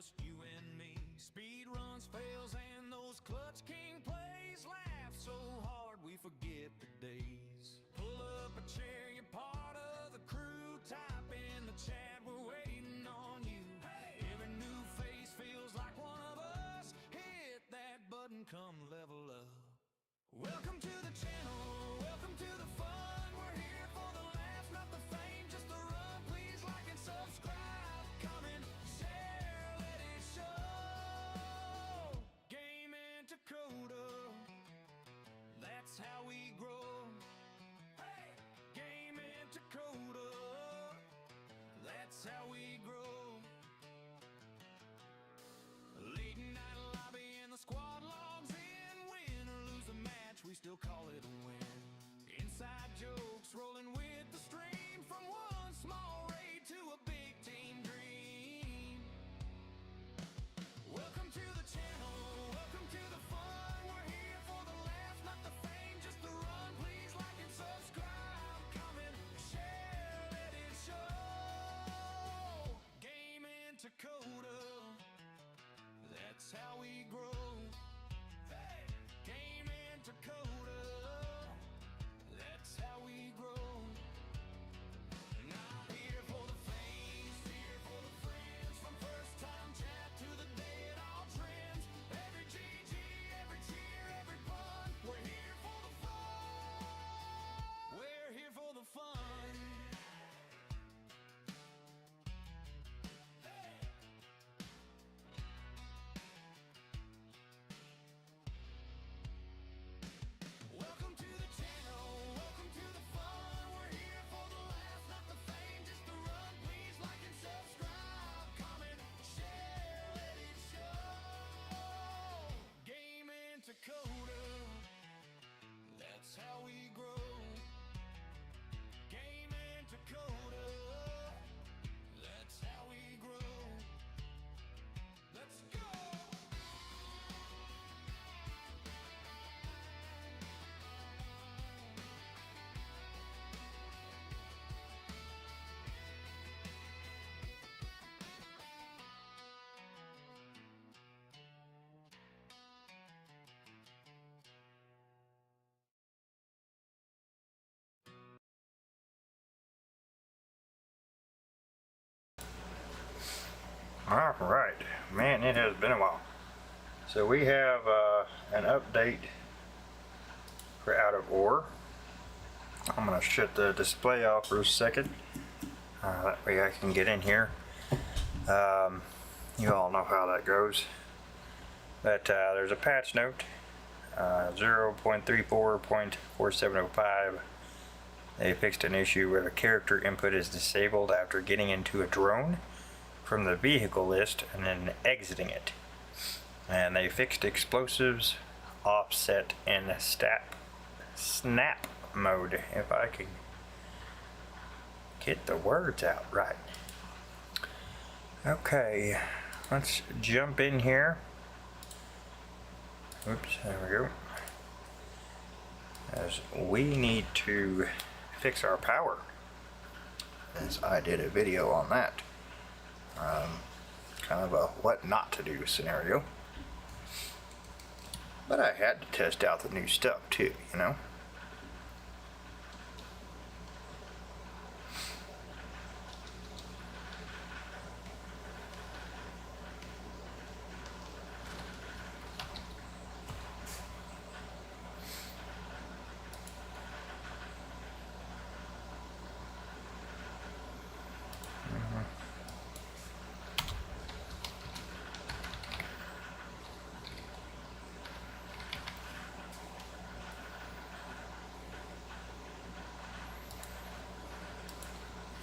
just you and me. Speed runs, fails, and those clutch king plays. Laugh so hard we forget the days. Pull up a chair, you're part of the crew. Type in the chat, we're waiting on you. Every new face feels like one of us. Hit that button, come level up. Welcome to the channel, welcome to the fun. We're here for the laughs, not the fame, just the run. Please like and subscribe, comment, share, let it show. Game and Dakota, that's how we grow. Hey! Game and Dakota, that's how we grow. Late night lobby and the squad logs in. Win or lose a match, we still call it a win. Inside jokes rolling with the stream. From one small raid to a big team dream. Welcome to the channel, welcome to the fun. We're here for the laughs, not the fame, just the run. Please like and subscribe, comment, share, let it show. Game and Dakota, that's how we grow. Hey! Game and Dakota, that's how we grow. Not here for the fame, here for the friends. From first time chat to the day it all trends. Every GG, every cheer, every pun. We're here for the fun. We're here for the fun. Welcome to the channel, welcome to the fun. We're here for the laughs, not the fame, just the run. Please like and subscribe, comment, share, let it show. Game and Dakota, that's how we grow. Game and Dakota, that's how we grow. Let's go! Alright, man, it has been a while. So we have an update for Out of Ore. I'm going to shut the display off for a second. That way I can get in here. You all know how that goes. But there's a patch note. 0.34.4705. They fixed an issue where the character input is disabled after getting into a drone from the vehicle list and then exiting it. And they fixed explosives, offset, and snap mode, if I can get the words out right. Okay, let's jump in here. Oops, there we go. As we need to fix our power, as I did a video on that. Kind of a what not to do scenario. But I had to test out the new stuff too, you know.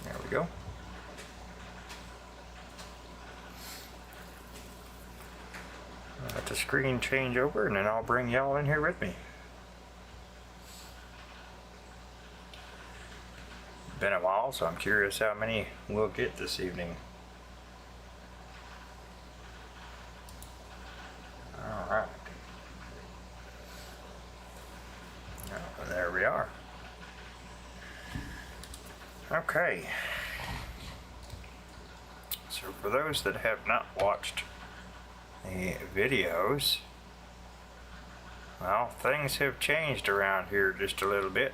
There we go. Let the screen change over and then I'll bring y'all in here with me. Been a while, so I'm curious how many we'll get this evening. Alright. There we are. Okay. So for those that have not watched the videos. Well, things have changed around here just a little bit.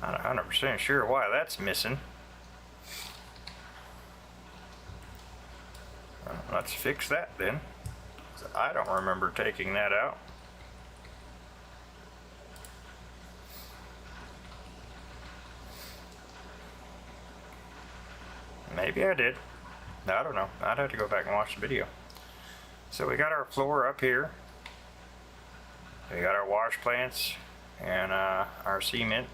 Not 100% sure why that's missing. Well, let's fix that then. I don't remember taking that out. Maybe I did. I don't know. I'd have to go back and watch the video. So we got our floor up here. We got our wash plants and our cement.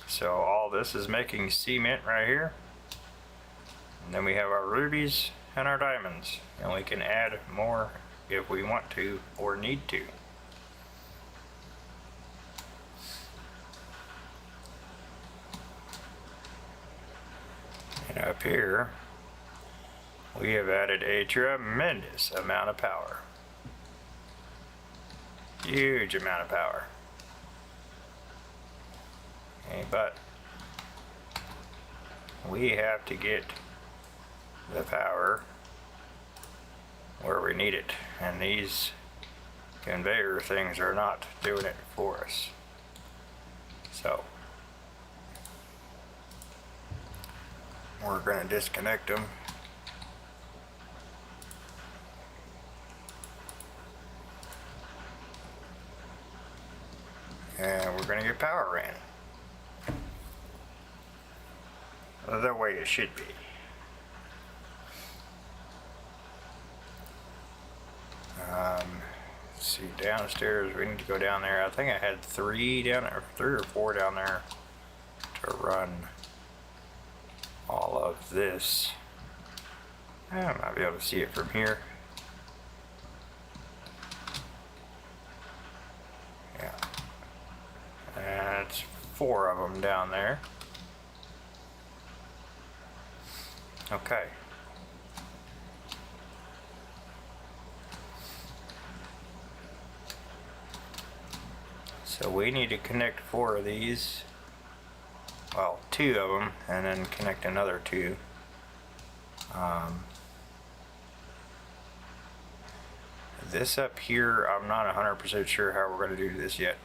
So all this is making cement right here. And then we have our rubies and our diamonds. And we can add more if we want to or need to. And up here, we have added a tremendous amount of power. Huge amount of power. Okay, but we have to get the power where we need it, and these conveyor things are not doing it for us. So we're going to disconnect them. And we're going to get power ran the way it should be. Let's see, downstairs, we need to go down there. I think I had 3 down there, 3 or 4 down there to run all of this. I might be able to see it from here. Yeah. That's 4 of them down there. Okay. So we need to connect 4 of these. Well, 2 of them, and then connect another 2. This up here, I'm not 100% sure how we're going to do this yet.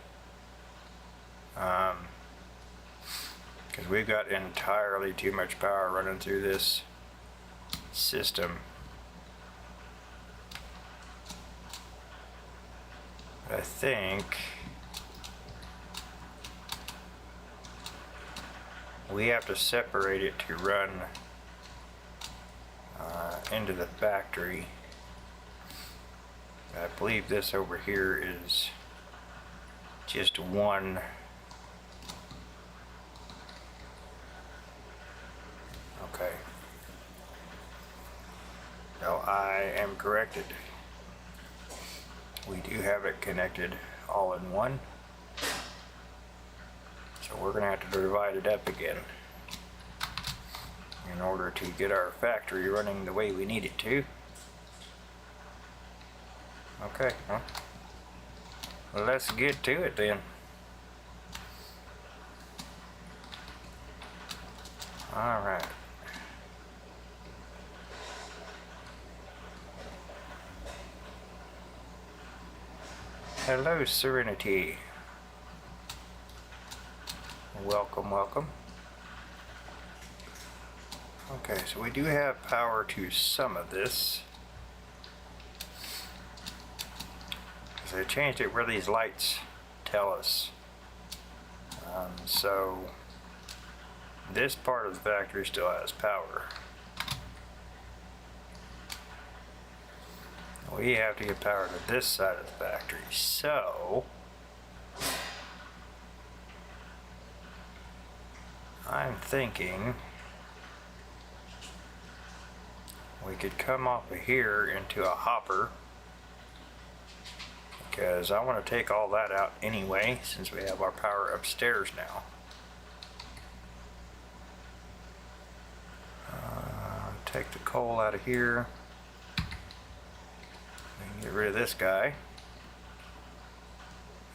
Because we've got entirely too much power running through this system. I think we have to separate it to run into the factory. I believe this over here is just one. Okay. No, I am corrected. We do have it connected all in one. So we're going to have to divide it up again in order to get our factory running the way we need it to. Okay, well, let's get to it then. Alright. Hello, Serenity. Welcome, welcome. Okay, so we do have power to some of this. So they changed it where these lights tell us. So this part of the factory still has power. We have to get power to this side of the factory. So I'm thinking we could come off of here into a hopper, because I want to take all that out anyway since we have our power upstairs now. Take the coal out of here and get rid of this guy,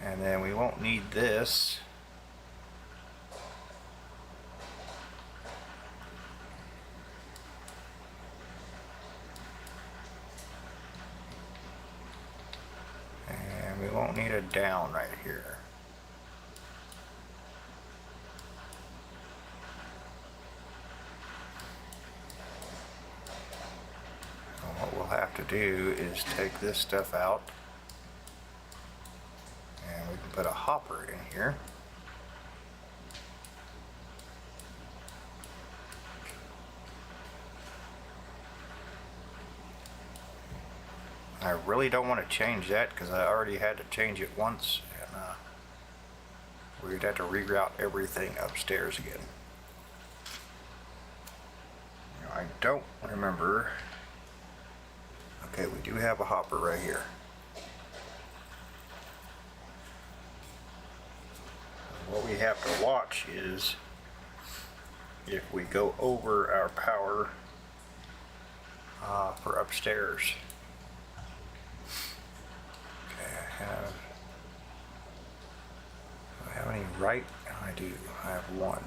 and then we won't need this. need a down right here. And what we'll have to do is take this stuff out, and we can put a hopper in here. I really don't want to change that because I already had to change it once, and we'd have to reroute everything upstairs again. Now, I don't remember. Okay, we do have a hopper right here. What we have to watch is if we go over our power for upstairs. Do I have any right? I do. I have one.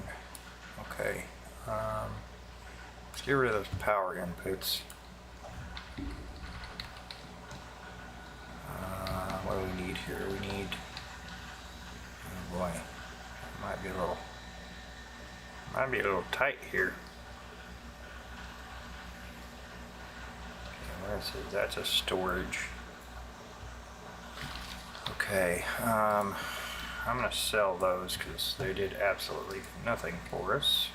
Okay. Let's get rid of those power inputs. What do we need here? We need. Oh boy, it might be a little tight here. Okay, where is it? That's a storage. Okay, I'm going to sell those because they did absolutely nothing for us.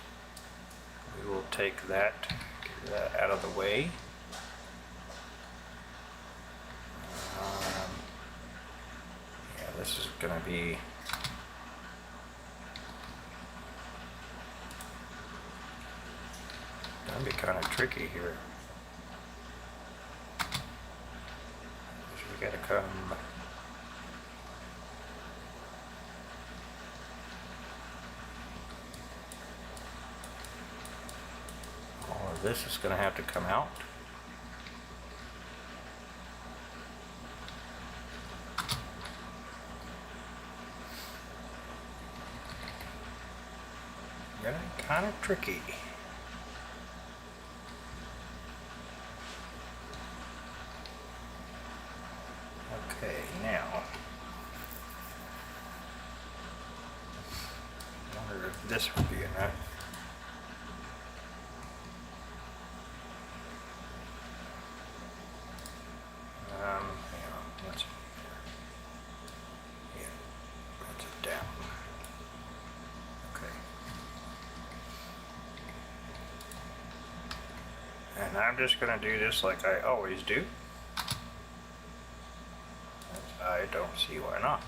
We will take that, get that out of the way. Yeah, this is going to be kind of tricky here. We got to come. This is going to have to come out. Getting kind of tricky. Okay, now I wonder if this would be enough. And I'm just going to do this like I always do. I don't see why not.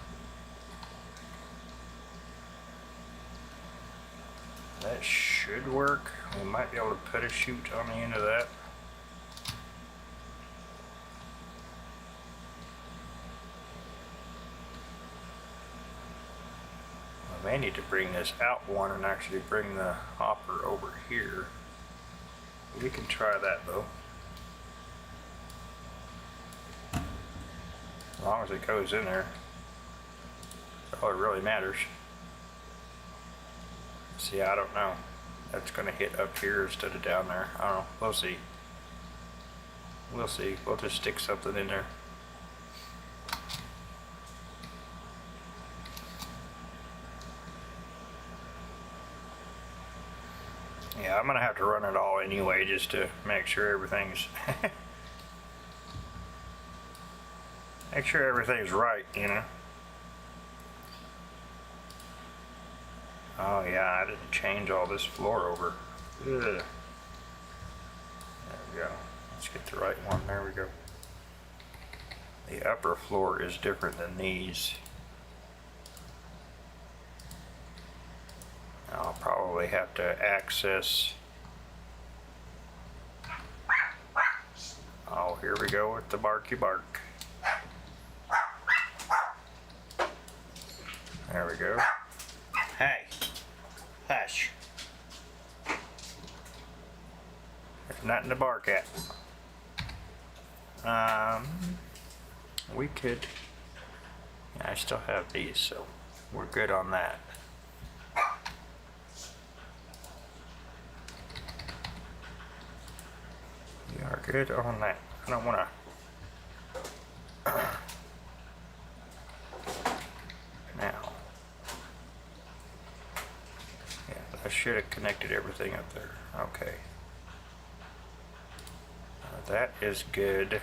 That should work. We might be able to put a chute on the end of that. I may need to bring this out one and actually bring the hopper over here. We can try that though. As long as it goes in there, that's all it really matters. See, I don't know. That's going to hit up here instead of down there. I don't know. We'll see. We'll see. We'll just stick something in there. Yeah, I'm gonna have to run it all anyway just to make sure everything's right, you know. Oh yeah, I didn't change all this floor over. Ugh. There we go. Let's get the right one. There we go. The upper floor is different than these. I'll probably have to access. Oh, here we go with the barky bark. There we go. Hey, hush. There's nothing to bark at. We could. I still have these, so we're good on that. We are good on that. I don't want to. should have connected everything up there. Okay. That is good.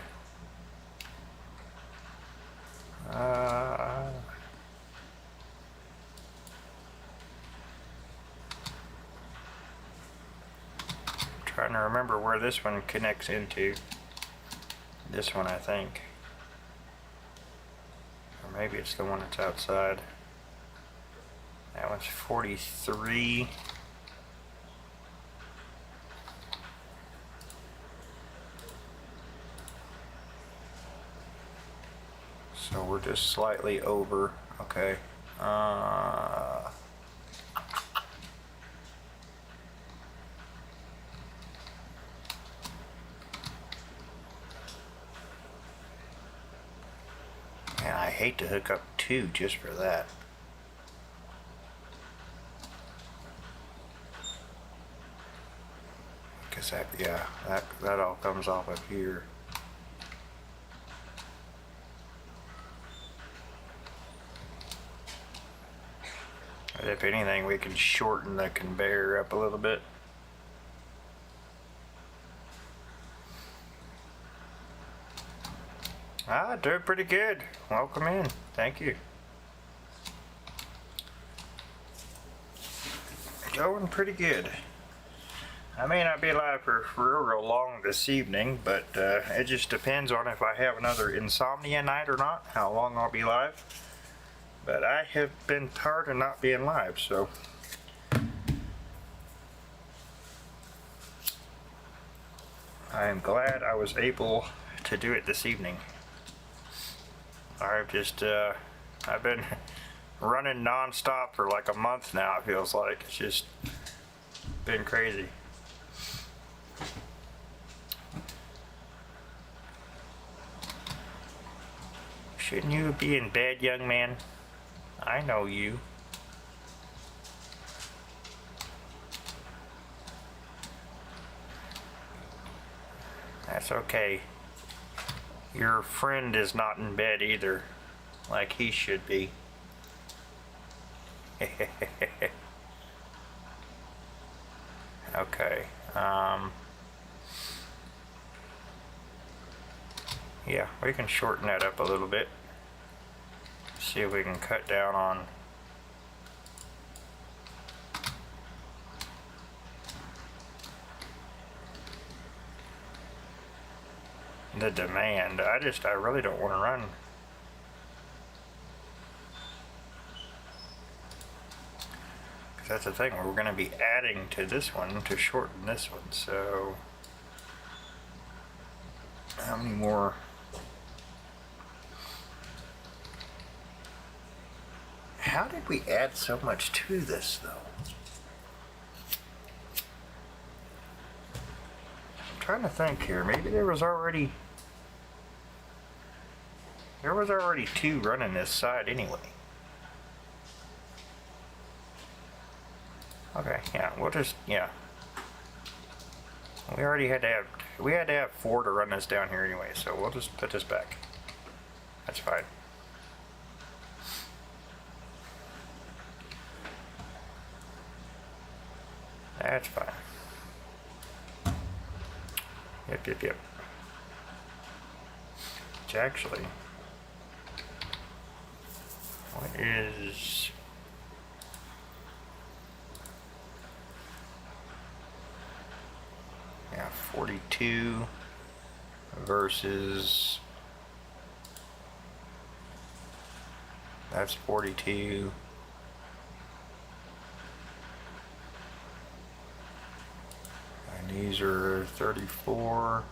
Trying to remember where this one connects into. This one, I think. Or maybe it's the one that's outside. That one's 43. So we're just slightly over. Okay. Man, I hate to hook up two just for that. Because that, yeah, that all comes off up here. If anything, we can shorten the conveyor up a little bit. Doing pretty good. Welcome in. Thank you. Going pretty good. I may not be live for real long this evening, but it just depends on if I have another insomnia night or not, how long I'll be live. But I have been tired of not being live, so I am glad I was able to do it this evening. I've been running non-stop for like a month now, it feels like. It's just been crazy. Shouldn't you be in bed, young man? I know you. That's okay. Your friend is not in bed either, like he should be. Okay. Yeah, we can shorten that up a little bit. See if we can cut down on the demand. I really don't want to run. Because that's the thing, we're going to be adding to this one to shorten this one. So how many more? How did we add so much to this though? I'm trying to think here. Maybe there was already two running this side anyway. Okay, yeah, we'll just, yeah. We had to have 4 to run this down here anyway, so we'll just put this back. That's fine. That's fine. Yep. Which actually, what is... Yeah, 42 versus... That's 42. And these are 34.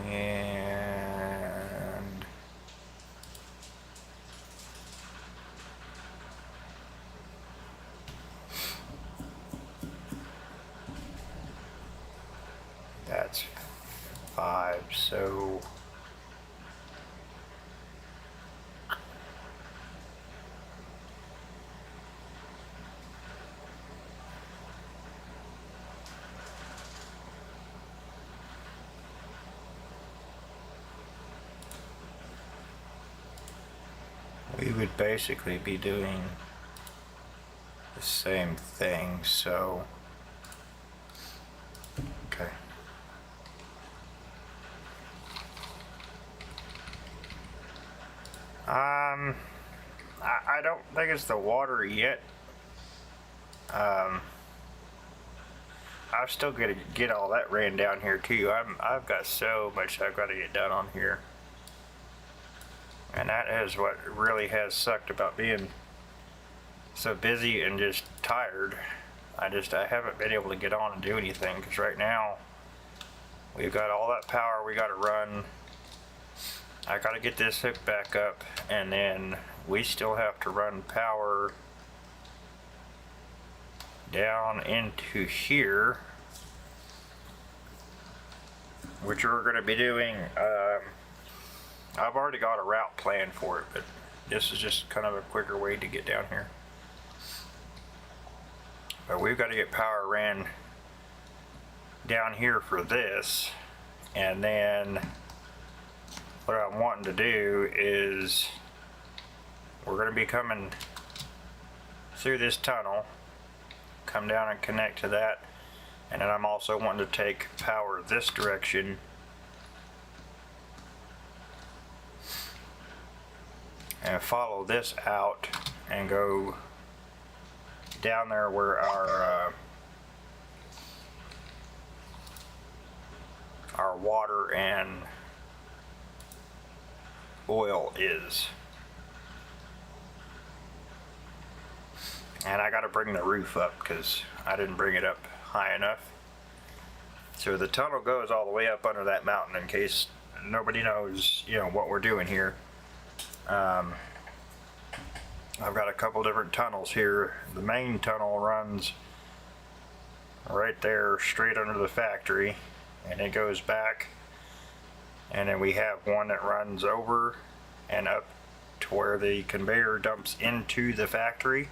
And that's 5, so we would basically be doing the same thing, so okay. I don't think it's the water yet. I've still got to get all that ran down here too. I've got so much I've got to get done on here, and that is what really has sucked about being so busy and just tired. I haven't been able to get on and do anything because right now we've got all that power we got to run. I got to get this hooked back up, and then we still have to run power down into here, which we're going to be doing. I've already got a route planned for it, but this is just kind of a quicker way to get down here. But we've got to get power ran down here for this, and then what I'm wanting to do is we're going to be coming through this tunnel, come down and connect to that, and then I'm also wanting to take power this direction and follow this out and go down there where our water and oil is. And I got to bring the roof up because I didn't bring it up high enough. So the tunnel goes all the way up under that mountain, in case nobody knows, what we're doing here. I've got a couple different tunnels here. The main tunnel runs right there straight under the factory, and it goes back, and then we have one that runs over and up to where the conveyor dumps into the factory.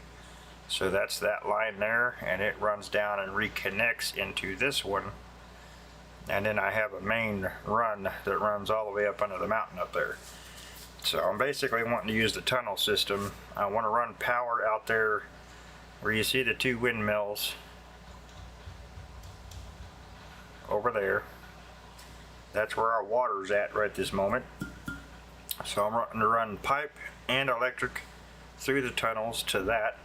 So that's that line there, and it runs down and reconnects into this one. And then I have a main run that runs all the way up under the mountain up there. So I'm basically wanting to use the tunnel system. I want to run power out there where you see the two windmills over there. That's where our water's at right this moment. So I'm wanting to run pipe and electric through the tunnels to that.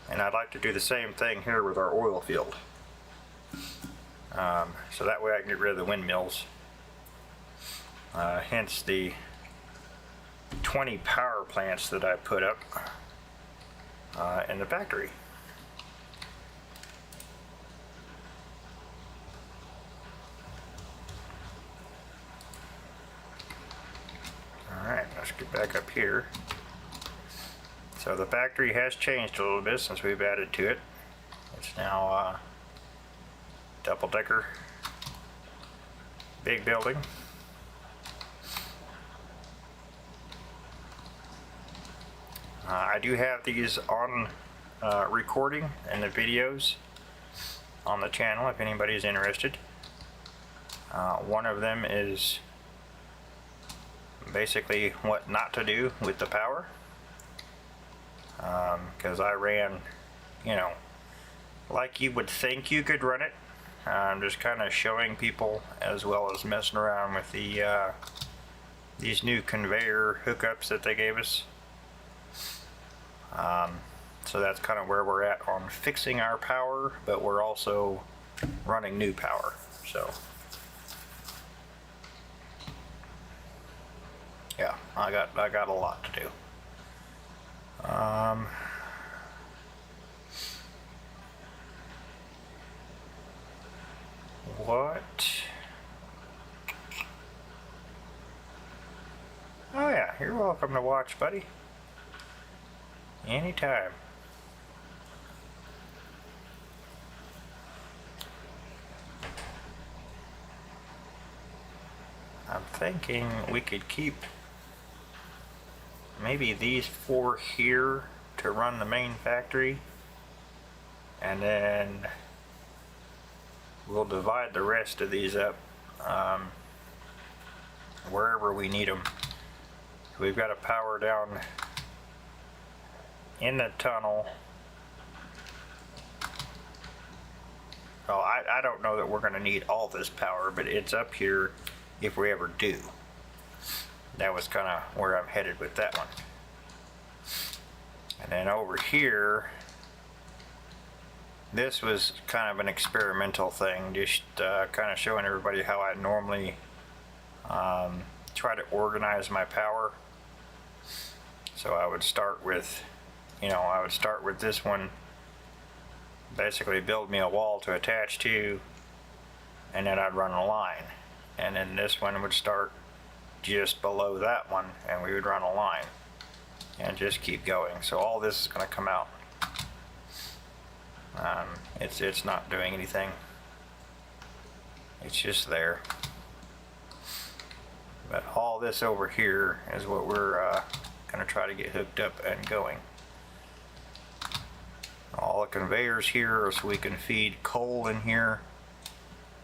And I'd like to do the same thing here with our oil field. So that way I can get rid of the windmills. Hence the 20 power plants that I put up in the factory. Alright, let's get back up here. So the factory has changed a little bit since we've added to it. It's now double-decker, big building. I do have these on recording in the videos on the channel if anybody's interested. One of them is basically what not to do with the power. Because I ran, like you would think you could run it. I'm just kind of showing people, as well as messing around with the these new conveyor hookups that they gave us. So that's kind of where we're at on fixing our power, but we're also running new power. So yeah, I got a lot to do. What? Oh yeah, you're welcome to watch, buddy. Anytime. I'm thinking we could keep maybe these 4 here to run the main factory, and then we'll divide the rest of these up wherever we need them. We've got to power down in the tunnel. Oh, I don't know that we're going to need all this power, but it's up here if we ever do. That was kind of where I'm headed with that one. And then over here, this was kind of an experimental thing, just kind of showing everybody how I normally try to organize my power. So I would start with, this one, basically build me a wall to attach to, and then I'd run a line. And then this one would start just below that one, and we would run a line and just keep going. So all this is going to come out. It's not doing anything. It's just there. But all this over here is what we're going to try to get hooked up and going. All the conveyors here are so we can feed coal in here,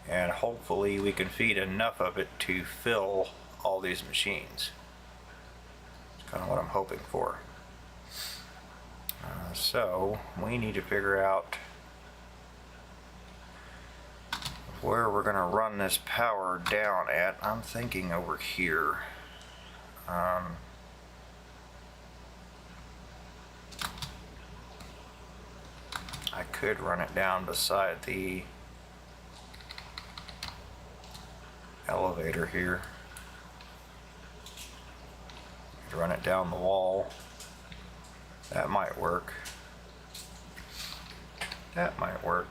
and hopefully we can feed enough of it to fill all these machines. That's kind of what I'm hoping for. So we need to figure out where we're going to run this power down at. I'm thinking over here. I could run it down beside the elevator here. Run it down the wall. That might work. That might work.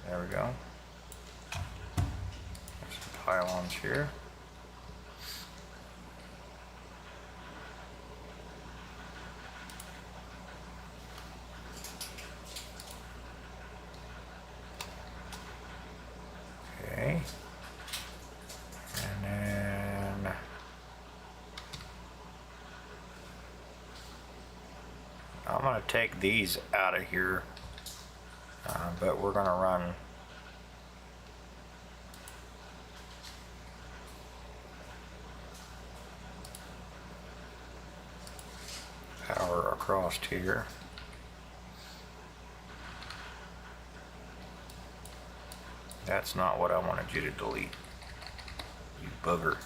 There we go. There's some pylons here. Okay. And then I'm going to take these out of here, but we're going to run power across here. That's not what I wanted you to delete, you bugger.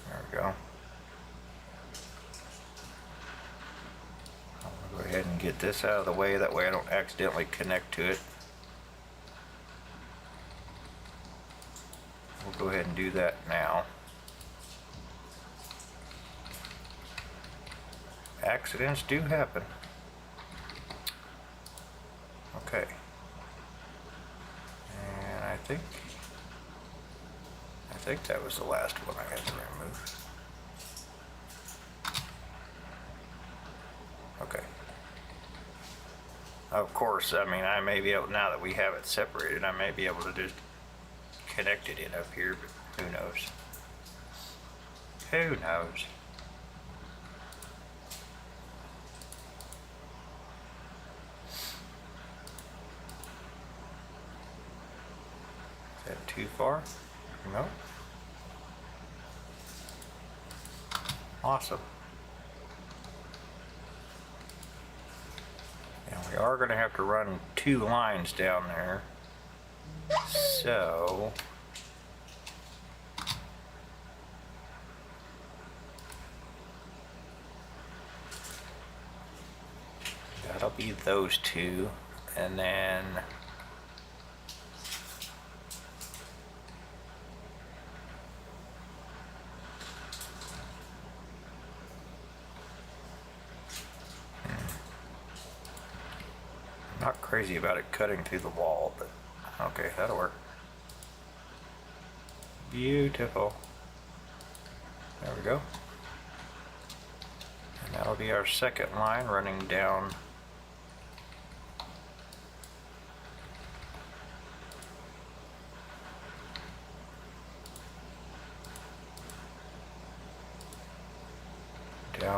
There we go. I'll go ahead and get this out of the way, that way I don't accidentally connect to it. We'll go ahead and do that now. Accidents do happen. Okay. And I think that was the last one I had to remove. Okay. Of course, I mean, I may be able, now that we have it separated, I may be able to just connect it in up here, but who knows? Who knows? Is that too far? No. Awesome. And we are going to have to run 2 lines down there. So that'll be those 2, and then not crazy about it cutting through the wall, but okay, that'll work. Beautiful. There we go. And that'll be our second line running down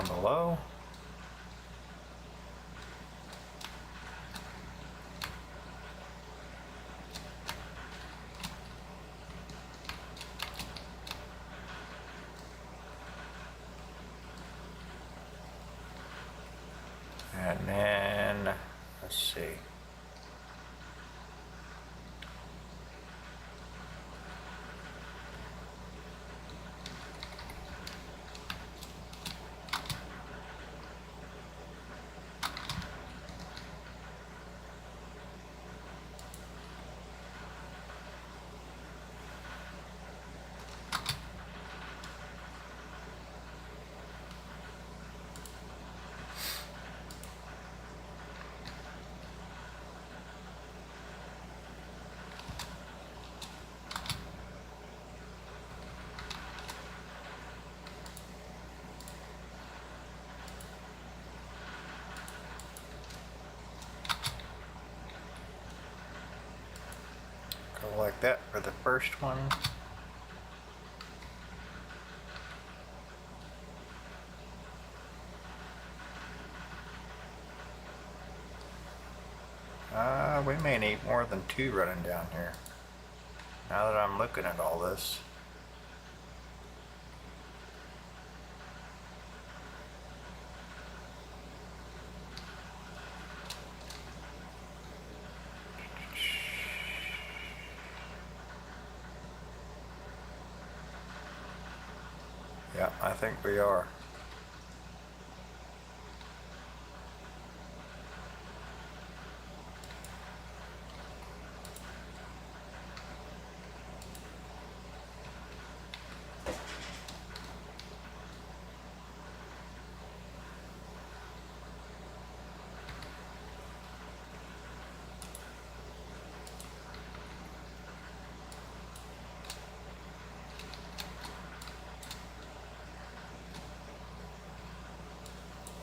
below. And then, let's see. Go like that for the first one. We may need more than 2 running down here. Now that I'm looking at all this. Yeah, I think we are.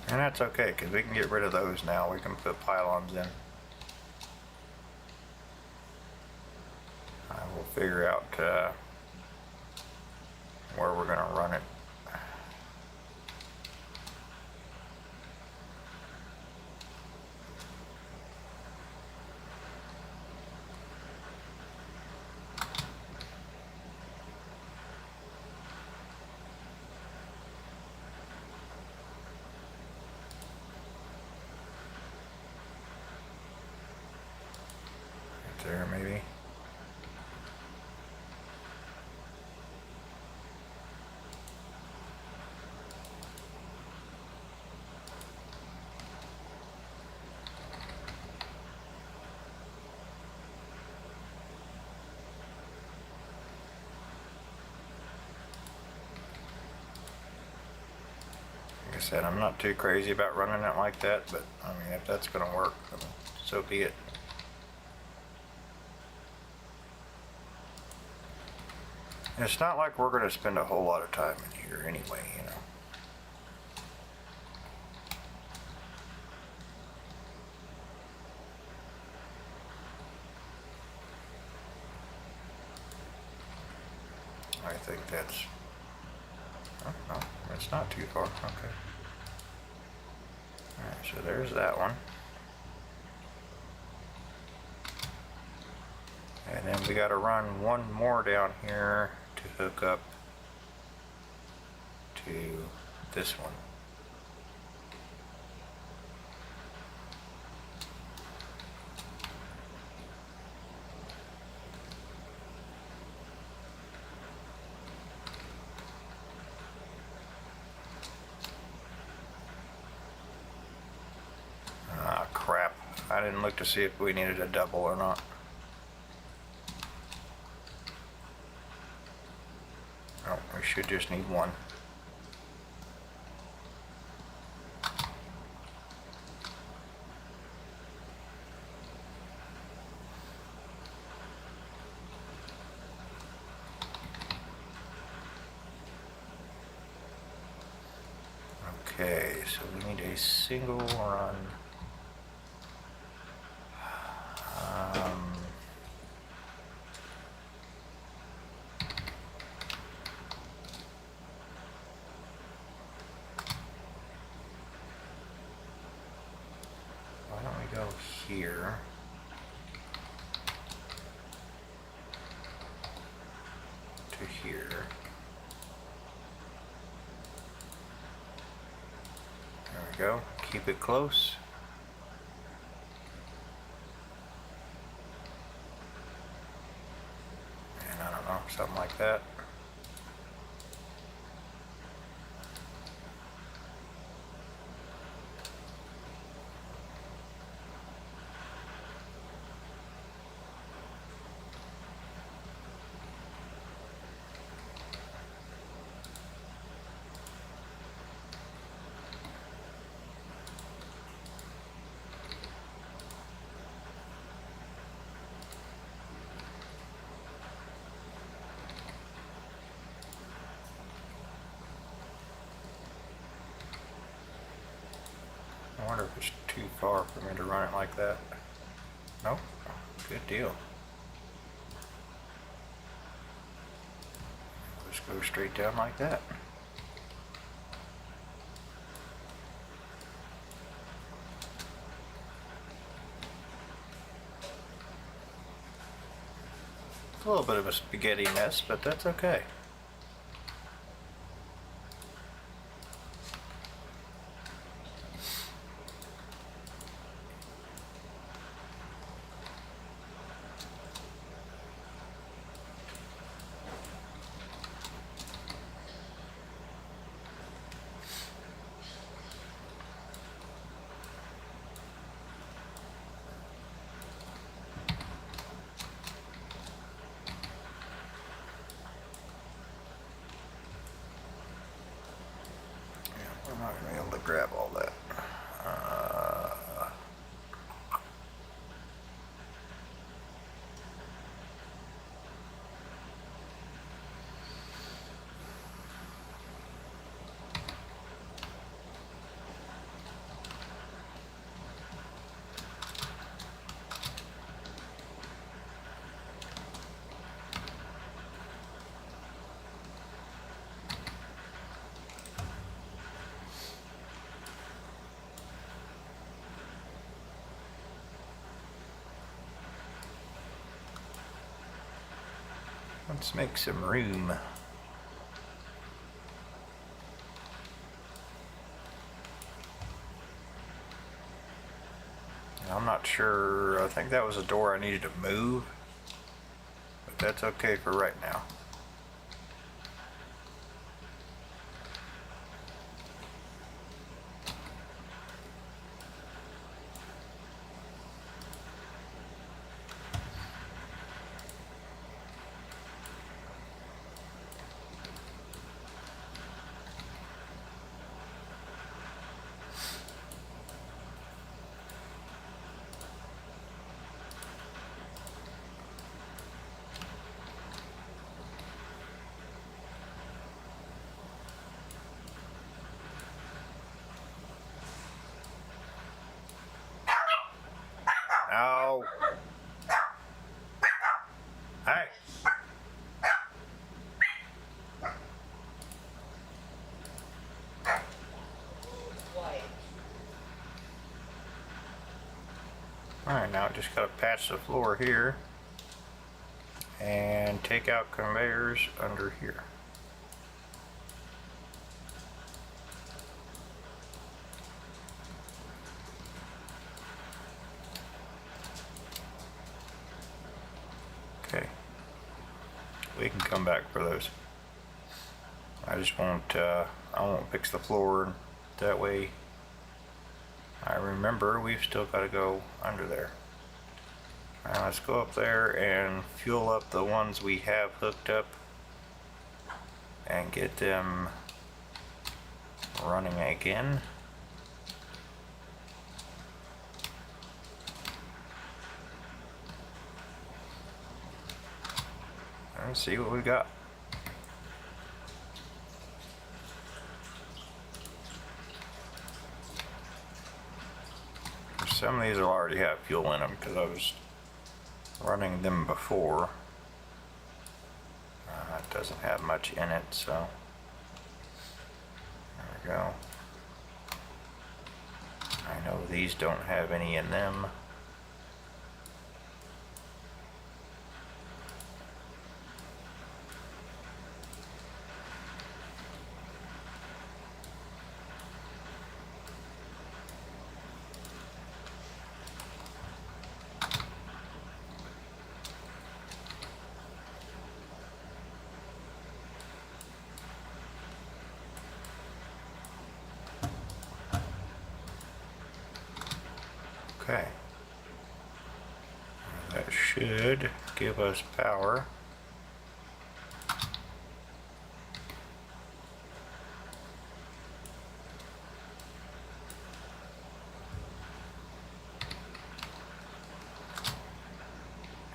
And that's okay, because we can get rid of those now. We can put pylons in. I will figure out where we're going to run it. There maybe. Like I said, I'm not too crazy about running it like that, but I mean, if that's going to work, then so be it. It's not like we're going to spend a whole lot of time in here anyway, you know. I think that's... Oh, no, it's not too far. Okay. Alright, so there's that one. And then we got to run one more down here to hook up to this one. Ah, crap. I didn't look to see if we needed a double or not. Oh, we should just need one. Okay, so we need a single run. Why don't we go here? To here. There we go. Keep it close. like that. I wonder if it's too far for me to run it like that. Nope. Good deal. Just go straight down like that. It's a little bit of a spaghetti mess, but that's okay. I'm not going to be able to grab all that. Let's make some room. I'm not sure. I think that was a door I needed to move, but that's okay for right now. Oh. Hey. Alright, now just gotta patch the floor here and take out conveyors under here. Okay, we can come back for those. I just won't, I won't fix the floor. That way I remember we've still got to go under there. Now let's go up there and fuel up the ones we have hooked up and get them running again. Let's see what we got. Some of these will already have fuel in them because I was running them before. It doesn't have much in it, so there we go. I know these don't have any in them. Okay. That should give us power.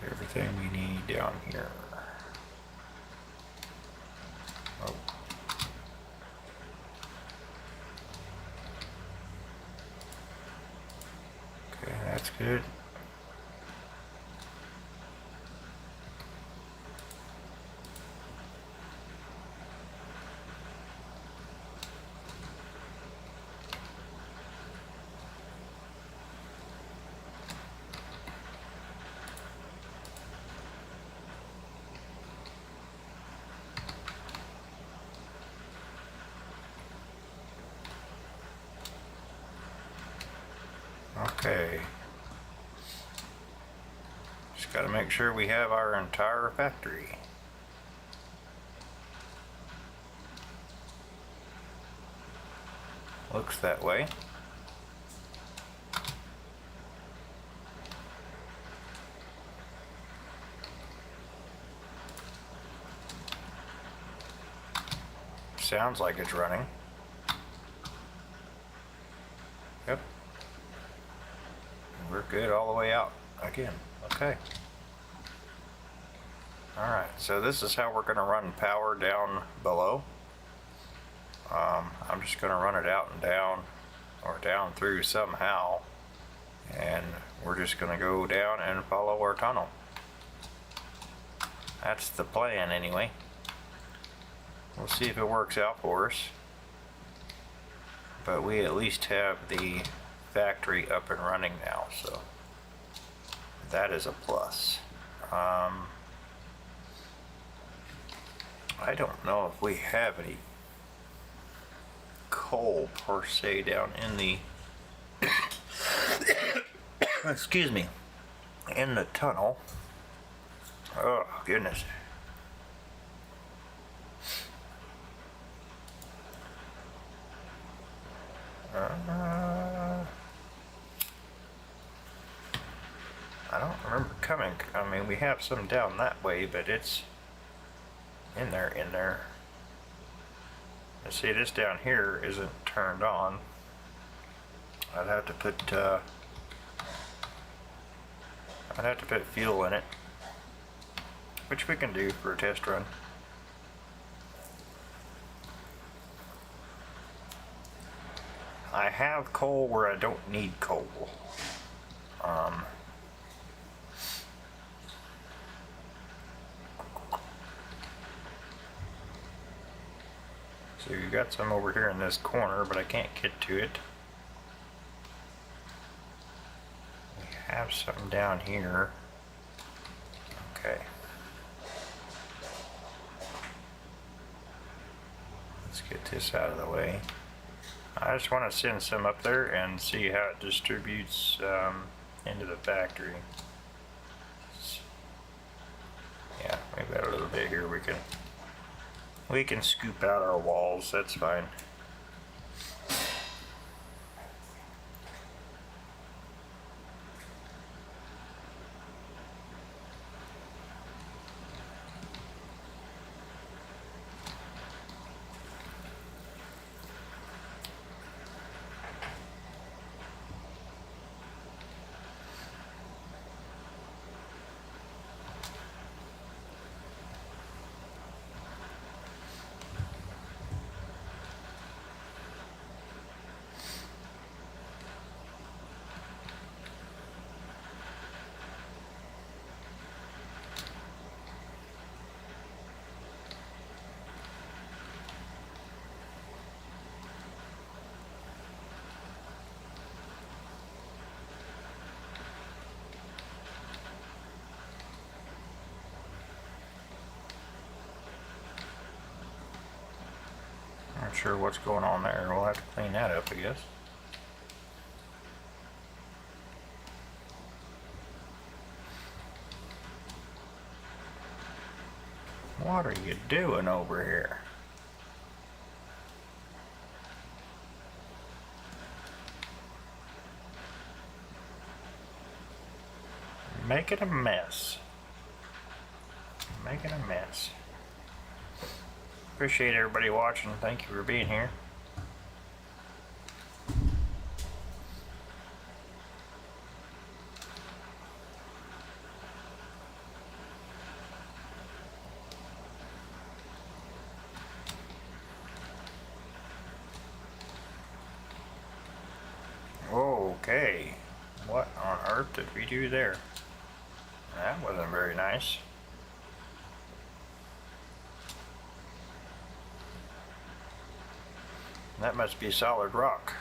Everything we need down here. Oh. Okay, that's good. Okay. Just got to make sure we have our entire factory. Looks that way. Sounds like it's running. Yep. We're good all the way out again. Okay. Alright, so this is how we're going to run power down below. I'm just going to run it out and down, or down through somehow, and we're just going to go down and follow our tunnel. That's the plan anyway. We'll see if it works out for us, but we at least have the factory up and running now, so that is a plus. I don't know if we have any coal per se down in the excuse me, in the tunnel. Oh goodness. I don't remember coming. I mean, we have some down that way, but it's in there. And see, this down here isn't turned on. I'd have to put fuel in it, which we can do for a test run. I have coal where I don't need coal. So you got some over here in this corner, but I can't get to it. We have some down here. Okay. Let's get this out of the way. I just want to send some up there and see how it distributes into the factory. Yeah, we've got a little bit here we can scoop out our walls, that's fine. Not sure what's going on there. We'll have to clean that up, I guess. What are you doing over here? Making a mess. Making a mess. Appreciate everybody watching. Thank you for being here. Okay. What on earth did we do there? That wasn't very nice. That must be solid rock.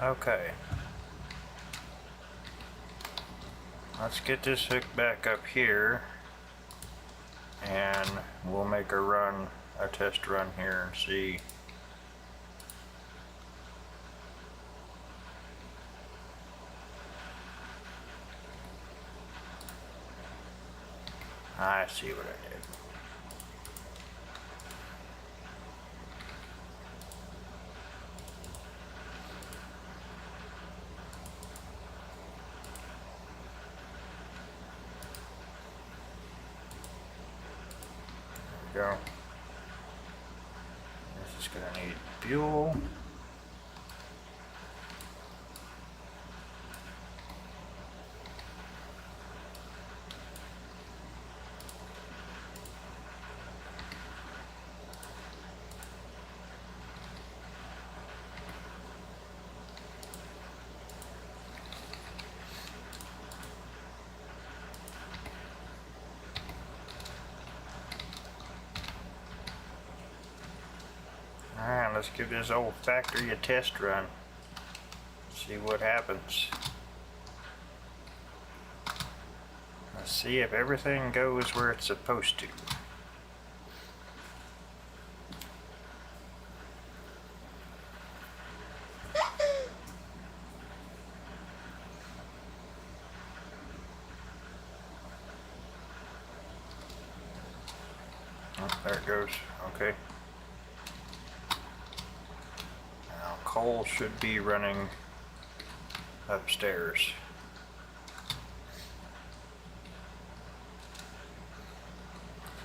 Okay. Let's get this hook back up here. And we'll make a test run here and see. I see what I did. There we go. This is gonna need fuel. Alright, let's give this old factory a test run. See what happens. Let's see if everything goes where it's supposed to. Oh, there it goes. Okay. Coal should be running upstairs.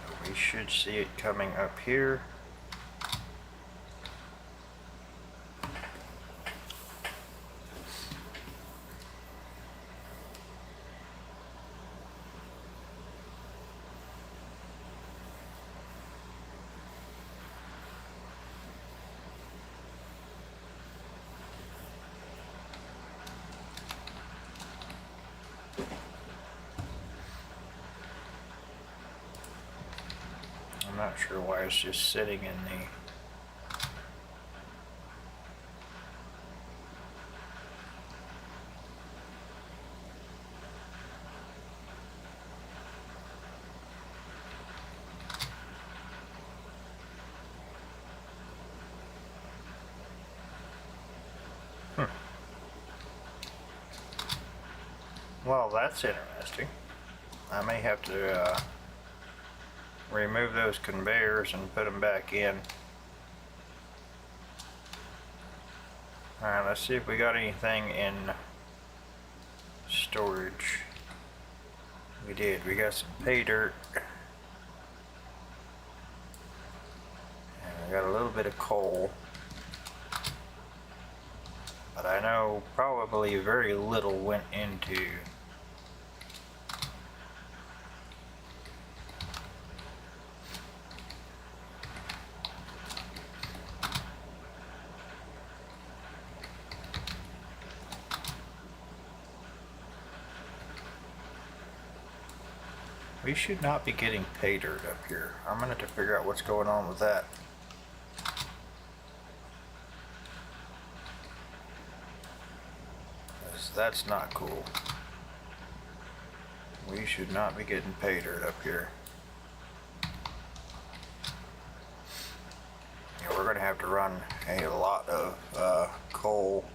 So we should see it coming up here. I'm not sure why it's just sitting in the... Well, that's interesting. I may have to remove those conveyors and put them back in. Alright, let's see if we got anything in storage. We did. We got some pay dirt. And we got a little bit of coal. But I know probably very little went into we should not be getting pay dirt up here. I'm gonna have to figure out what's going on with that. That's not cool. We should not be getting pay dirt up here. Yeah, we're gonna have to run a lot of coal.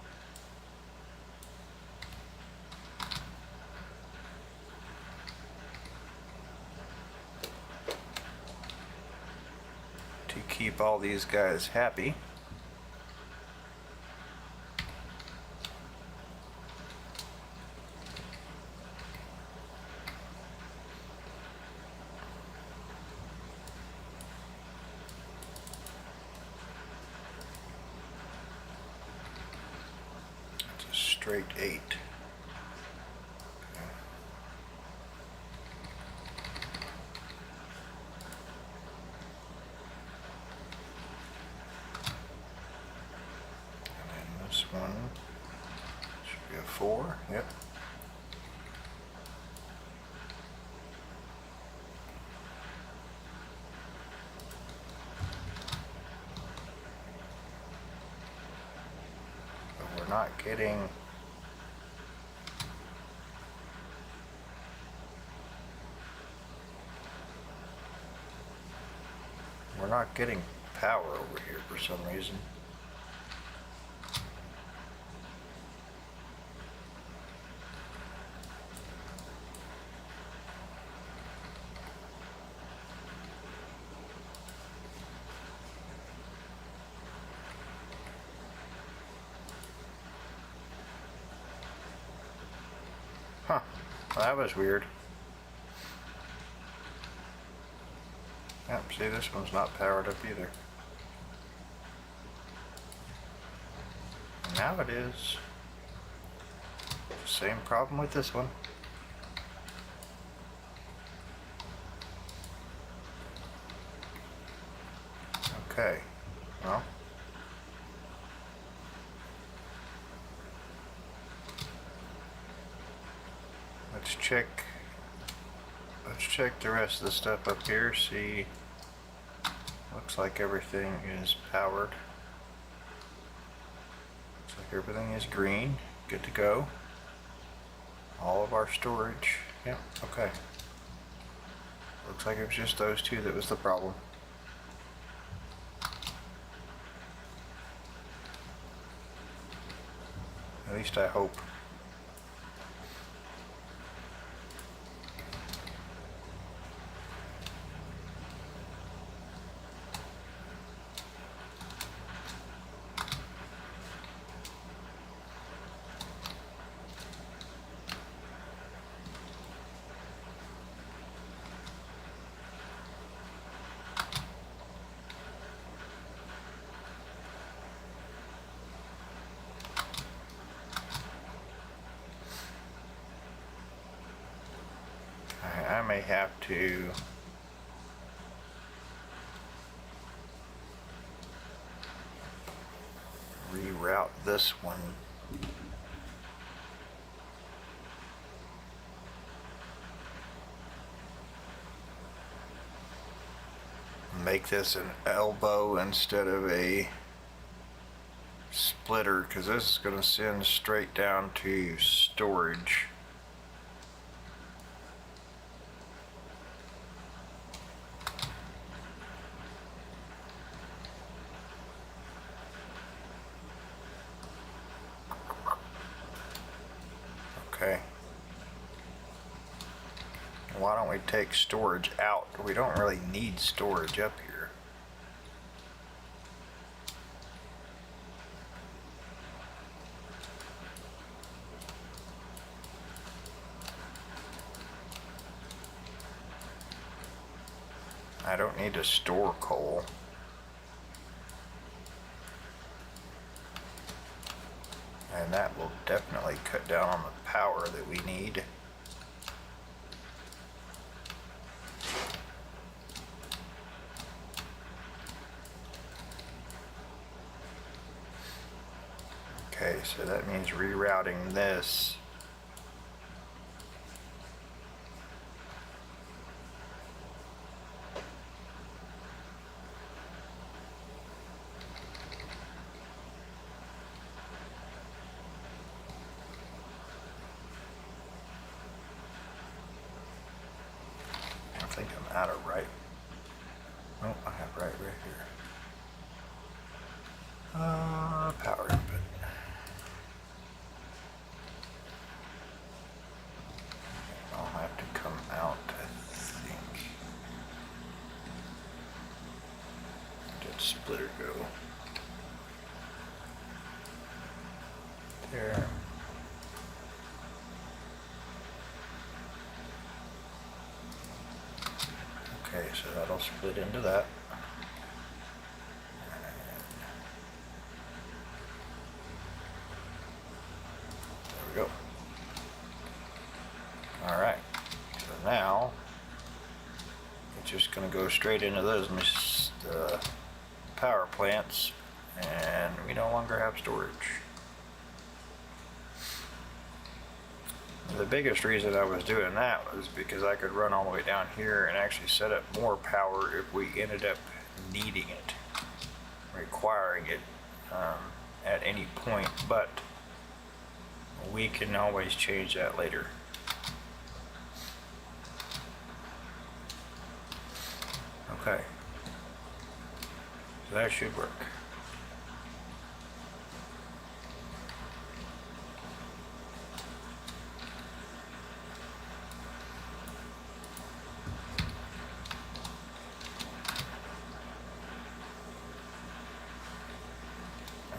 To keep all these guys happy. straight 8. And then this one should be a 4. Yep. But we're not getting power over here for some reason. Huh. Well, that was weird. Yep, see, this one's not powered up either. Now it is. Same problem with this one. Okay, well. Let's check the rest of the stuff up here, see. Looks like everything is powered. Looks like everything is green, good to go. All of our storage, yeah, okay. Looks like it was just those two that was the problem. At least I hope. I may have to reroute this one. Make this an elbow instead of a splitter, because this is going to send straight down to storage. Okay. Why don't we take storage out? We don't really need storage up here. I don't need to store coal. And that will definitely cut down on the power that we need. Okay, so that means rerouting this. I think I'm out of right. Oh, I have right here. Power input. I'll have to come out, I think. Did splitter go? There. Okay, so that'll split into that. just going to go straight into those power plants, and we no longer have storage. The biggest reason I was doing that was because I could run all the way down here and actually set up more power if we ended up needing it, requiring it at any point, but we can always change that later. Okay, so that should work.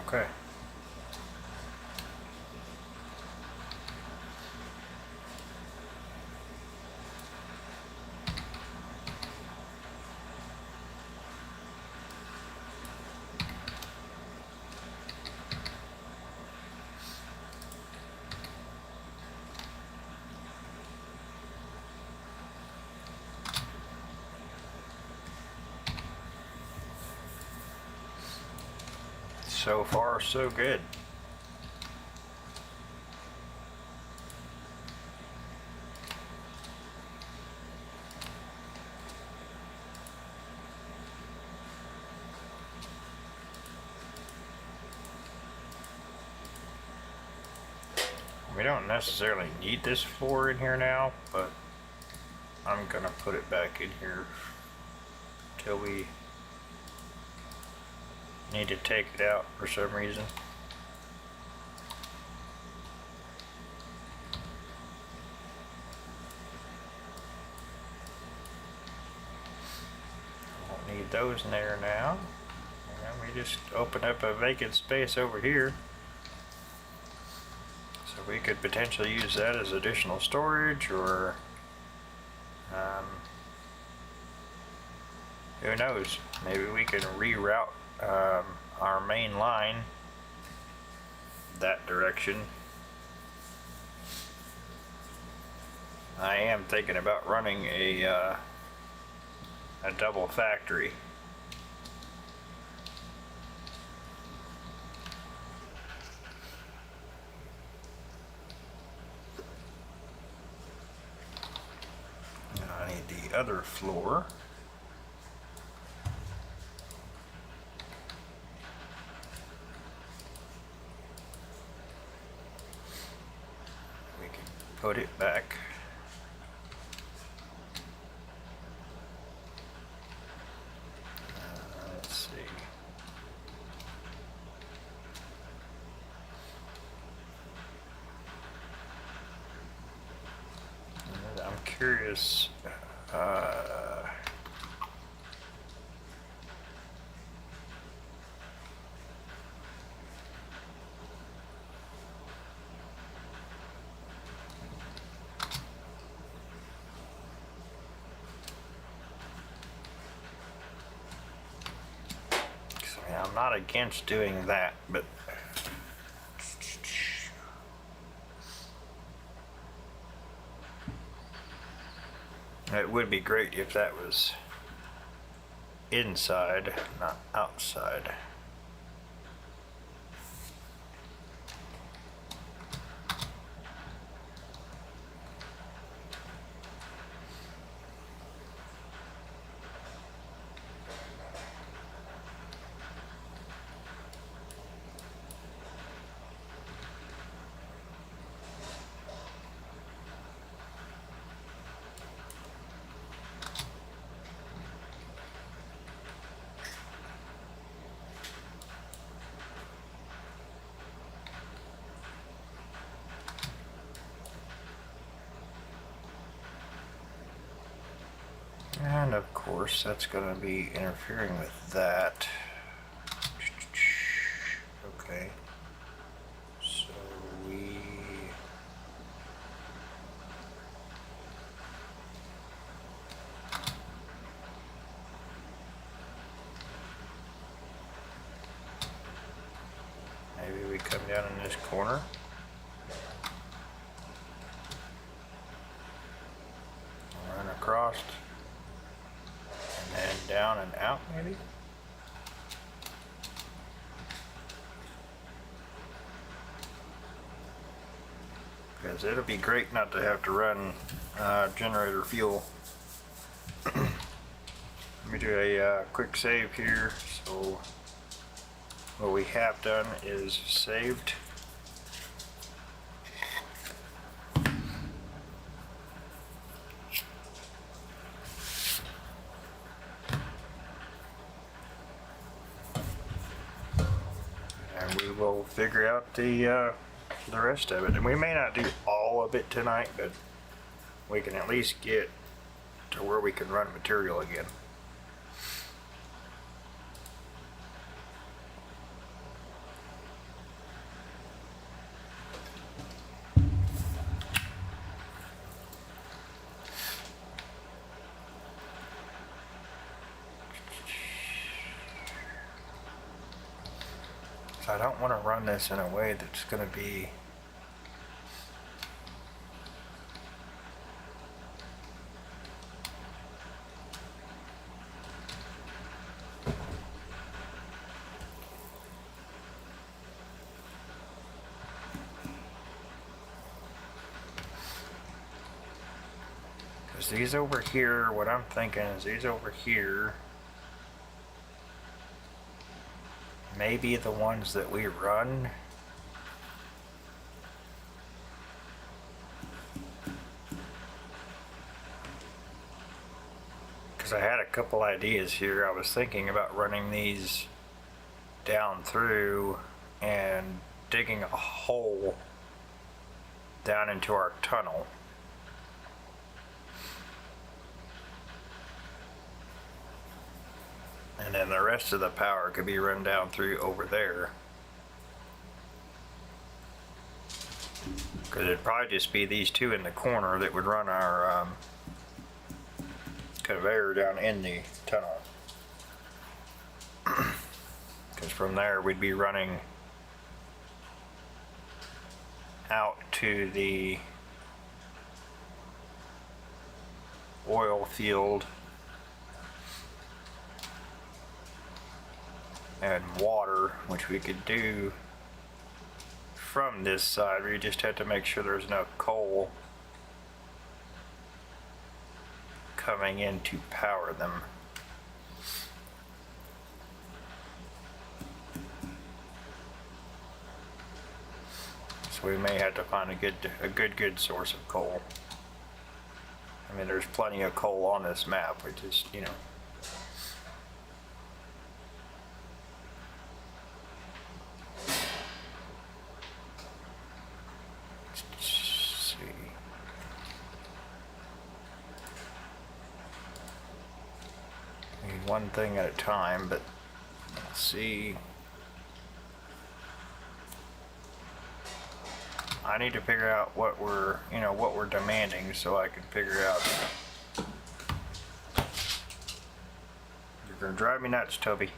Okay. So far, so good. We don't necessarily need this floor in here now, but I'm gonna put it back in here till we need to take it out for some reason. Won't need those in there now. And we just open up a vacant space over here. So we could potentially use that as additional storage, or who knows, maybe we can reroute our main line that direction. I am thinking about running a double factory. I need the other floor. We can put it back. Let's see. I'm curious. I'm not against doing that, but it would be great if that was inside, not outside. And of course, that's going to be interfering with that. Okay. So we... maybe we come down in this corner. Run across. down and out, maybe? Because it'll be great not to have to run generator fuel. Let me do a quick save here. So what we have done is saved. And we will figure out the rest of it. And we may not do all of it tonight, but we can at least get to where we can run material again. So I don't want to run this in a way that's going to be because these over here, what I'm thinking is these over here maybe the ones that we run. Because I had a couple ideas here. I was thinking about running these down through and digging a hole down into our tunnel. And then the rest of the power could be run down through over there. Because it'd probably just be these two in the corner that would run our conveyor down in the tunnel. Because from there we'd be running out to the oil field and water, which we could do from this side. We just have to make sure there's no coal coming in to power them. So we may have to find a good source of coal. I mean, there's plenty of coal on this map. We just, you know. One thing at a time, but let's see. I need to figure out what we're demanding so I can figure out. You're gonna drive me nuts, Toby.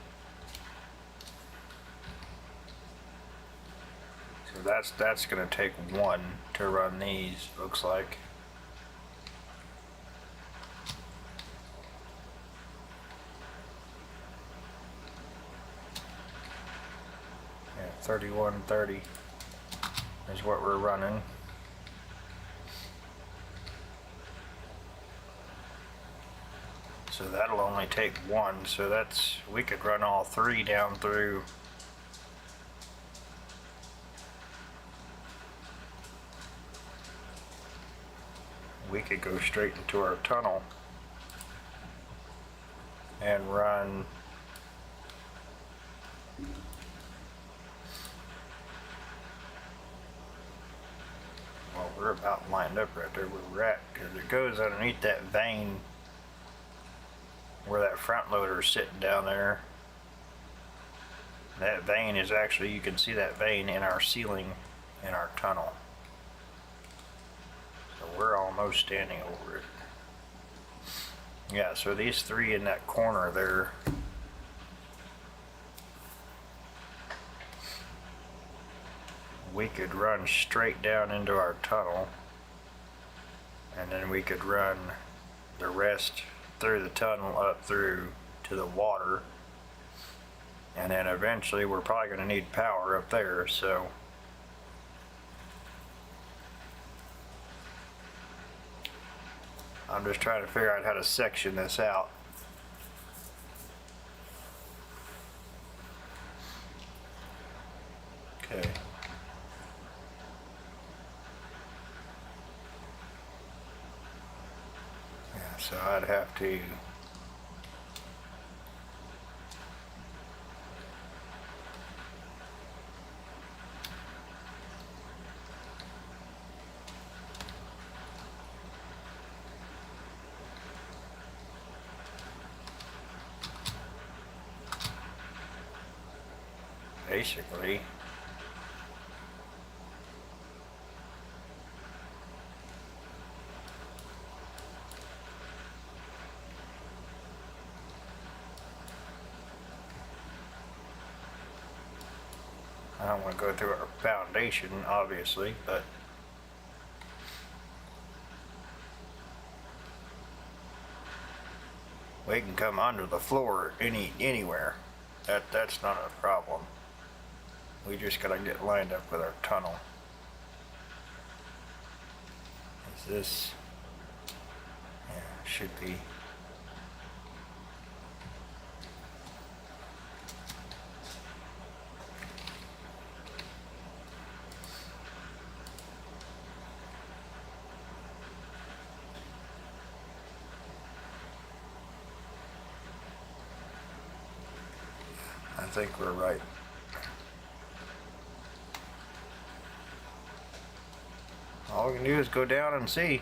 So that's gonna take one to run these, looks like. Yeah, 3130 is what we're running. So that'll only take one, so we could run all three down through. We could go straight into our tunnel and run well, we're about lined up right there where we're at, because it goes underneath that vein where that front loader is sitting down there. That vein is actually, you can see that vein in our ceiling in our tunnel. So we're almost standing over it. Yeah, so these three in that corner there, we could run straight down into our tunnel, and then we could run the rest through the tunnel up through to the water. And then eventually we're probably going to need power up there, so I'm just trying to figure out how to section this out. Okay. Yeah, so I'd have to basically I don't want to go through our foundation, obviously, but we can come under the floor anywhere. That's not a problem. We just gotta get lined up with our tunnel. Is this? Yeah, should be. I think we're right. All we can do is go down and see.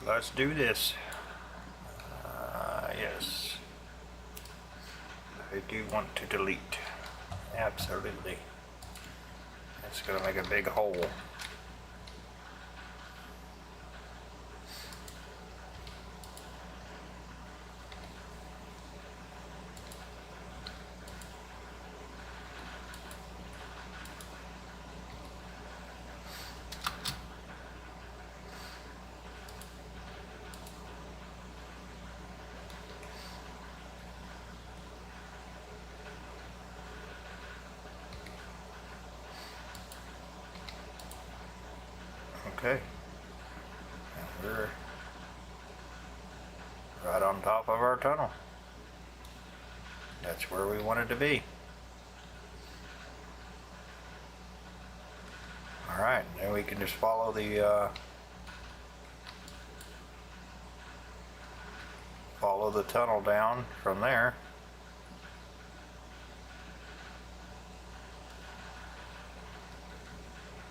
Let's do this. Yes. I do want to delete. Absolutely. It's gonna make a big hole. Okay. And we're right on top of our tunnel. That's where we wanted to be. Alright, now we can just follow the tunnel down from there.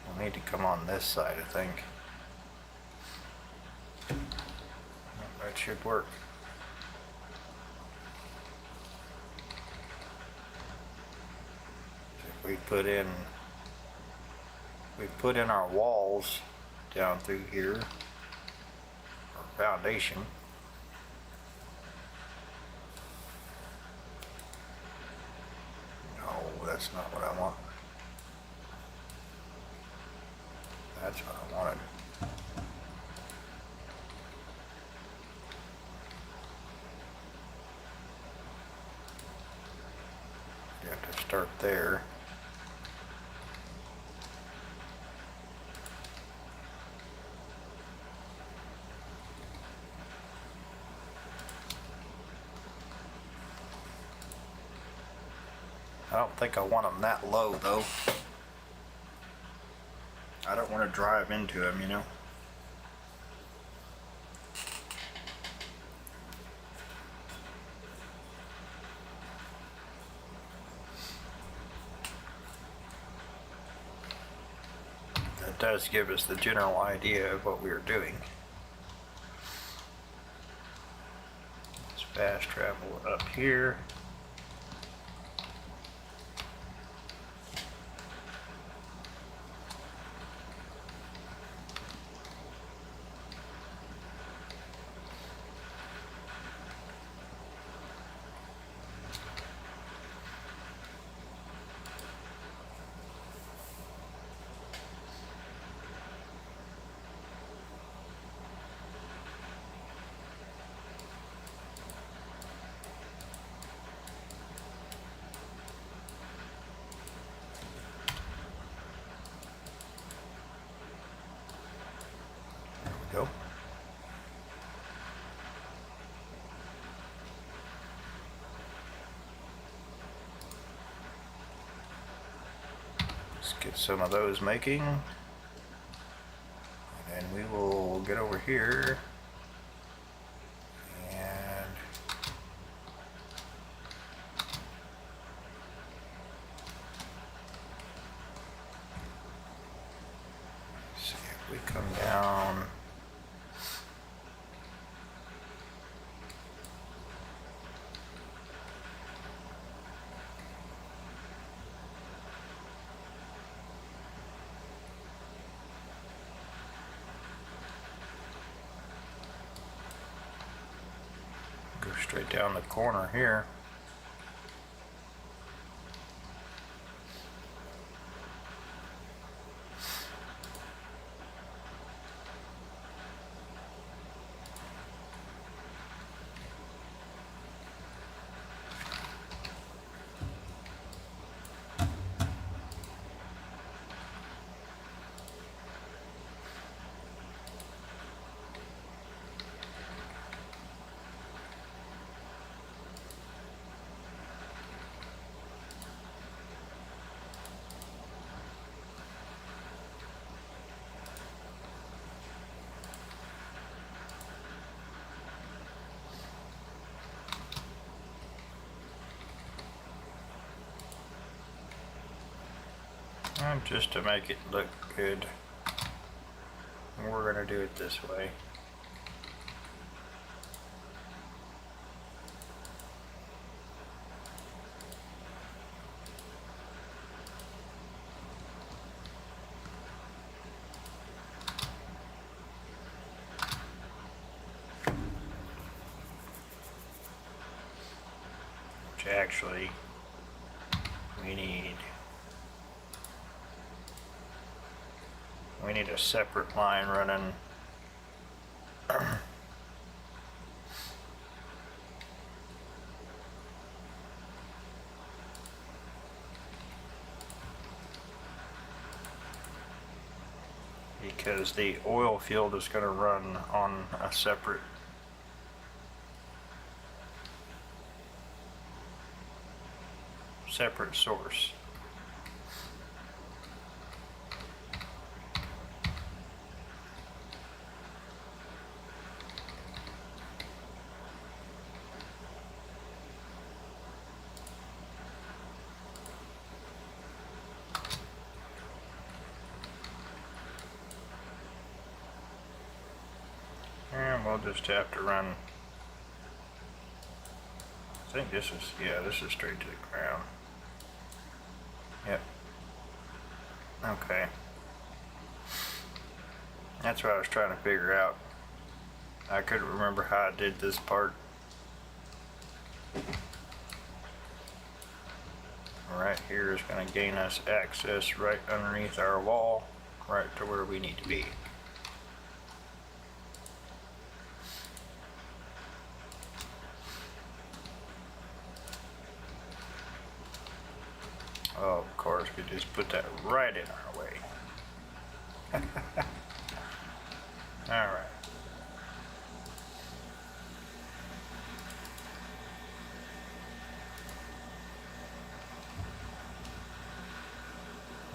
We'll need to come on this side, I think. That should work. If we put in our walls down through here, our foundation. No, that's not what I want. That's what I wanted. You have to start there. I don't think I want them that low, though. I don't want to drive into them, you know. That does give us the general idea of what we are doing. Let's fast travel up here. get some of those making. And we will get over here and see if we come down. Go straight down the corner here. And just to make it look good, we're going to do it this way. Which actually we need a separate line running because the oil field is going to run on a separate source. And we'll just have to run, I think this is, yeah, this is straight to the ground. Yep. Okay. That's what I was trying to figure out. I couldn't remember how I did this part. Right here is going to gain us access right underneath our wall, right to where we need to be. Oh, of course, we just put that right in our way. All right.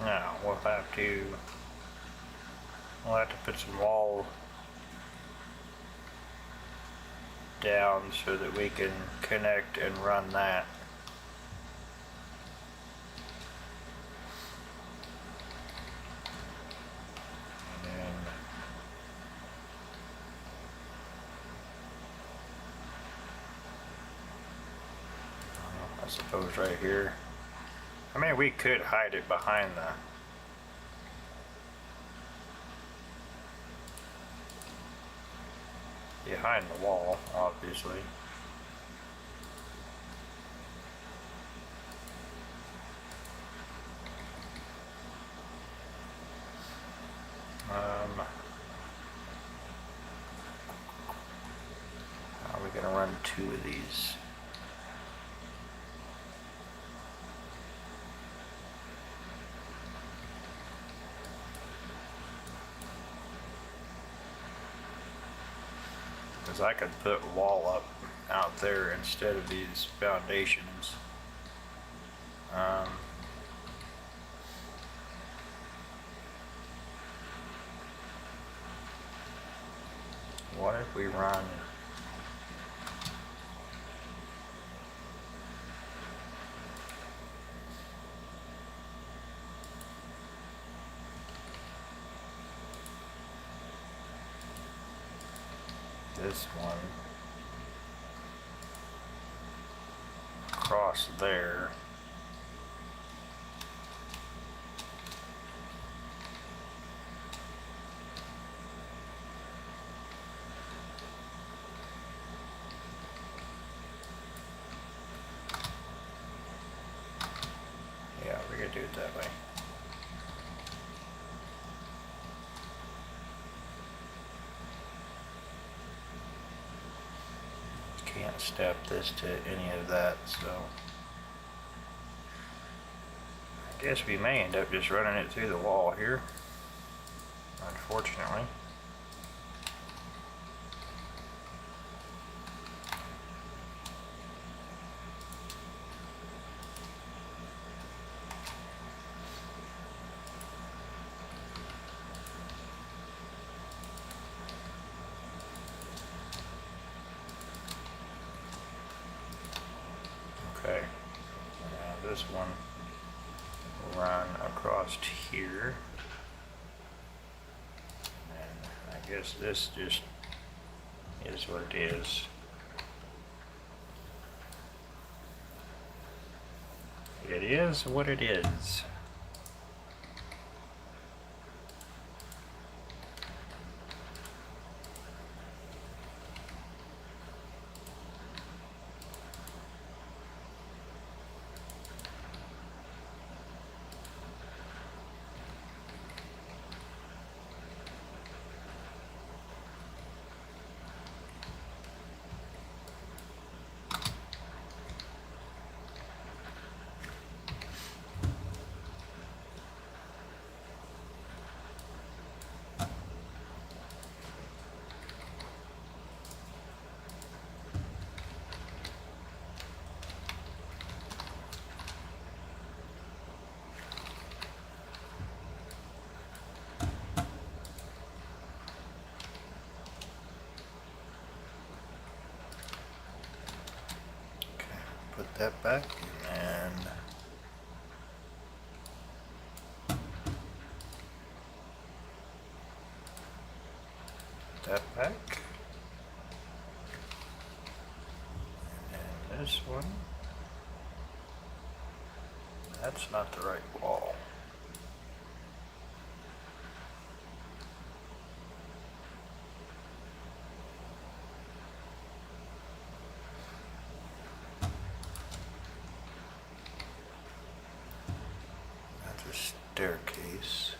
Now we'll have to put some wall down so that we can connect and run that. I suppose right here. I mean, we could hide it behind the wall, obviously. How are we gonna run two of these? I could put wall up out there instead of these foundations. what if we run this one across there? Yeah, we could do it that way. Can't step this to any of that, so I guess we may end up just running it through the wall here, unfortunately. Okay, now this one will run across here, and I guess this just is what it is. It is what it is. Put that back and that back, and then this one, that's not the right wall. Staircase.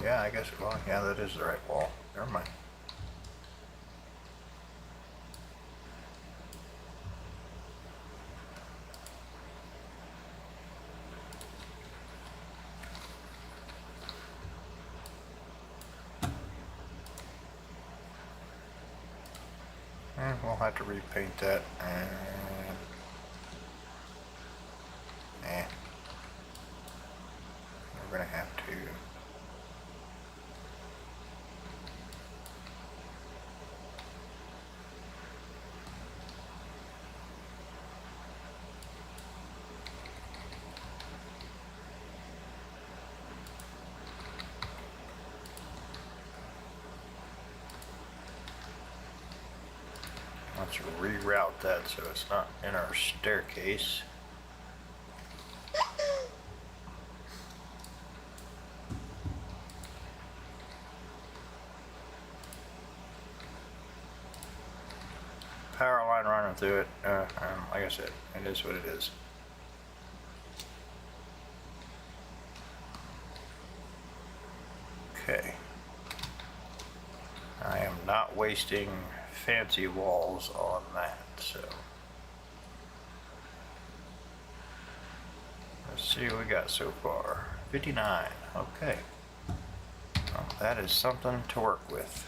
Yeah, I guess, well, yeah, that is the right wall. Never mind. And we'll have to repaint that, and we're gonna have to. Let's reroute that so it's not in our staircase. Power line running through it. Like I said, it is what it is. Okay. I am not wasting fancy walls on that, so let's see what we got so far. 59. Okay. Well, that is something to work with.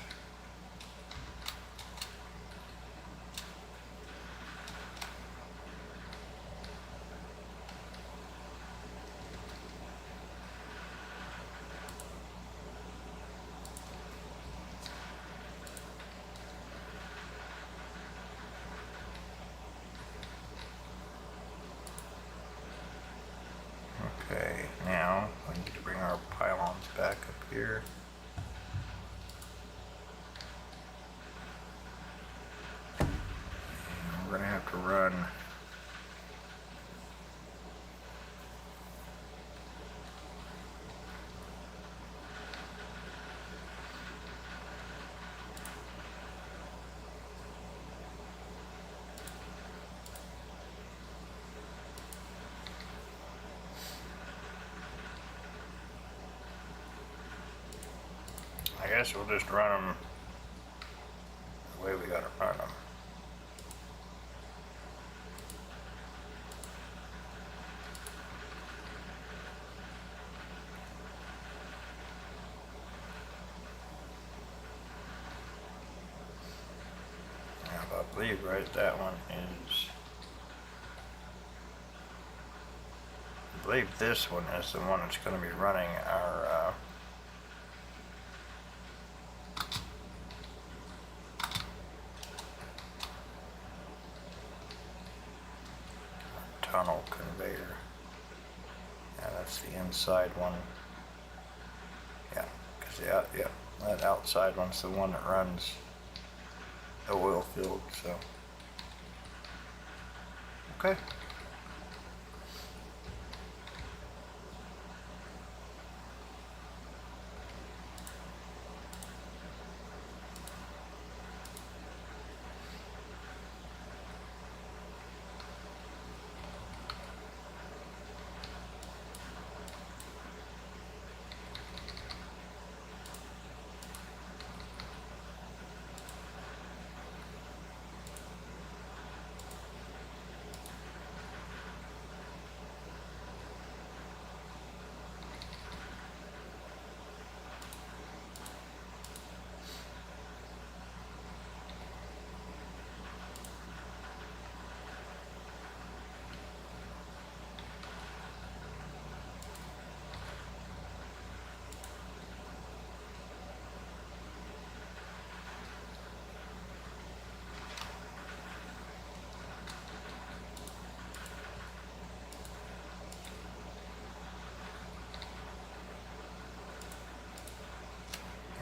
I guess we'll just run them the way we gotta run them. Now, I believe right, that one is. I believe this one is the one that's going to be running our tunnel conveyor. Yeah, that's the inside one. Yeah, because yeah, that outside one's the one that runs the oil field. So, okay.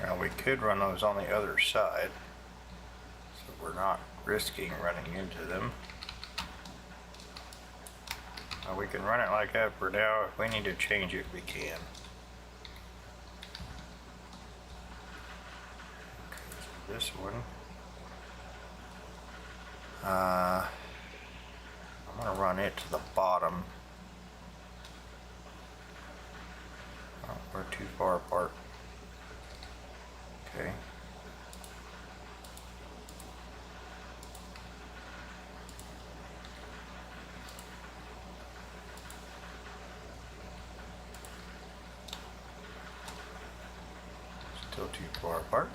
Now we could run those on the other side, so we're not risking running into them. We can run it like that for now. If we need to change it, we can. Okay, so this one. I'm going to run it to the bottom. Oh, we're too far apart. Okay. Still too far apart.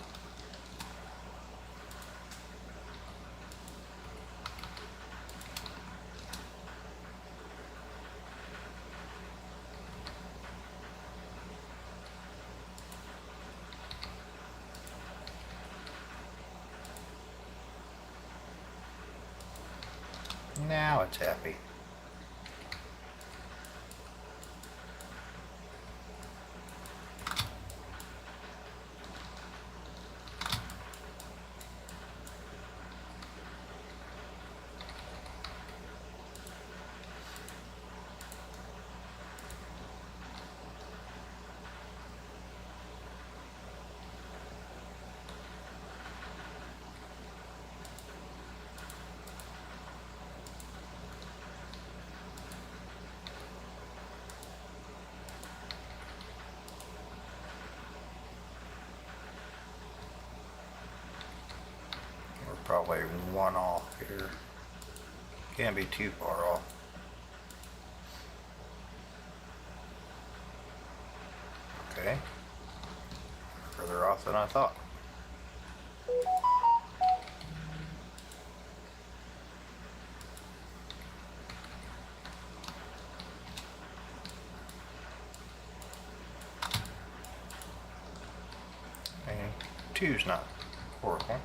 Now it's happy. Probably one off here. Can't be too far off. Okay. Further off than I thought. And two's not horrible.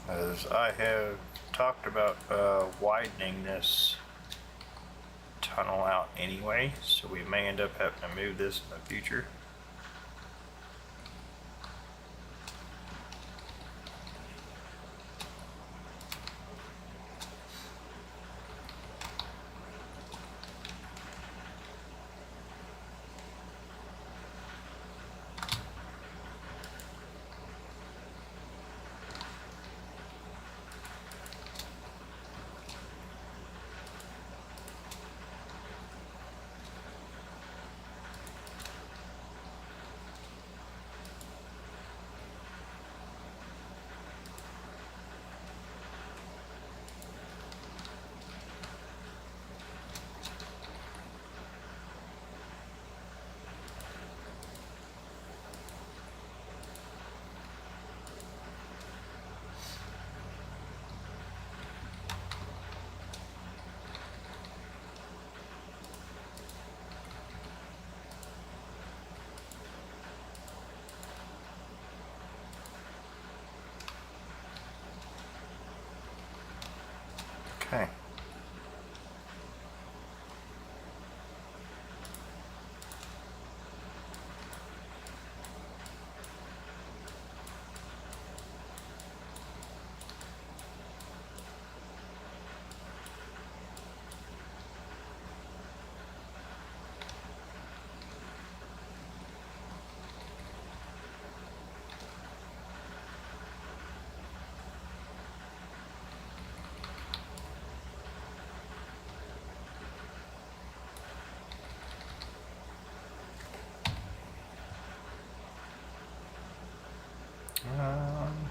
As I have talked about widening this tunnel out anyway, so we may end up having to move this in the future. Okay. Um,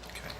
okay.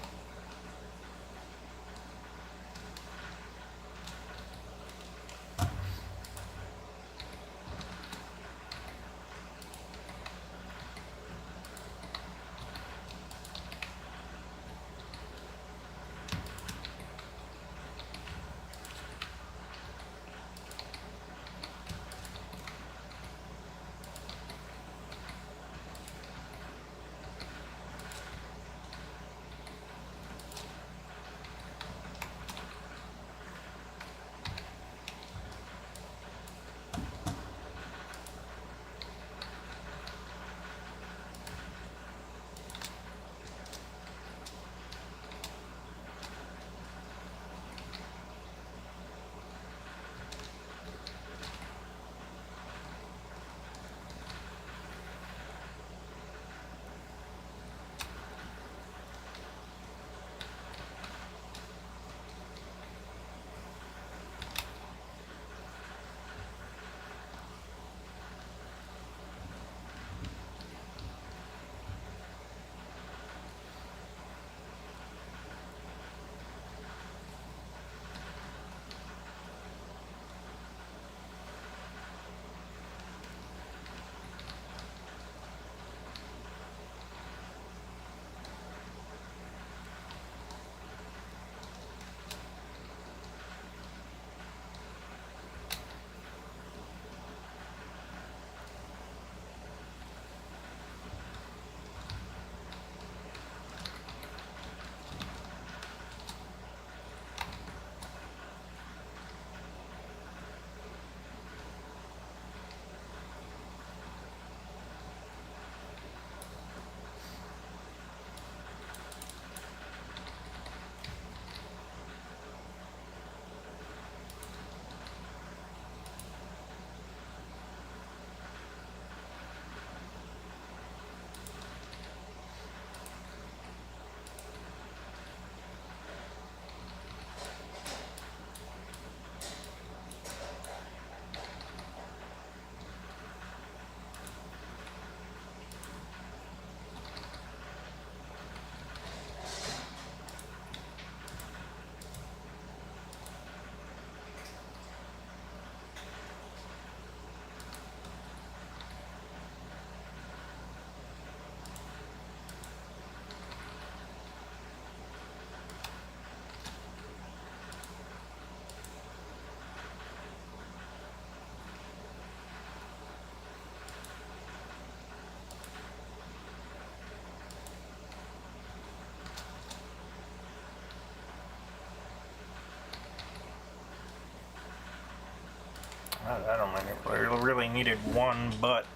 I don't think we really needed one, but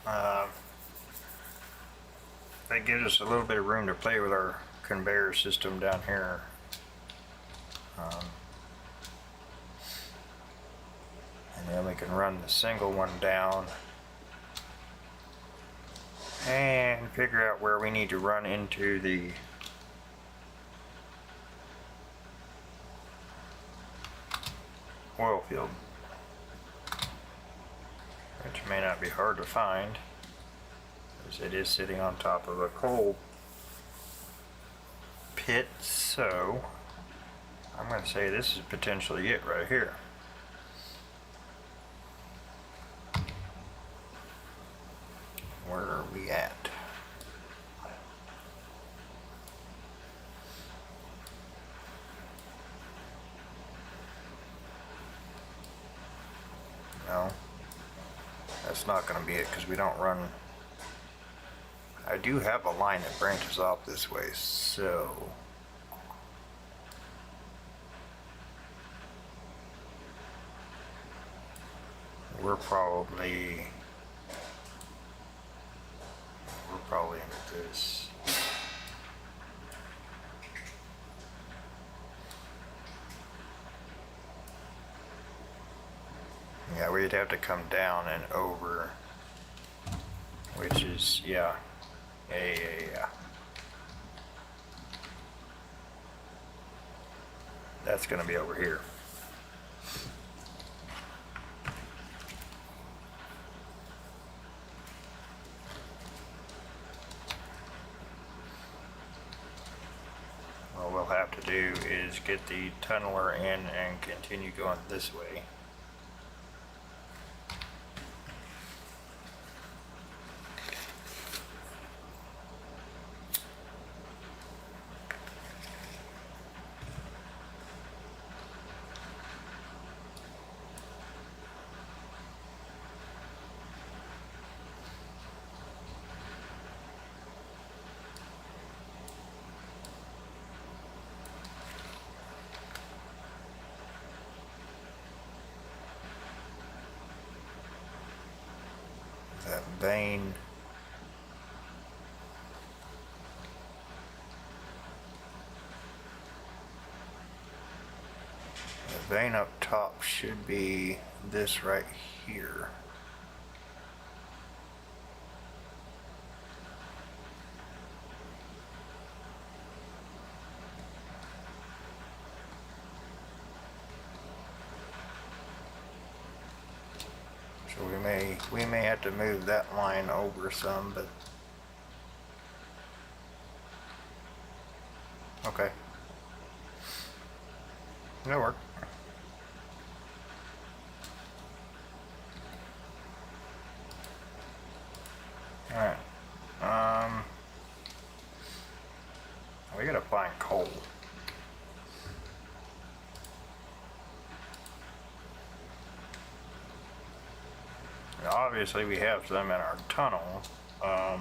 that gives us a little bit of room to play with our conveyor system down here. And then we can run the single one down and figure out where we need to run into the oil field, which may not be hard to find as it is sitting on top of a coal pit. So I'm going to say this is potentially it right here. Where are we at? No, that's not going to be it because we don't run. I do have a line that branches off this way, so we're probably into this. Yeah, we'd have to come down and over, which is, yeah. That's going to be over here. What we'll have to do is get the tunneler in and continue going this way. That vein. The vein up top should be this right here. So we may have to move that line over some, but okay. That'll work. Alright. We gotta find coal. Obviously we have some in our tunnel, but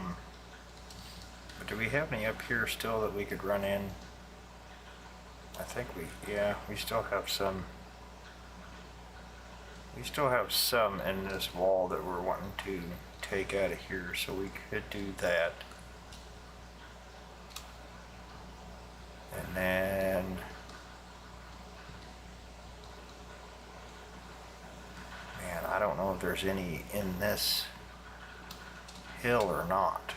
do we have any up here still that we could run in? I think we still have some. We still have some in this wall that we're wanting to take out of here, so we could do that. And then I don't know if there's any in this hill or not.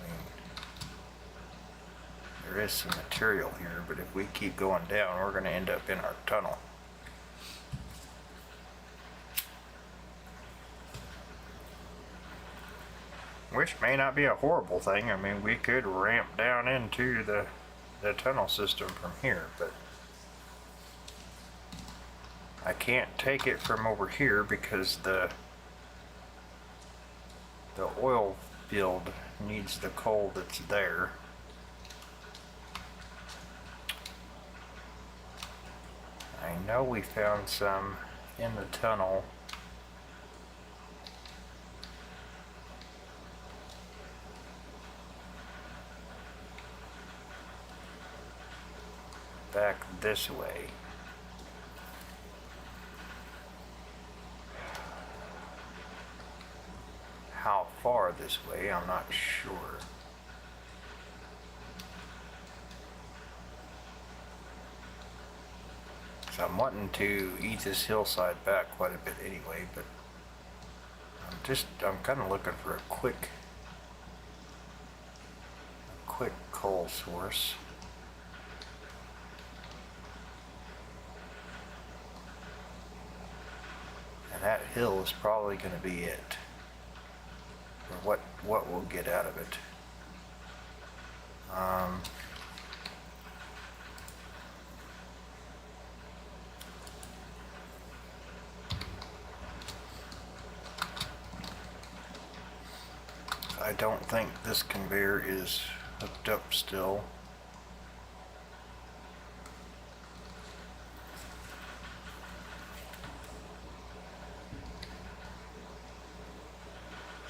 I mean, there is some material here, but if we keep going down, we're going to end up in our tunnel. Which may not be a horrible thing. I mean, we could ramp down into the tunnel system from here, but I can't take it from over here because the oil field needs the coal that's there. I know we found some in the tunnel. Back this way. How far this way, I'm not sure. So I'm wanting to eat this hillside back quite a bit anyway, but I'm kind of looking for a quick coal source. And that hill is probably going to be it. Or what we'll get out of it. I don't think this conveyor is hooked up still.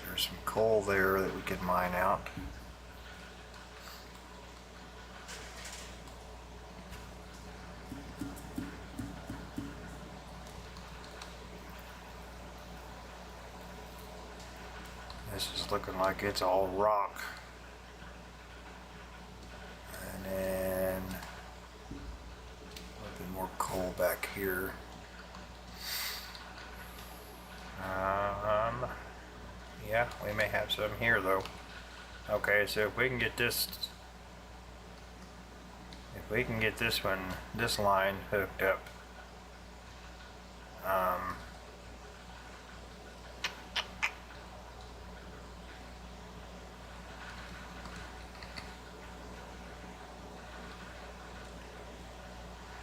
There's some coal there that we could mine out. This is looking like it's all rock. And then a little bit more coal back here. Yeah, we may have some here though. Okay, so if we can get this this line hooked up,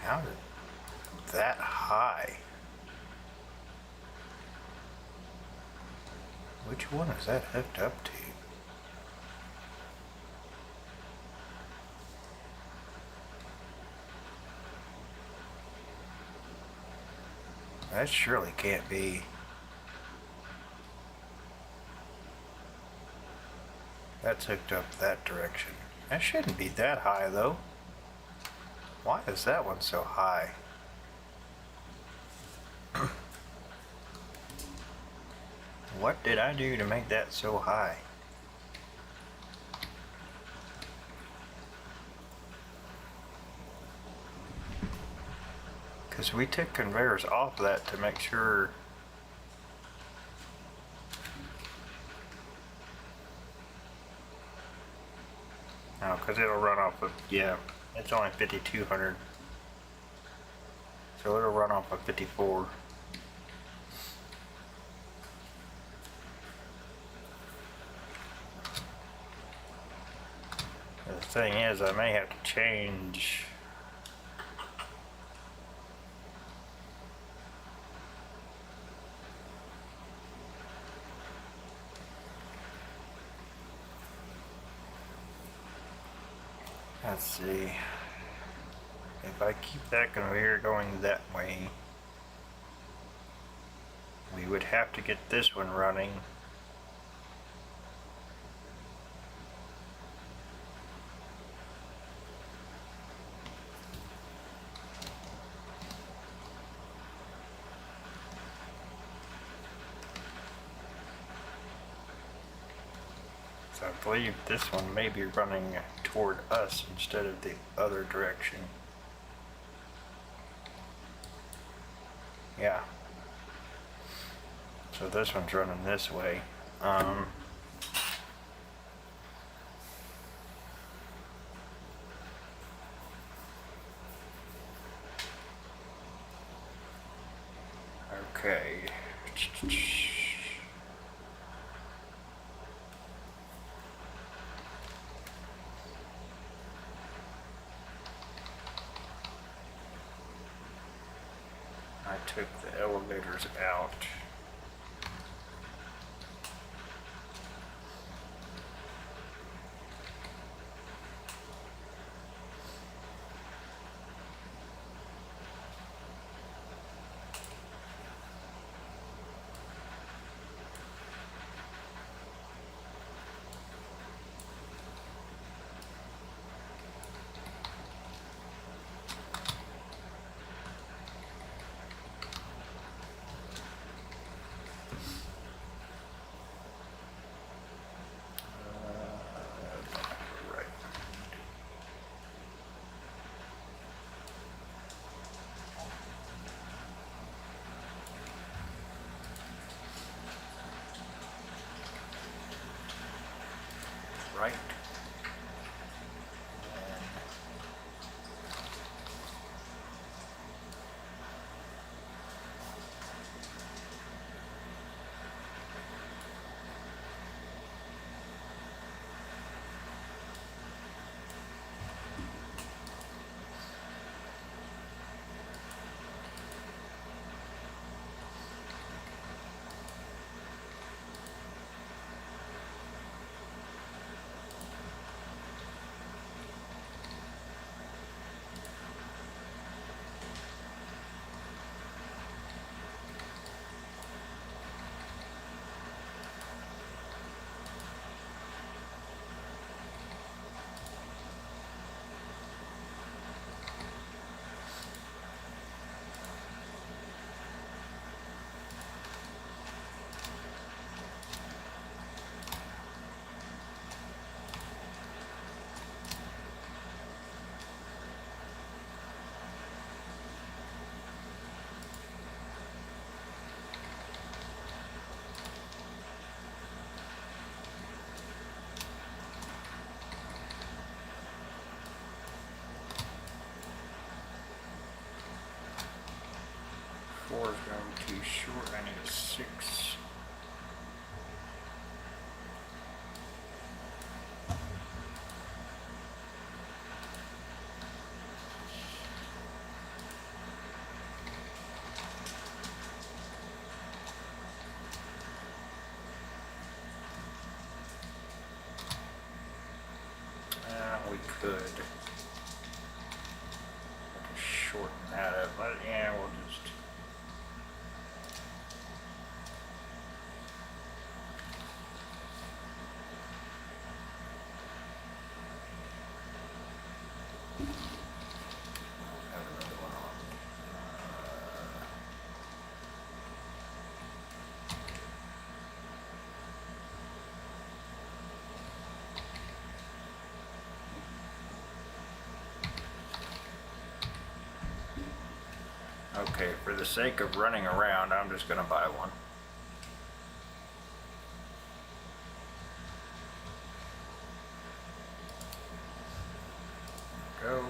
how did that high? Which one is that hooked up to? That surely can't be. That's hooked up that direction. That shouldn't be that high though. Why is that one so high? What did I do to make that so high? Because we took conveyors off of that to make sure. No, because it'll run off of, yeah, it's only 5,200. So it'll run off of 54. The thing is, I may have to change. Let's see. If I keep that conveyor going that way, we would have to get this one running. So I believe this one may be running toward us instead of the other direction. Yeah. So this one's running this way. Okay. I took the elevators out. Right. too short. I need a 6. We could shorten that up, but yeah, we'll just. Have another one on. Okay, for the sake of running around, I'm just gonna buy one. Go.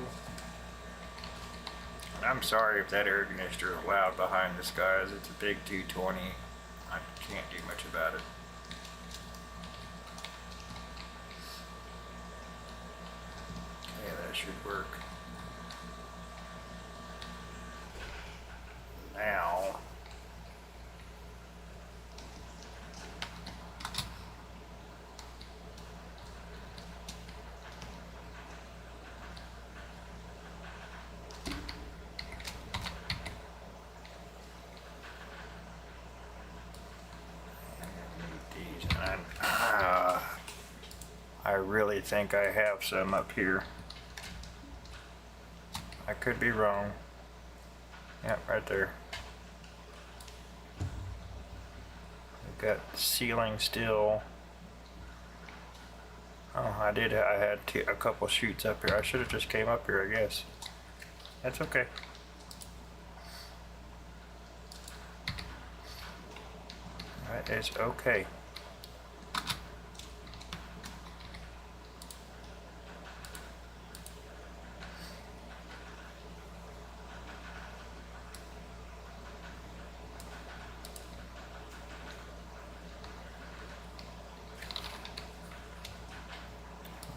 And I'm sorry if that air conditioner is loud behind this, guys. It's a big 220. I can't do much about it. Yeah, that should work. Now, these, and I really think I have some up here. I could be wrong. Yep, right there. We've got ceiling still. Oh, I had a couple shoots up here. I should have just came up here, I guess. That's okay. That is okay.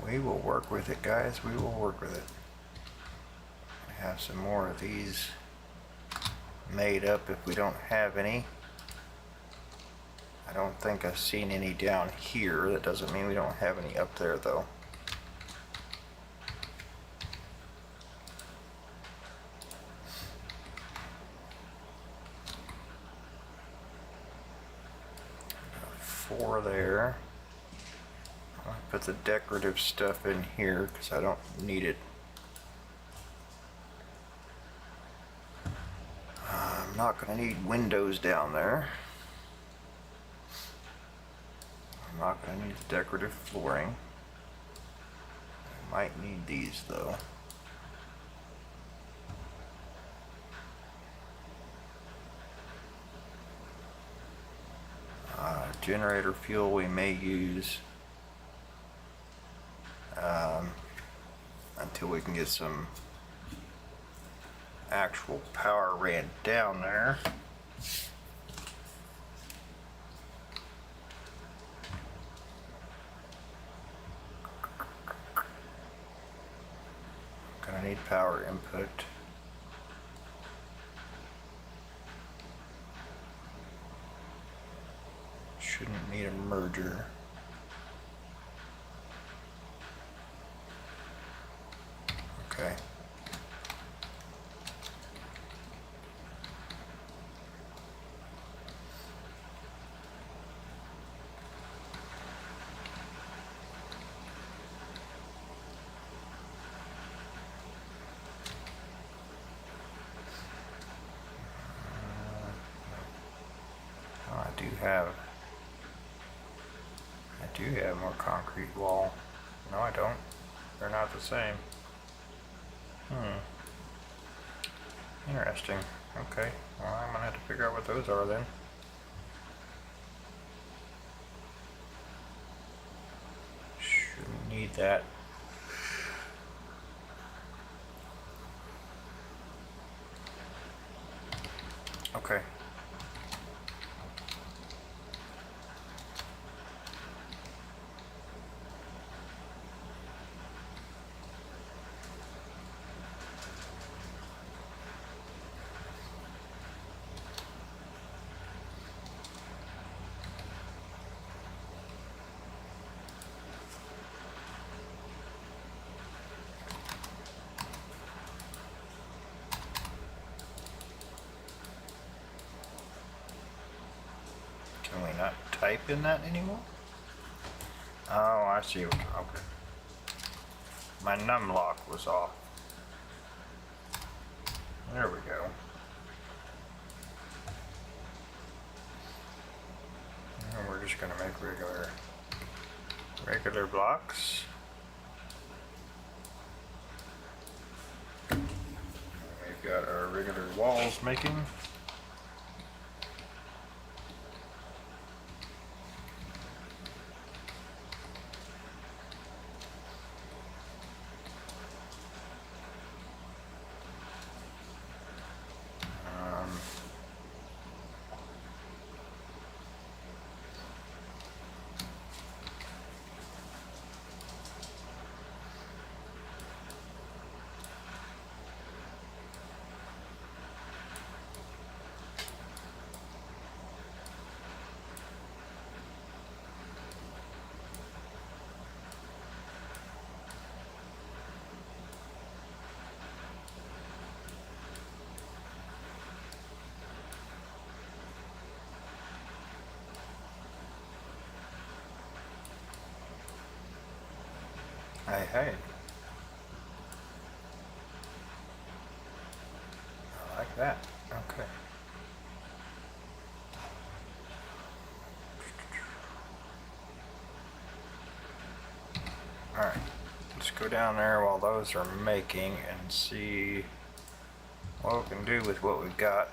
We will work with it, guys. We will work with it. I have some more of these made up if we don't have any. I don't think I've seen any down here. That doesn't mean we don't have any up there, though. Got 4 there. I'll put the decorative stuff in here because I don't need it. I'm not going to need windows down there. I'm not going to need the decorative flooring. I might need these though. Generator fuel we may use until we can get some actual power ran down there. Gonna need power input. Shouldn't need a merger. Okay. I do have more concrete wall. No, I don't. They're not the same. Interesting. Okay. Well, I'm gonna have to figure out what those are then. Shouldn't need that. Okay. type in that anymore? Oh, I see. Okay. My num lock was off. There we go. And we're just gonna make regular blocks. We've got our regular walls making. Hey. I like that. Okay. Alright. Let's go down there while those are making and see what we can do with what we've got.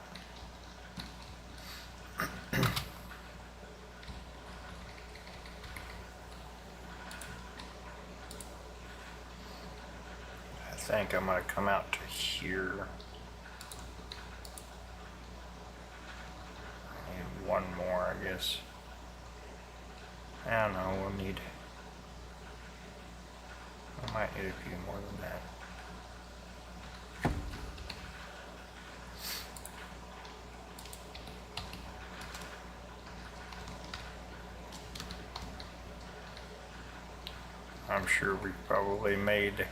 I think I'm going to come out to here. I need one more, I guess. I don't know, I might need a few more than that. I'm sure we probably made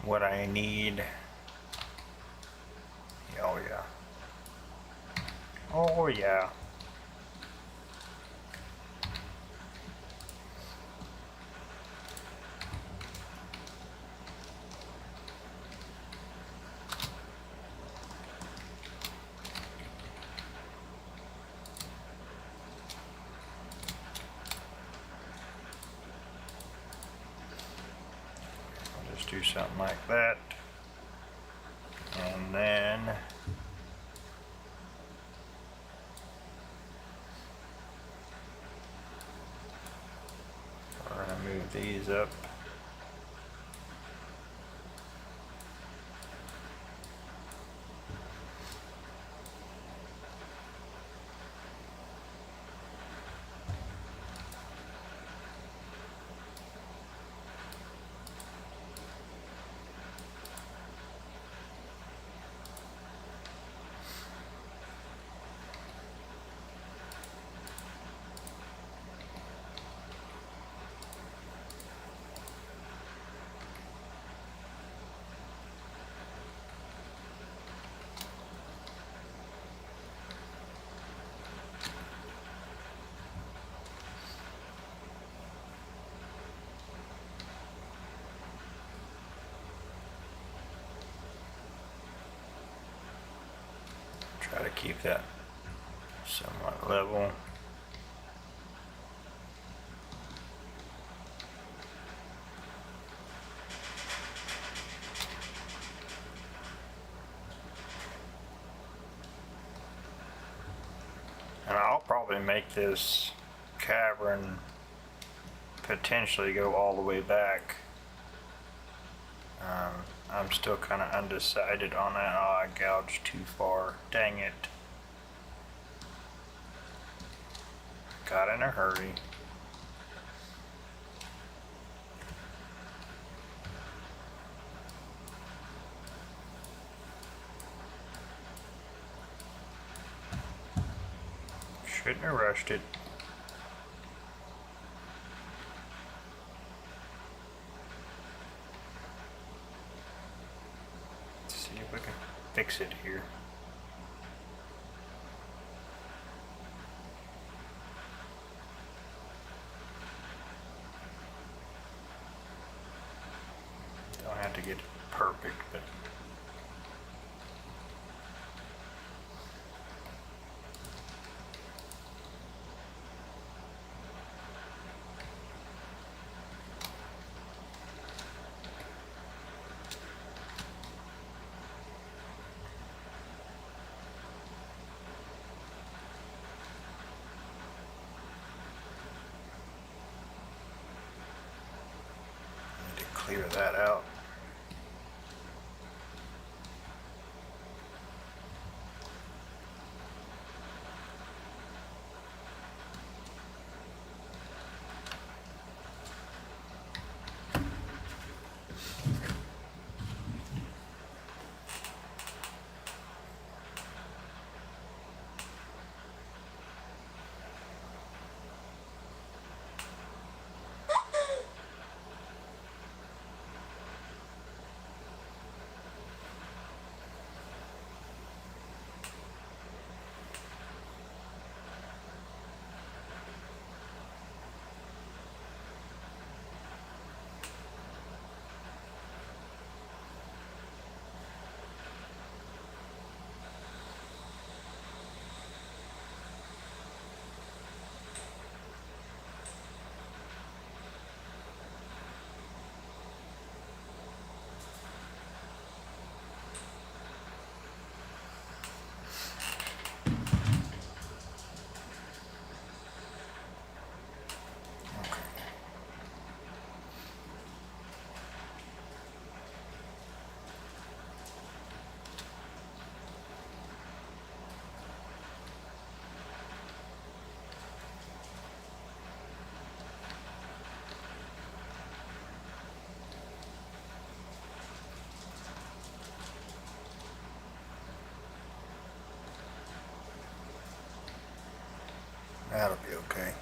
what I need. Oh yeah. Oh yeah. I'll just do something like that. And then we're going to move these up. Try to keep that somewhat level. And I'll probably make this cavern potentially go all the way back. I'm still kind of undecided on that. Oh, I gouged too far. Dang it. Got in a hurry. Shouldn't have rushed it. We can fix it here. perfect, but I need to clear that out. That'll be okay.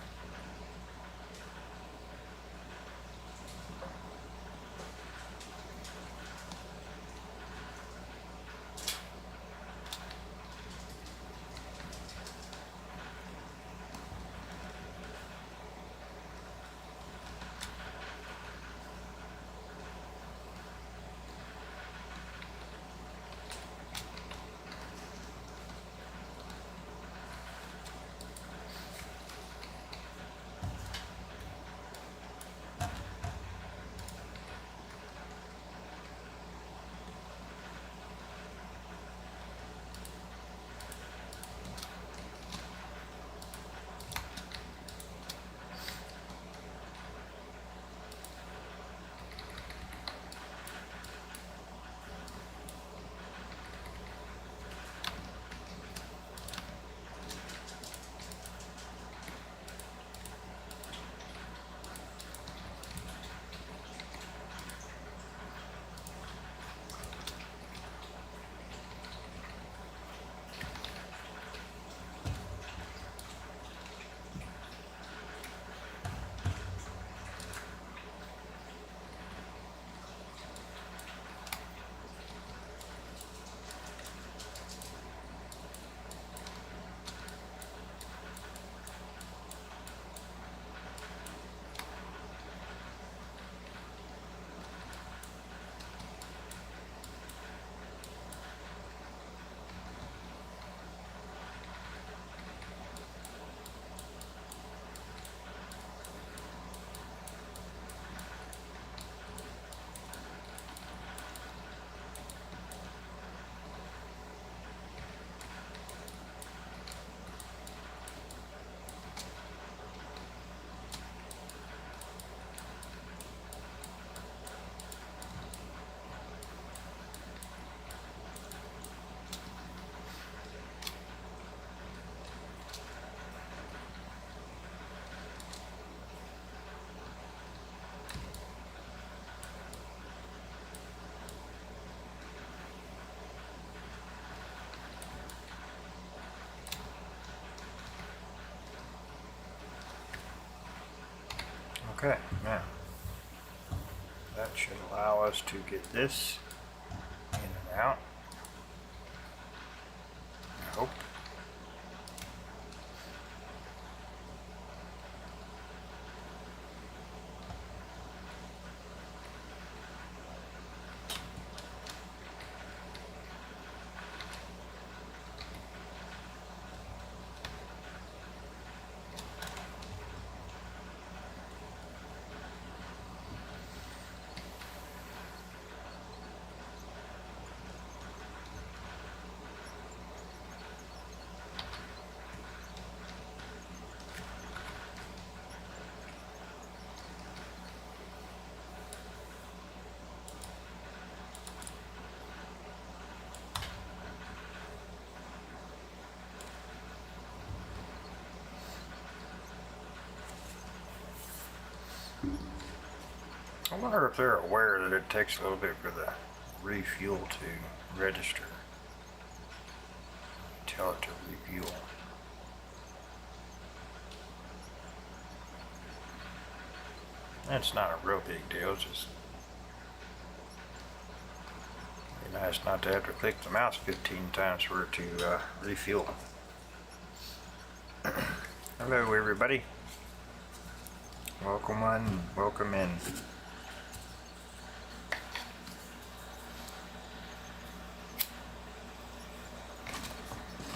Okay, now that should allow us to get this in and out. I hope. I wonder if they're aware that it takes a little bit for the refuel to register. Tell it to refuel. It's not a real big deal, it's just be nice not to have to click the mouse 15 times for it to refuel. Hello everybody. Welcome on, welcome in.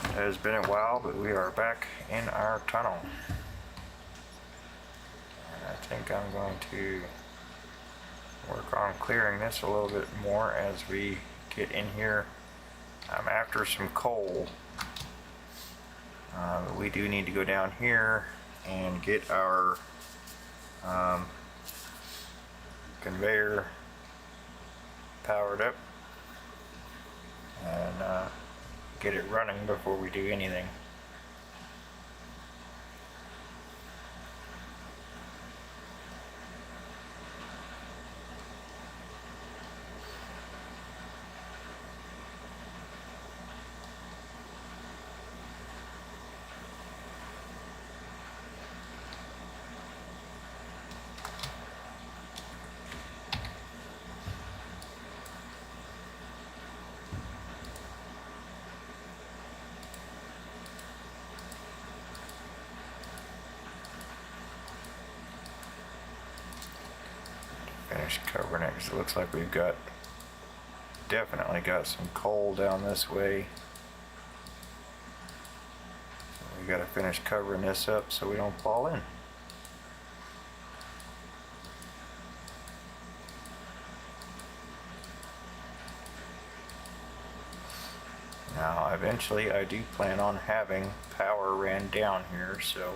It has been a while, but we are back in our tunnel. And I think I'm going to work on clearing this a little bit more as we get in here. I'm after some coal. We do need to go down here and get our conveyor powered up and get it running before we do anything. Finish covering it because it looks like we've definitely got some coal down this way. So we got to finish covering this up so we don't fall in. Now eventually I do plan on having power ran down here, so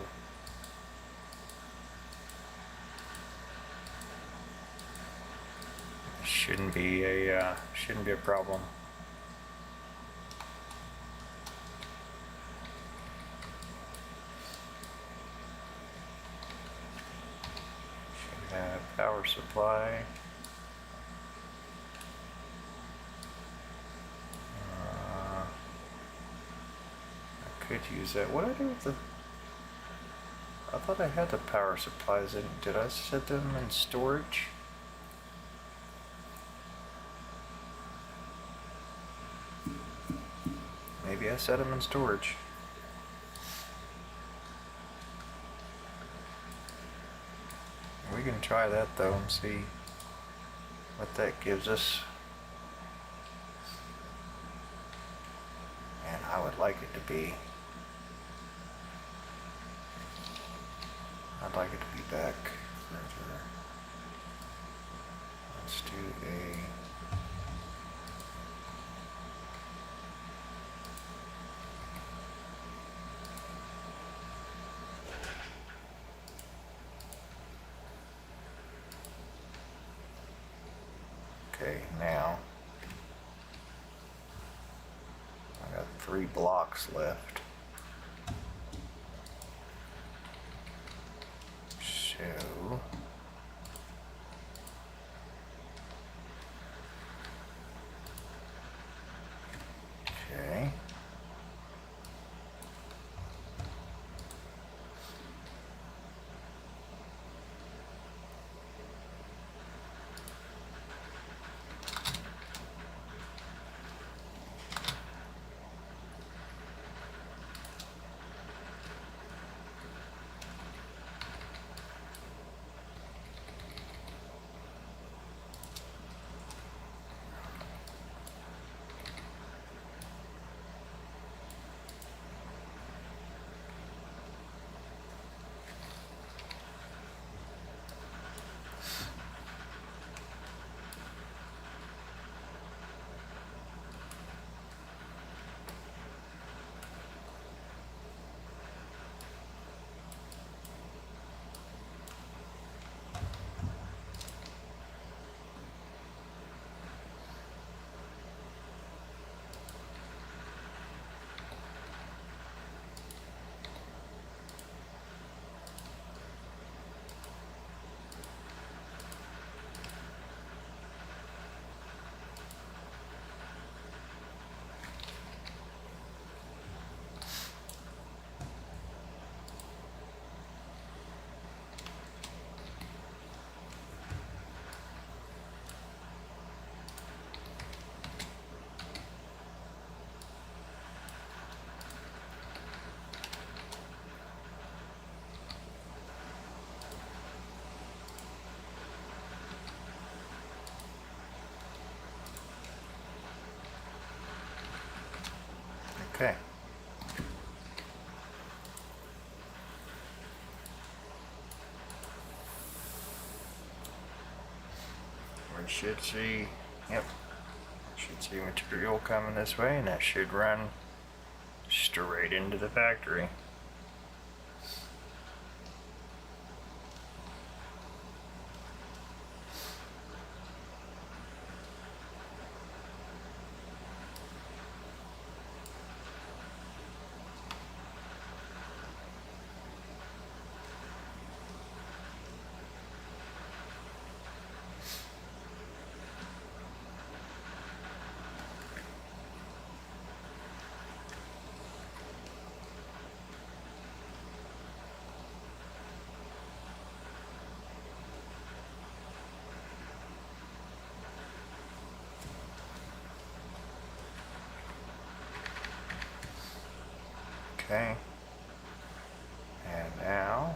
shouldn't be a problem. Should have power supply. I could use that. What did I do with the? I thought I had the power supplies in. Did I set them in storage? Maybe I set them in storage. We can try that though and see what that gives us. And I would like it to be. I'd like it to be back further. Let's do a. Okay, now I got 3 blocks left. So okay. Okay. We should see, yep, should see material coming this way, and that should run straight into the factory. Okay. And now,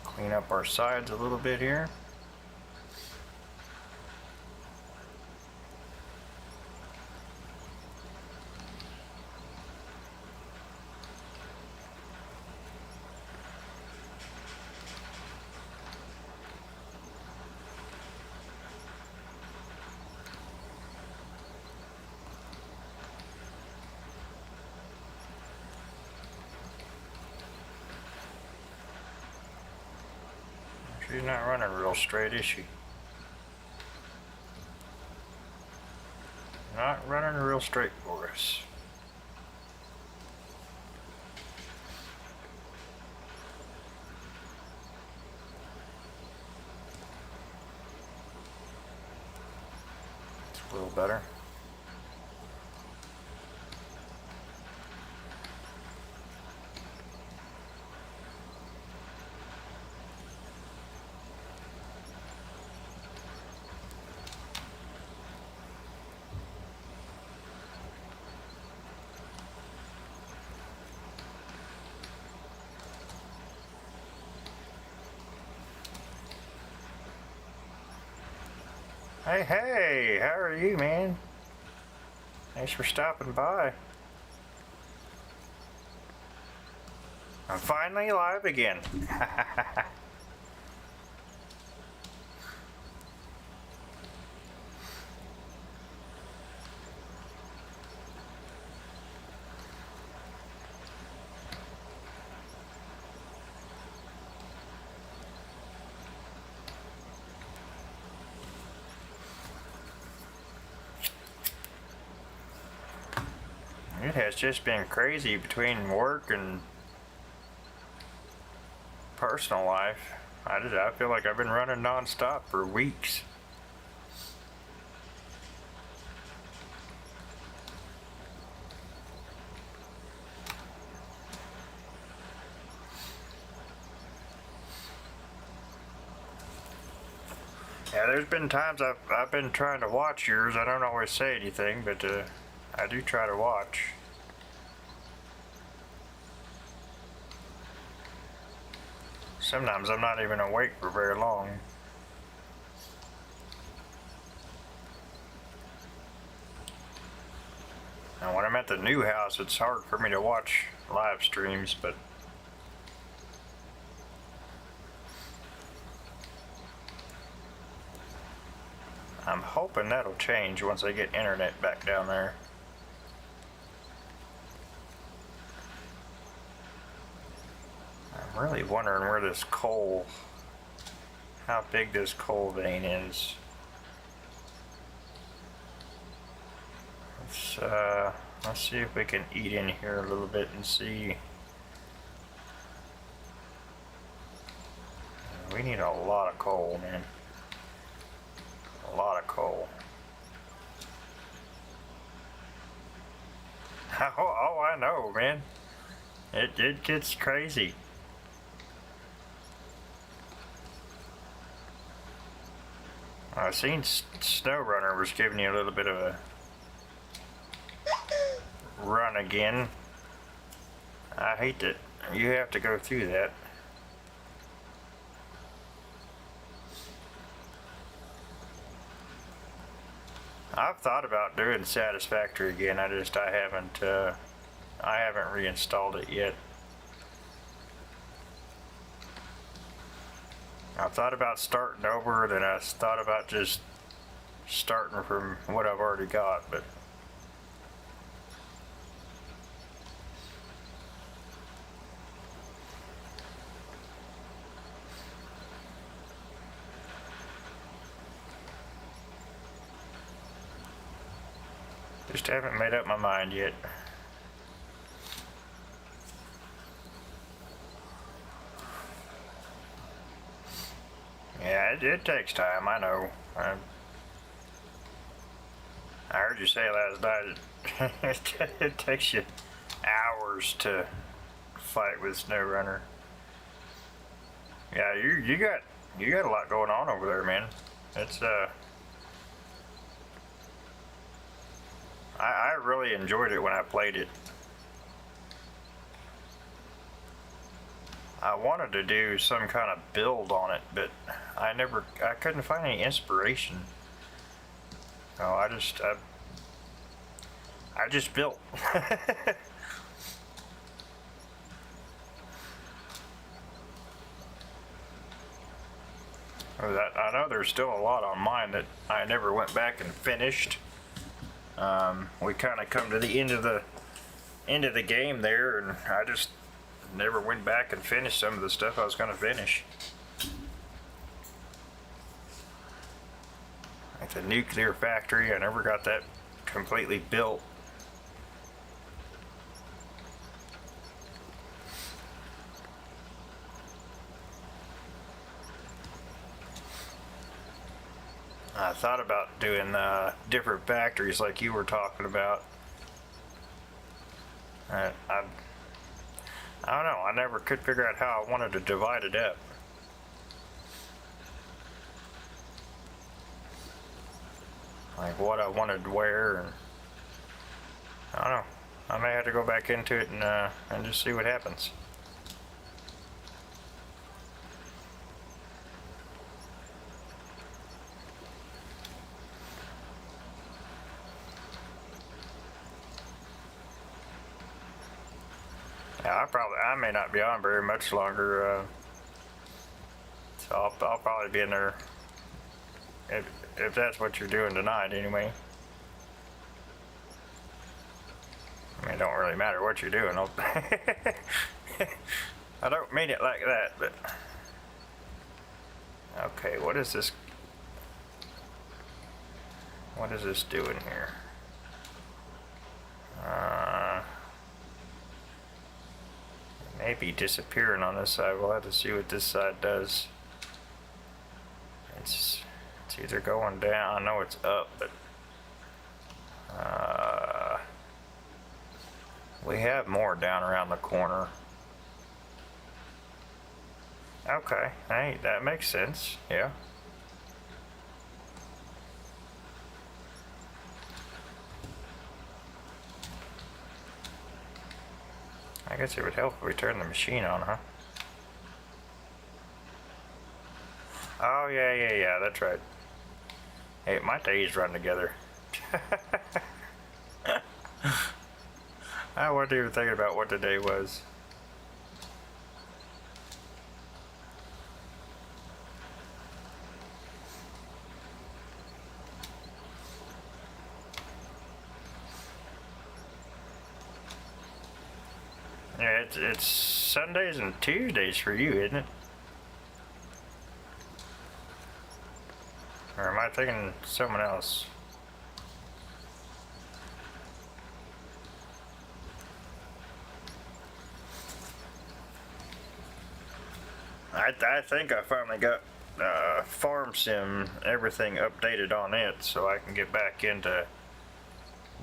clean up our sides a little bit here. She's not running real straight, is she? Not running real straight for us. It's a little better. Hey, hey, how are you, man? Thanks for stopping by. I'm finally live again. It has just been crazy between work and personal life. I feel like I've been running non-stop for weeks. Yeah, there's been times I've been trying to watch yours. I don't always say anything, but I do try to watch. Sometimes I'm not even awake for very long. Now when I'm at the new house, it's hard for me to watch live streams, but I'm hoping that'll change once I get internet back down there. I'm really wondering where this coal, how big this coal vein is. Let's see if we can eat in here a little bit and see. We need a lot of coal, man. A lot of coal. Oh, I know, man. It gets crazy. I seen SnowRunner was giving you a little bit of a run again. I hate that you have to go through that. I've thought about doing Satisfactory again. I haven't reinstalled it yet. I thought about starting over, then I thought about just starting from what I've already got, but just haven't made up my mind yet. Yeah, it takes time, I know. I heard you say last night it takes you hours to fight with SnowRunner. Yeah, you got a lot going on over there, man. It's I really enjoyed it when I played it. I wanted to do some kind of build on it, but I couldn't find any inspiration. So I just built. I know there's still a lot on mine that I never went back and finished. We kind of come to the end of the game there, and I just never went back and finished some of the stuff I was going to finish. Like the nuclear factory, I never got that completely built. I thought about doing different factories like you were talking about. I don't know, I never could figure out how I wanted to divide it up. Like what I wanted where, and I don't know. I may have to go back into it and just see what happens. Yeah, I may not be on very much longer, so I'll probably be in there if that's what you're doing tonight anyway. I mean, it don't really matter what you're doing. I don't mean it like that, but okay, what is this doing here? Maybe disappearing on this side. We'll have to see what this side does. It's either going down. I know it's up, but we have more down around the corner. Okay, hey, that makes sense. Yeah. I guess it would help if we turn the machine on, huh? Oh, yeah, that's right. Hey, my days run together. I wasn't even thinking about what the day was. Yeah, it's Sundays and Tuesdays for you, isn't it? Or am I thinking someone else? I think I finally got Farm Sim, everything updated on it, so I can get back into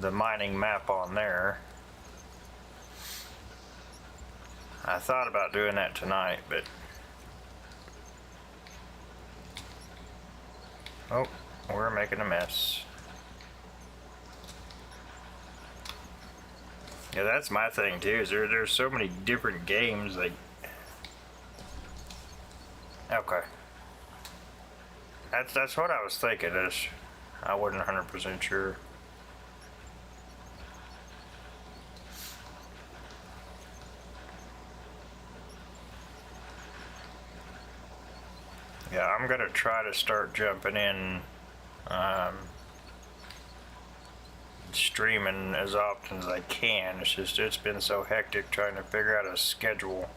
the mining map on there. I thought about doing that tonight, but... Oh, we're making a mess. Yeah, that's my thing too, is there's so many different games, like... Okay. That's what I was thinking, is I wasn't 100% sure. Yeah, I'm gonna try to start jumping in, streaming as often as I can. It's just, it's been so hectic trying to figure out a schedule.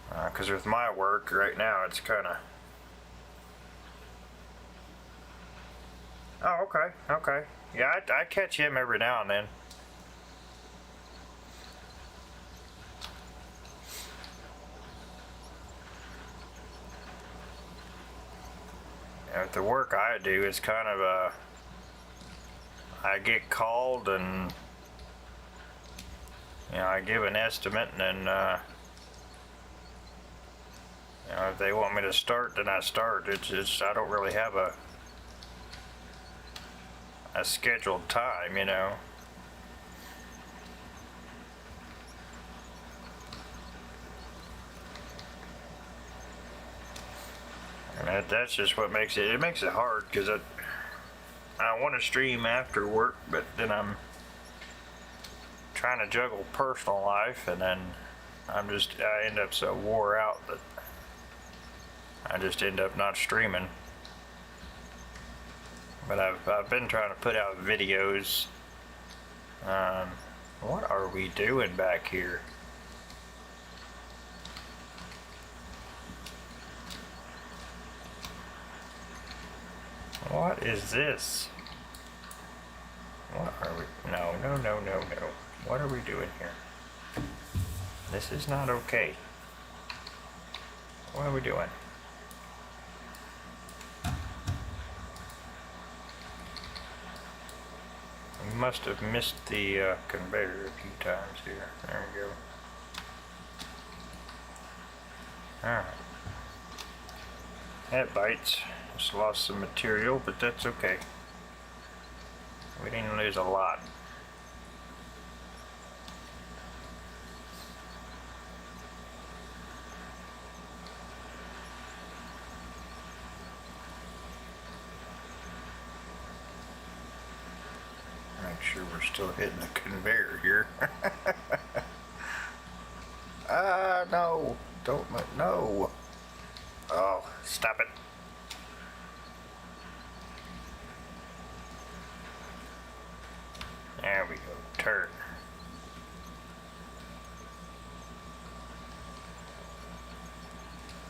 Because with my work right now, it's kind of... Oh, okay, okay. Yeah, I catch him every now and then. And the work I do is kind of I get called and, you know, I give an estimate, and then, you know, if they want me to start, then I start. It's I don't really have a scheduled time, you know. And that's just what makes it makes it hard, because I want to stream after work, but then I'm trying to juggle personal life, and then I end up so wore out that I just end up not streaming. But I've been trying to put out videos. What are we doing back here? What is this? What are we? No, no, no, no, no. What are we doing here? This is not okay. What are we doing? We must have missed the conveyor a few times here. There we go. Alright. That bites. Just lost some material, but that's okay. We didn't lose a lot. Make sure we're still hitting the conveyor here. No. Don't let, no. Oh, stop it. There we go, turn.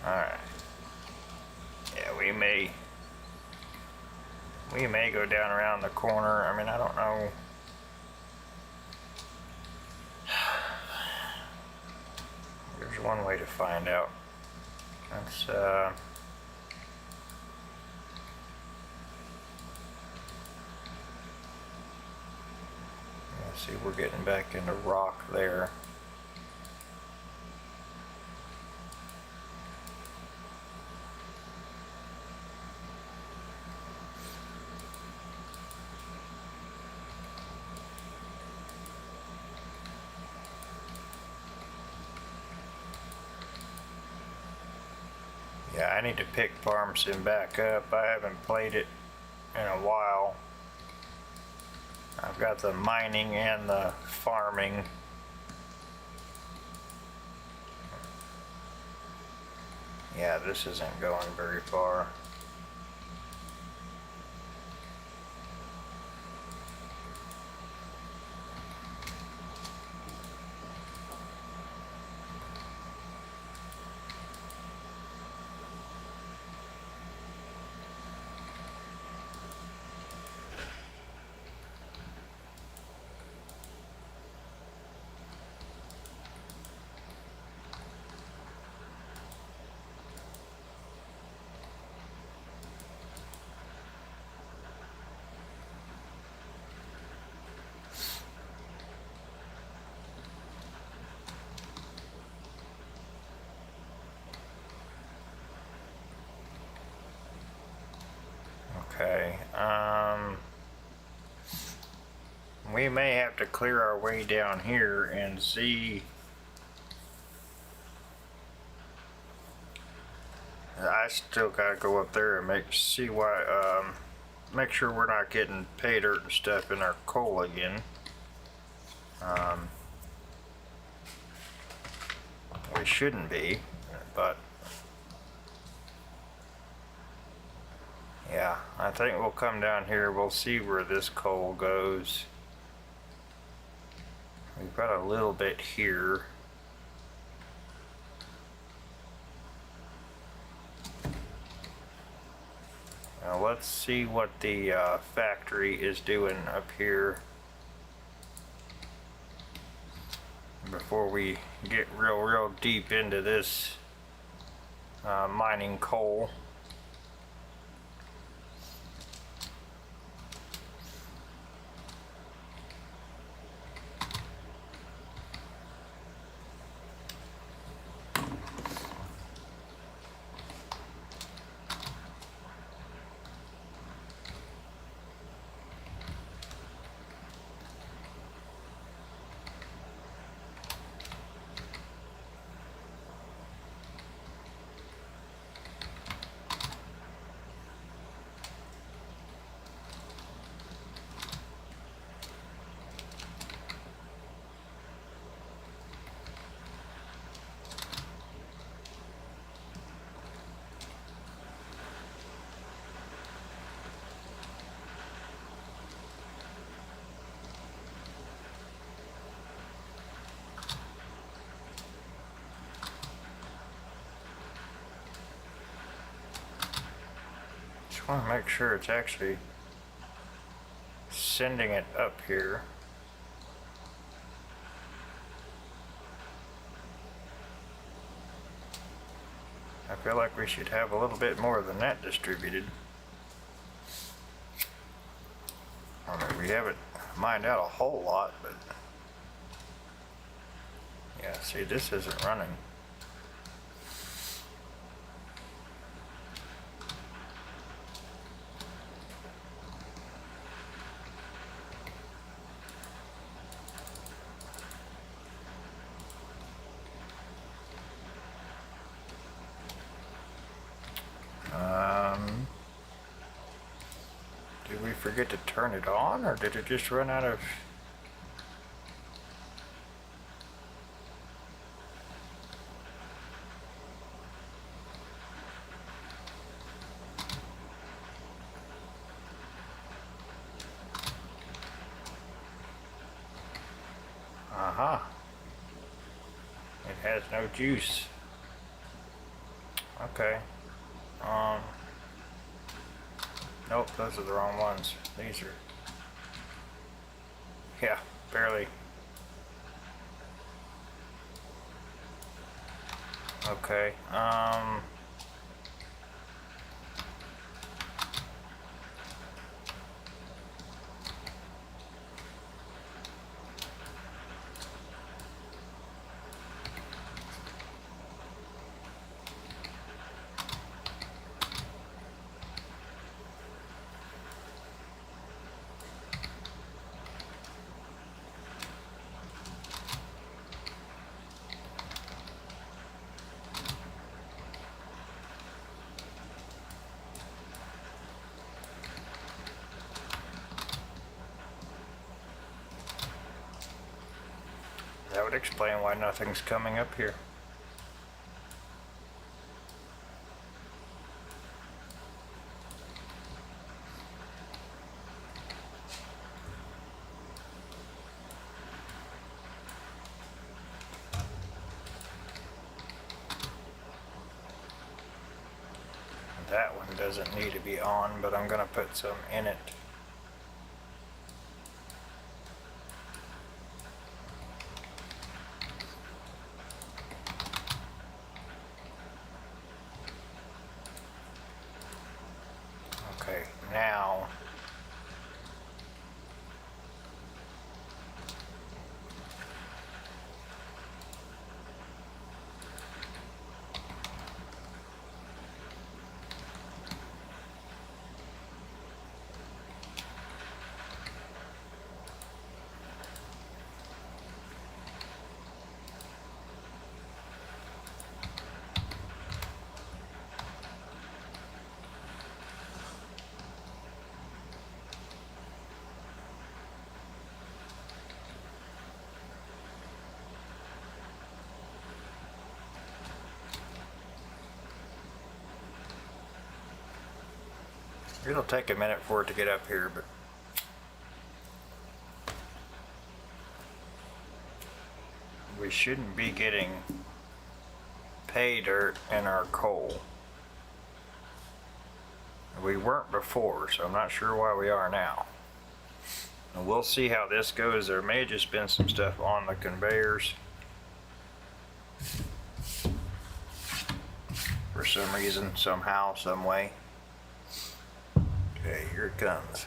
Alright. Yeah, we may go down around the corner. I mean, I don't know. There's one way to find out. Let's see, we're getting back into rock there. Yeah, I need to pick Farm Sim back up. I haven't played it in a while. I've got the mining and the farming. Yeah, this isn't going very far. Okay, we may have to clear our way down here and see. I still gotta go up there and make sure we're not getting pay dirt and stuff in our coal again. We shouldn't be, but yeah, I think we'll come down here. We'll see where this coal goes. We've got a little bit here. Now let's see what the factory is doing up here before we get real deep into this mining coal. I want to make sure it's actually sending it up here. I feel like we should have a little bit more than that distributed. I mean, we haven't mined out a whole lot, but yeah, see, this isn't running. Did we forget to turn it on, or did it just run out of... Aha. It has no juice. Okay. Nope, those are the wrong ones. These are... Yeah, barely. Okay, that would explain why nothing's coming up here. That one doesn't need to be on, but I'm gonna put some in it. Okay, now It'll take a minute for it to get up here, but we shouldn't be getting pay dirt in our coal. We weren't before, so I'm not sure why we are now. And we'll see how this goes. There may have just been some stuff on the conveyors for some reason, somehow, some way. Okay, here it comes.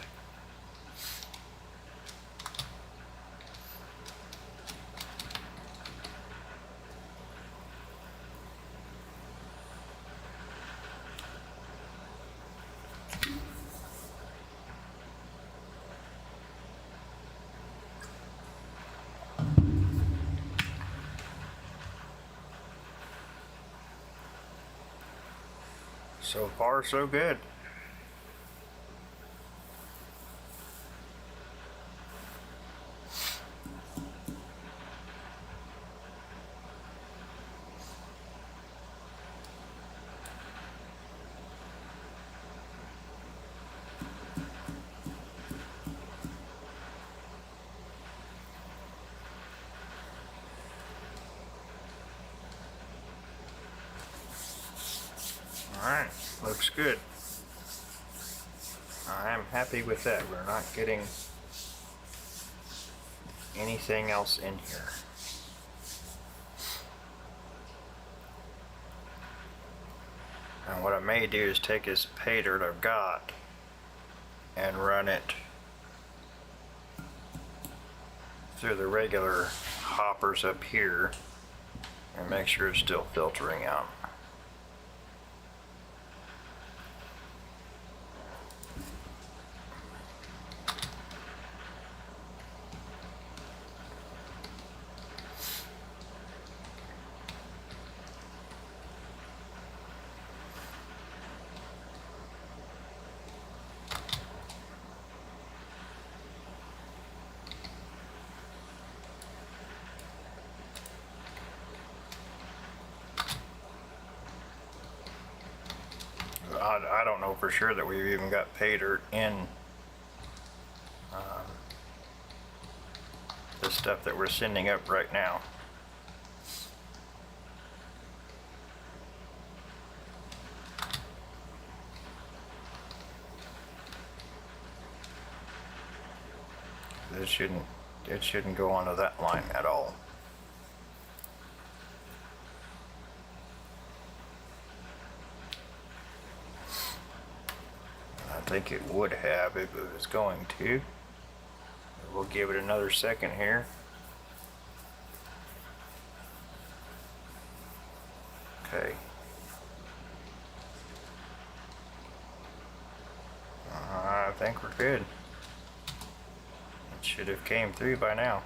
So far, so good. Alright, looks good. I'm happy with that. We're not getting anything else in here. And what I may do is take this pay dirt I've got and run it through the regular hoppers up here and make sure it's still filtering out. I don't know for sure that we've even got pay dirt in the stuff that we're sending up right now. It shouldn't go onto that line at all. I think it would have if it was going to. We'll give it another second here. Okay. I think we're good. It should have came through by now.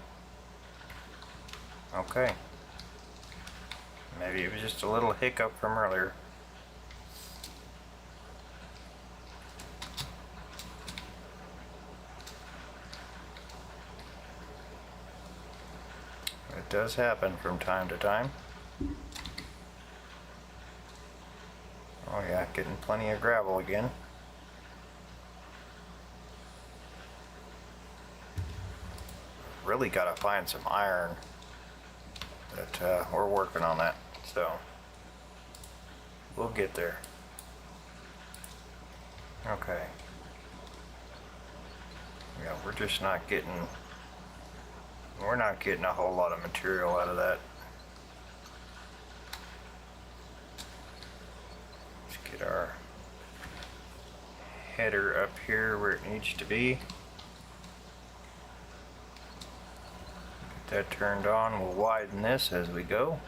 Okay. Maybe it was just a little hiccup from earlier. It does happen from time to time. Oh yeah, getting plenty of gravel again. Really gotta find some iron, but we're working on that, so we'll get there. Okay. Yeah, we're just not getting a whole lot of material out of that. Let's get our header up here where it needs to be. Get that turned on. We'll widen this as we go.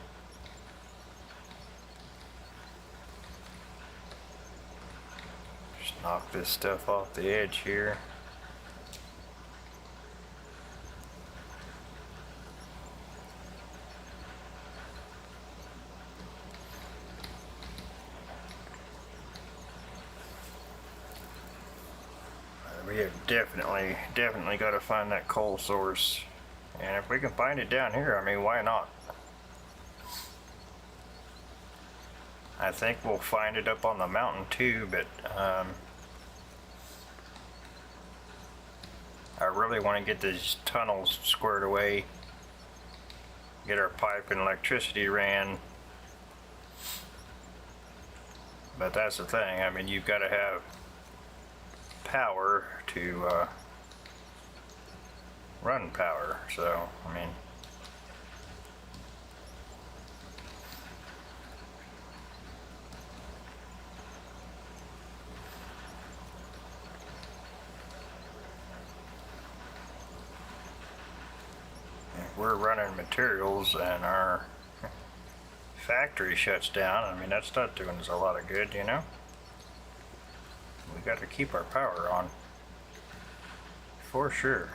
Just knock this stuff off the edge here. We have definitely got to find that coal source. And if we can find it down here, I mean, why not? I think we'll find it up on the mountain too, but I really want to get these tunnels squared away, get our pipe and electricity ran. But that's the thing, I mean, you've got to have power to run power, so, I mean, if we're running materials and our factory shuts down, I mean, that's not doing us a lot of good, you know? We got to keep our power on, for sure.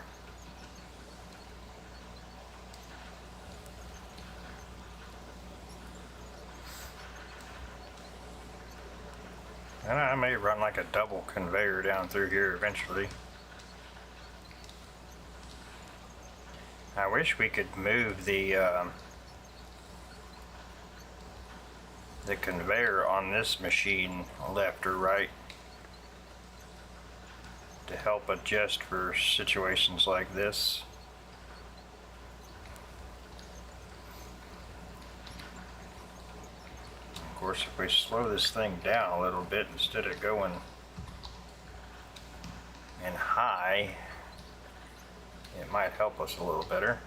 And I may run like a double conveyor down through here eventually. I wish we could move the conveyor on this machine left or right to help adjust for situations like this. Of course, if we slow this thing down a little bit instead of going in high, it might help us a little better.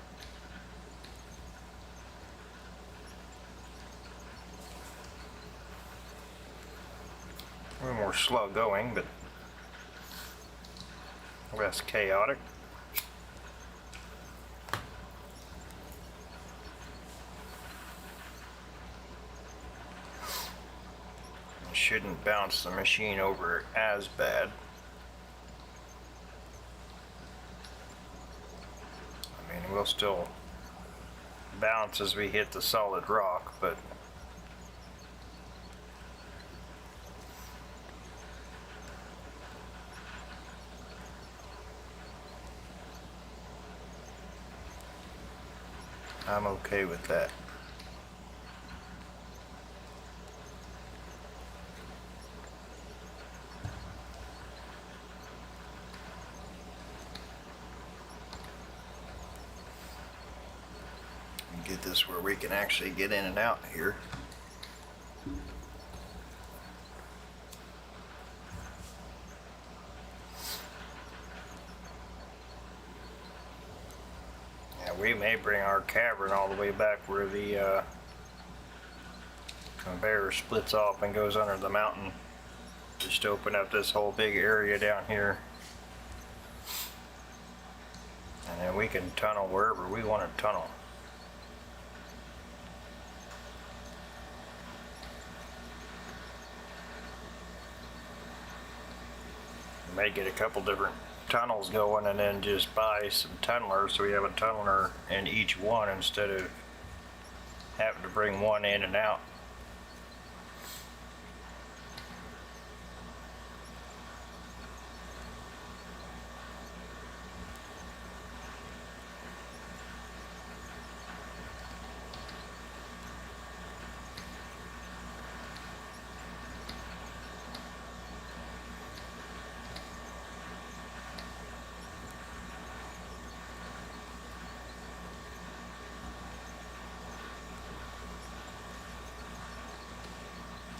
A little more slow going, but less chaotic. It shouldn't bounce the machine over as bad. I mean, we'll still bounce as we hit the solid rock, but I'm okay with that. Get this where we can actually get in and out here. We may bring our cavern all the way back where the conveyor splits off and goes under the mountain. Just to open up this whole big area down here. And then we can tunnel wherever we want to tunnel. We may get a couple different tunnels going and then just buy some tunnelers so we have a tunneler in each one instead of having to bring one in and out.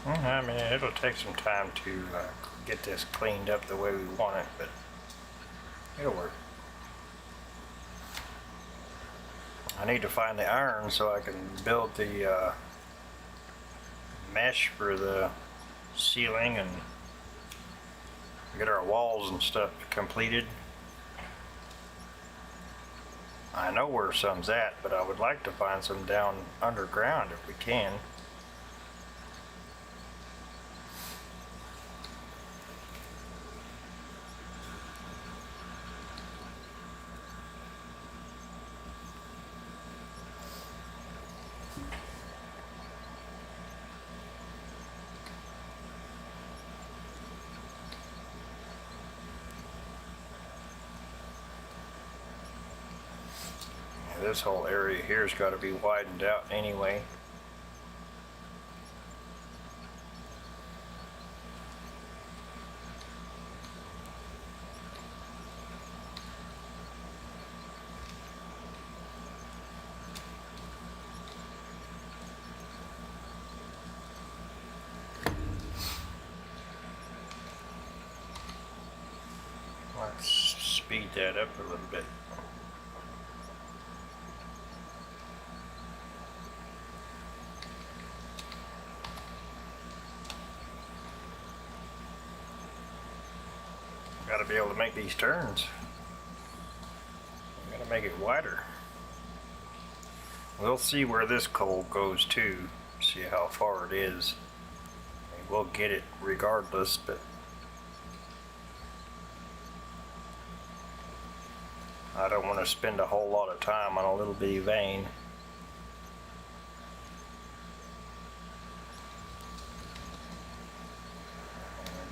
I mean, it'll take some time to get this cleaned up the way we want it, but it'll work. I need to find the iron so I can build the mesh for the ceiling and get our walls and stuff completed. I know where some's at, but I would like to find some down underground if we can. This whole area here has got to be widened out anyway. speed that up a little bit. Got to be able to make these turns. Got to make it wider. We'll see where this coal goes to, see how far it is. I mean, we'll get it regardless, but I don't want to spend a whole lot of time on a little bitty vein.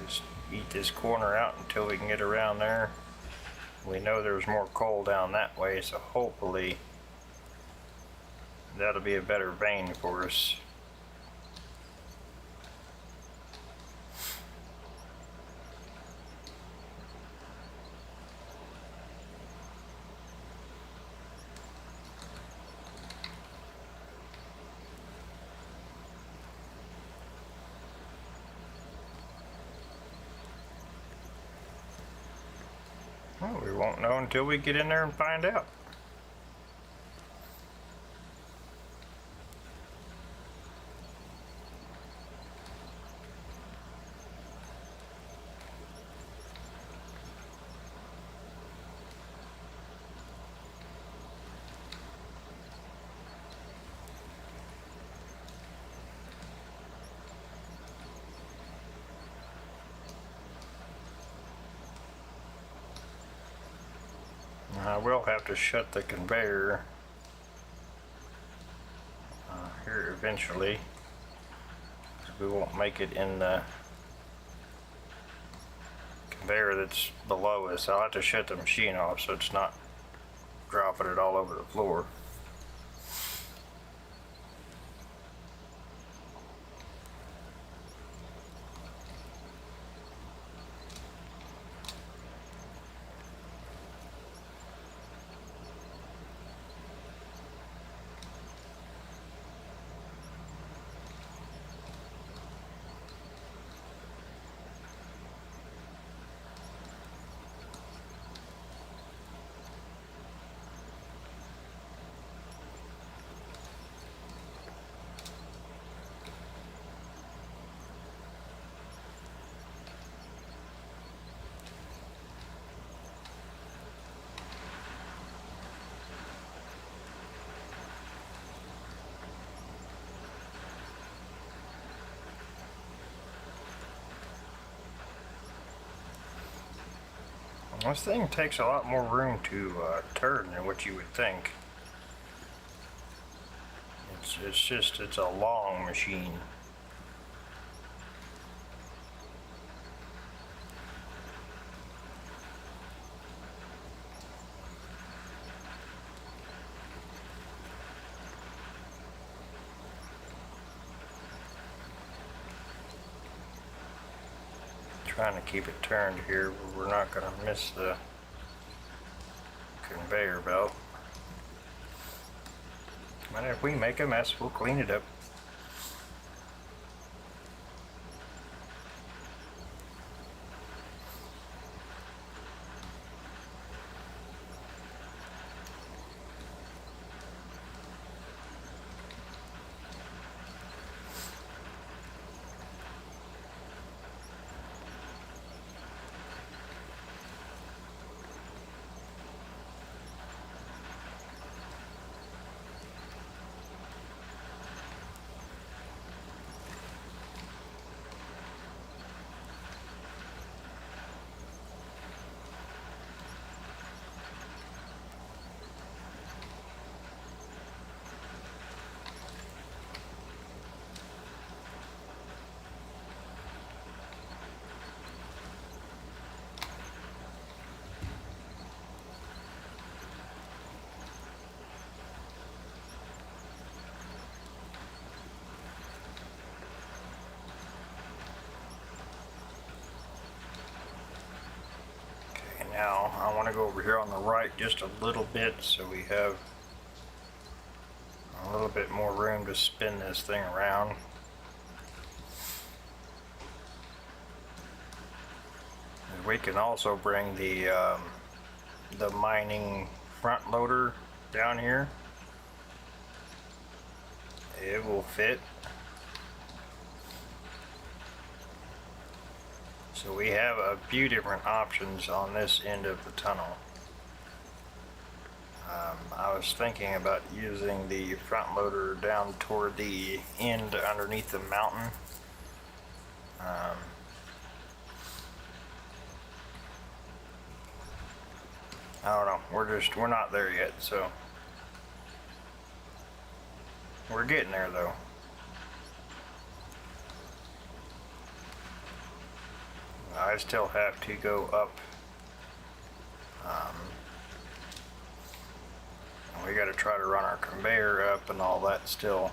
Just eat this corner out until we can get around there. We know there's more coal down that way, so hopefully that'll be a better vein for us. Well, we won't know until we get in there and find out. I will have to shut the conveyor here eventually. We won't make it in the conveyor that's below us. I'll have to shut the machine off so it's not dropping it all over the floor. This thing takes a lot more room to turn than what you would think. It's a long machine. Trying to keep it turned here where we're not going to miss the conveyor belt. But if we make a mess, we'll clean it up. Now I want to go over here on the right just a little bit so we have a little bit more room to spin this thing around. And we can also bring the the mining front loader down here, it will fit. So we have a few different options on this end of the tunnel. I was thinking about using the front loader down toward the end underneath the mountain. I don't know, we're not there yet, so we're getting there though. I still have to go up. We got to try to run our conveyor up and all that still.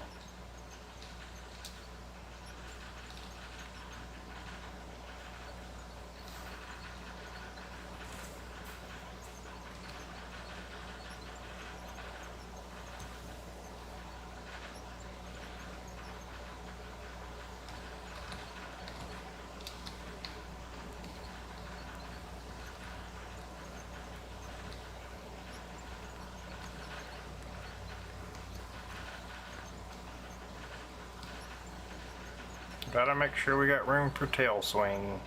Gotta make sure we got room for tail swing.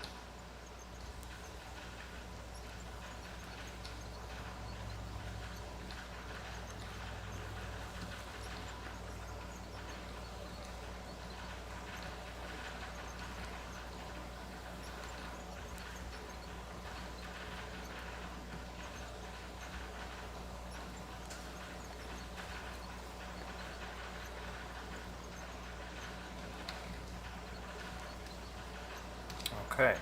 Okay.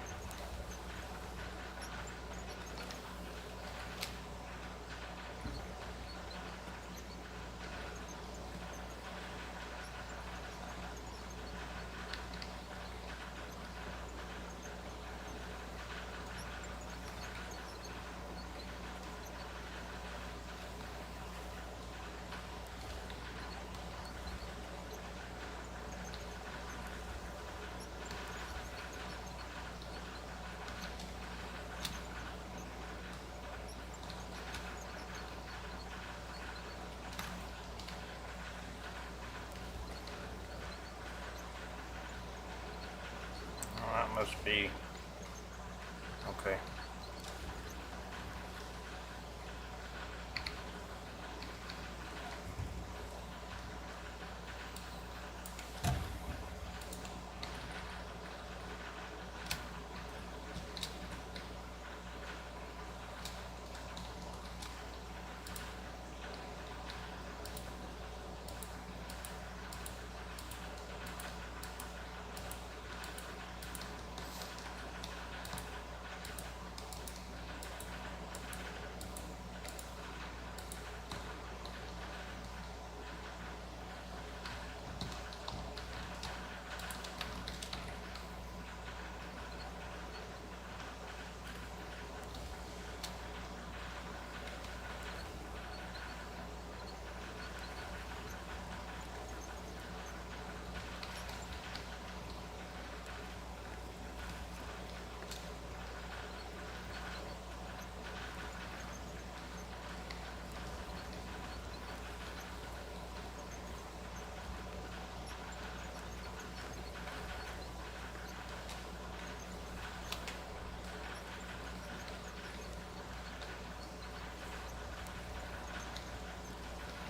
That must be okay.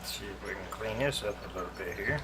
Let's see if we can clean this up a little bit here.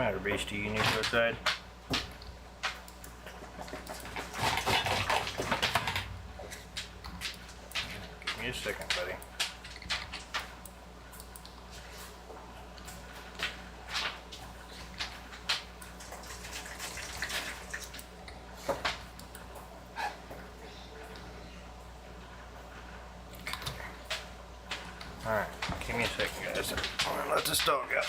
matter, Beastie? You need to go outside? Give me a second, buddy. Alright, give me a second, guys. I'm gonna let this dog out.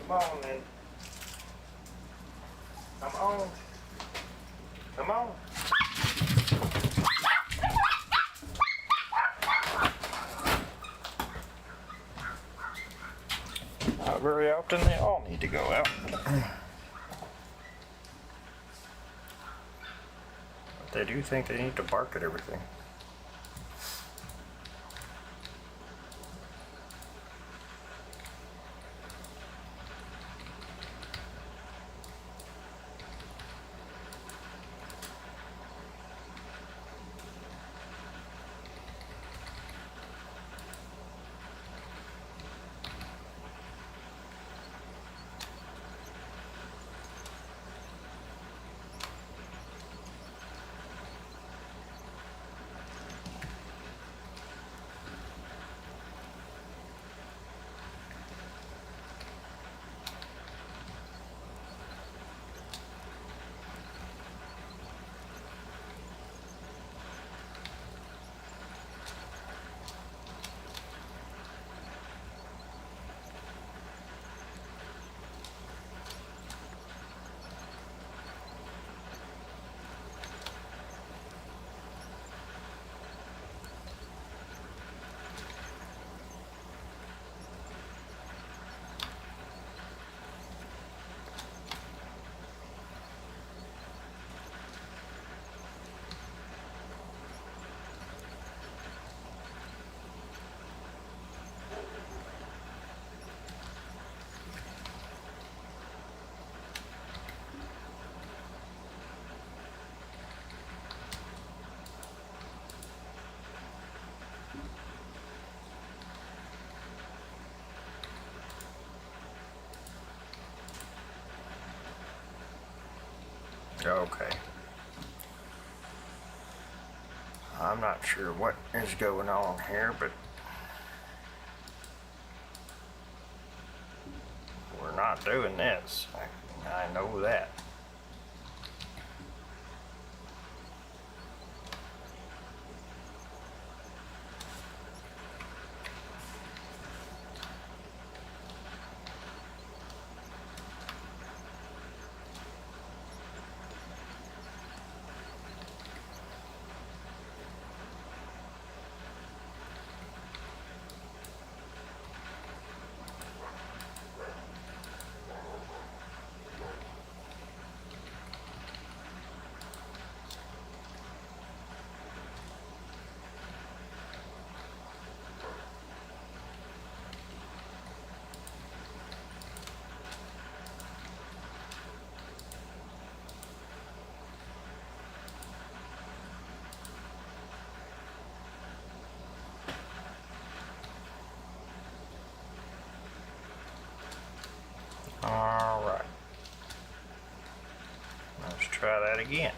Come on, then. Come on. Come on. Not very often, they all need to go out. But they do think they need to bark at everything. Okay. I'm not sure what is going on here, but we're not doing this. I know that. All right. Let's try that again.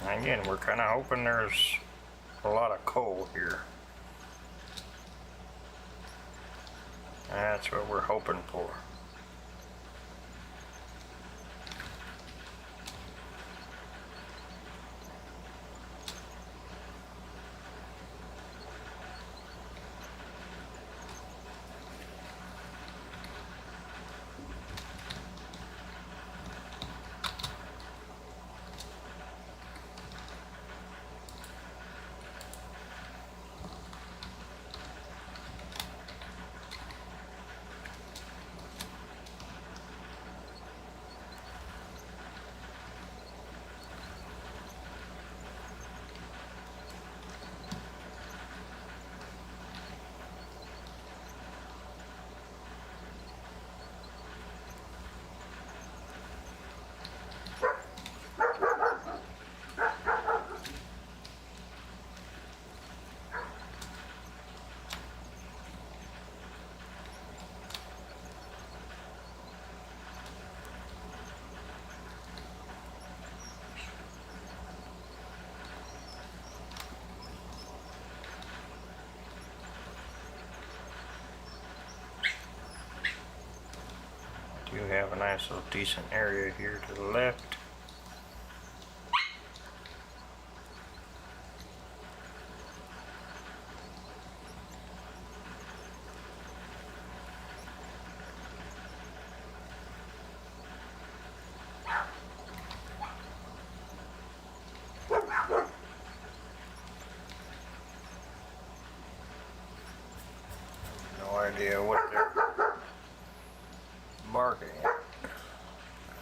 Again, we're kind of hoping there's a lot of coal here. That's what we're hoping for. You have a nice little decent area here to the left. No idea what they're barking at.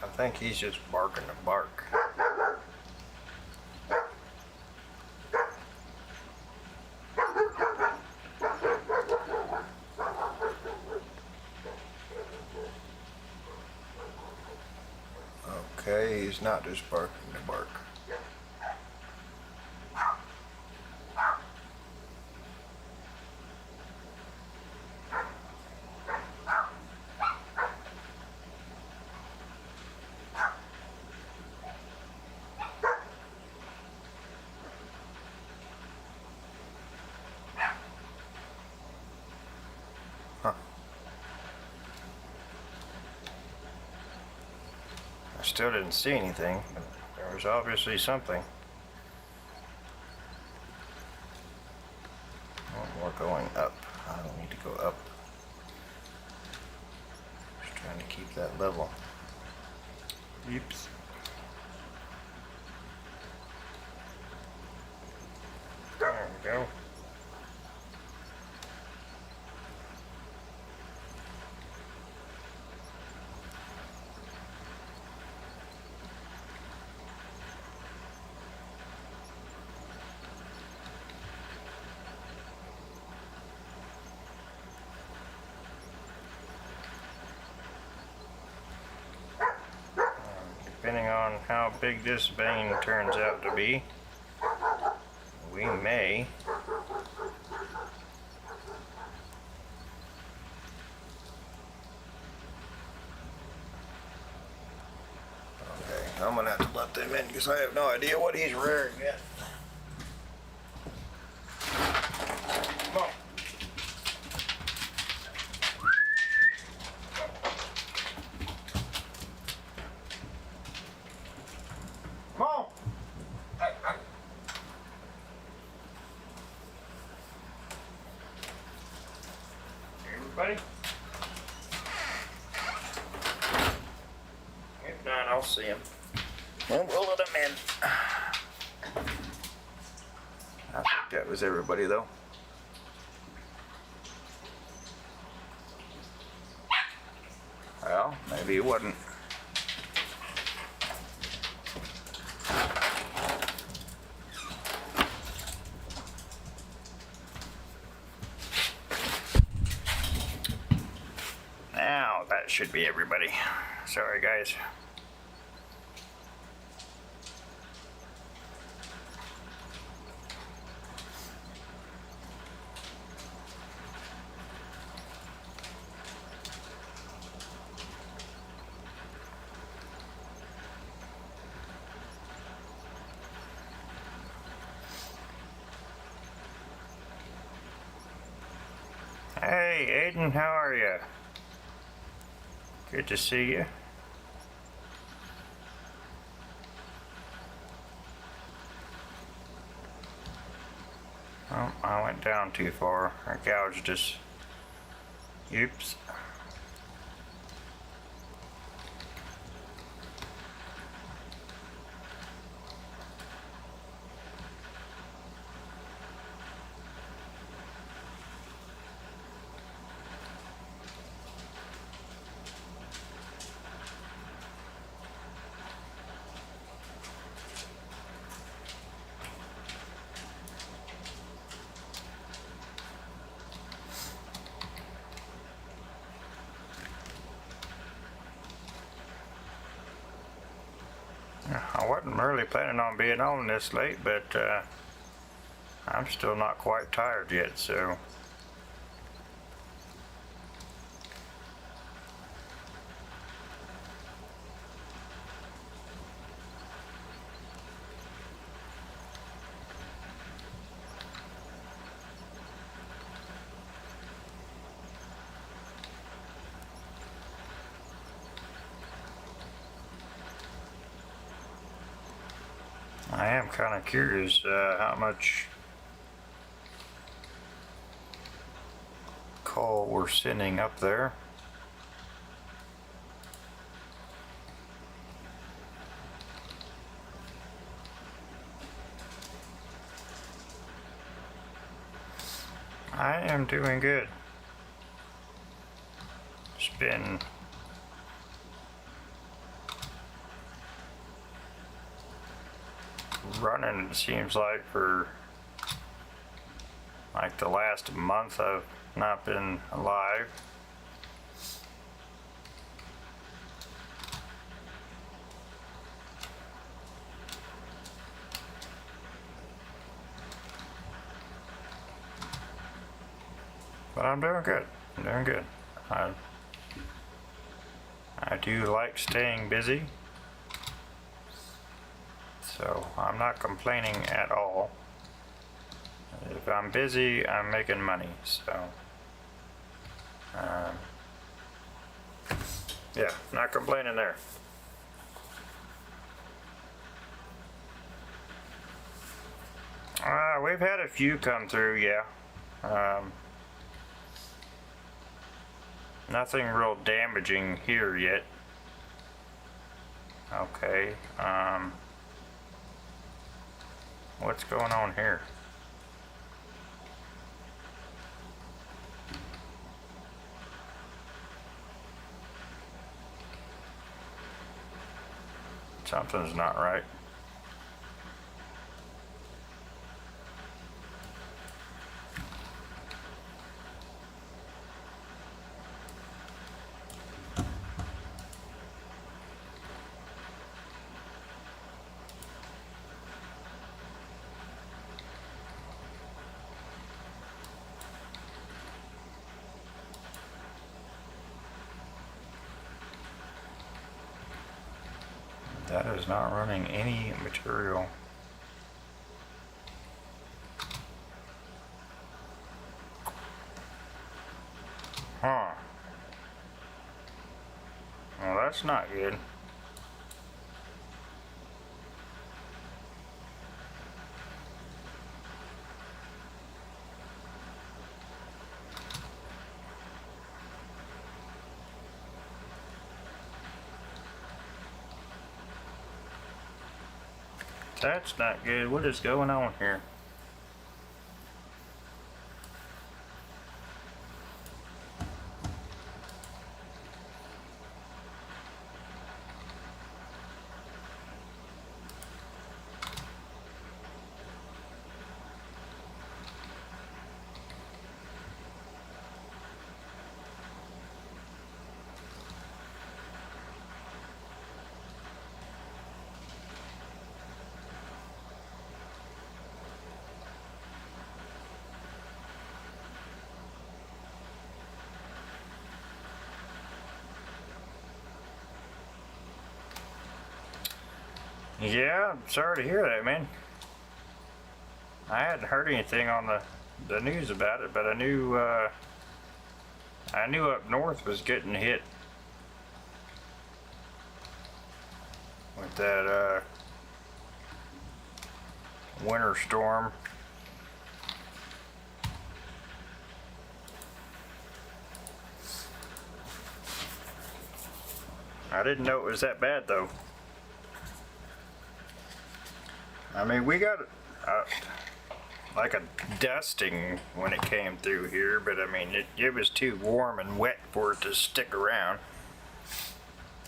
I think he's just barking to bark. Okay, he's not just barking to bark. Huh. I still didn't see anything, but there was obviously something. Oh, we're going up. I don't need to go up. Just trying to keep that level. Oops. There we go. Depending on how big this vein turns out to be, we may okay, I'm gonna have to let them in because I have no idea what he's rearing yet. Come on. Come on. Everybody? If not, I'll see him. And we'll let him in. I think that was everybody, though. Well, maybe it wasn't. Now that should be everybody. Sorry, guys. Hey, Aiden, how are you? Good to see you. Oh, I went down too far. I gouged us. Oops. I wasn't really planning on being on this late, but I'm still not quite tired yet, so. I am kind of curious how much coal we're sending up there. I am doing good. It's been running, it seems like, for like the last month I've not been alive. But I'm doing good. I'm doing good. I do like staying busy, so I'm not complaining at all. If I'm busy, I'm making money, so yeah, not complaining there. We've had a few come through, yeah. Nothing real damaging here yet. Okay, what's going on here? Something's not right. That is not running any material. Huh. Well, that's not good. That's not good. What is going on here? Yeah, I'm sorry to hear that, man. I hadn't heard anything on the news about it, but I knew up north was getting hit with that winter storm. I didn't know it was that bad though. I mean, we got like a dusting when it came through here, but I mean, it was too warm and wet for it to stick around.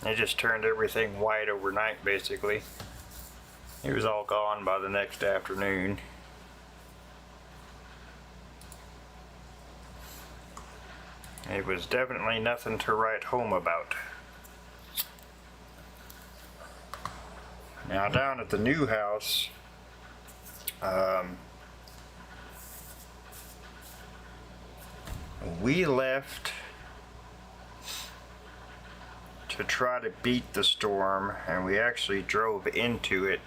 It just turned everything white overnight, basically. It was all gone by the next afternoon. It was definitely nothing to write home about. Now down at the new house, we left to try to beat the storm, and we actually drove into it.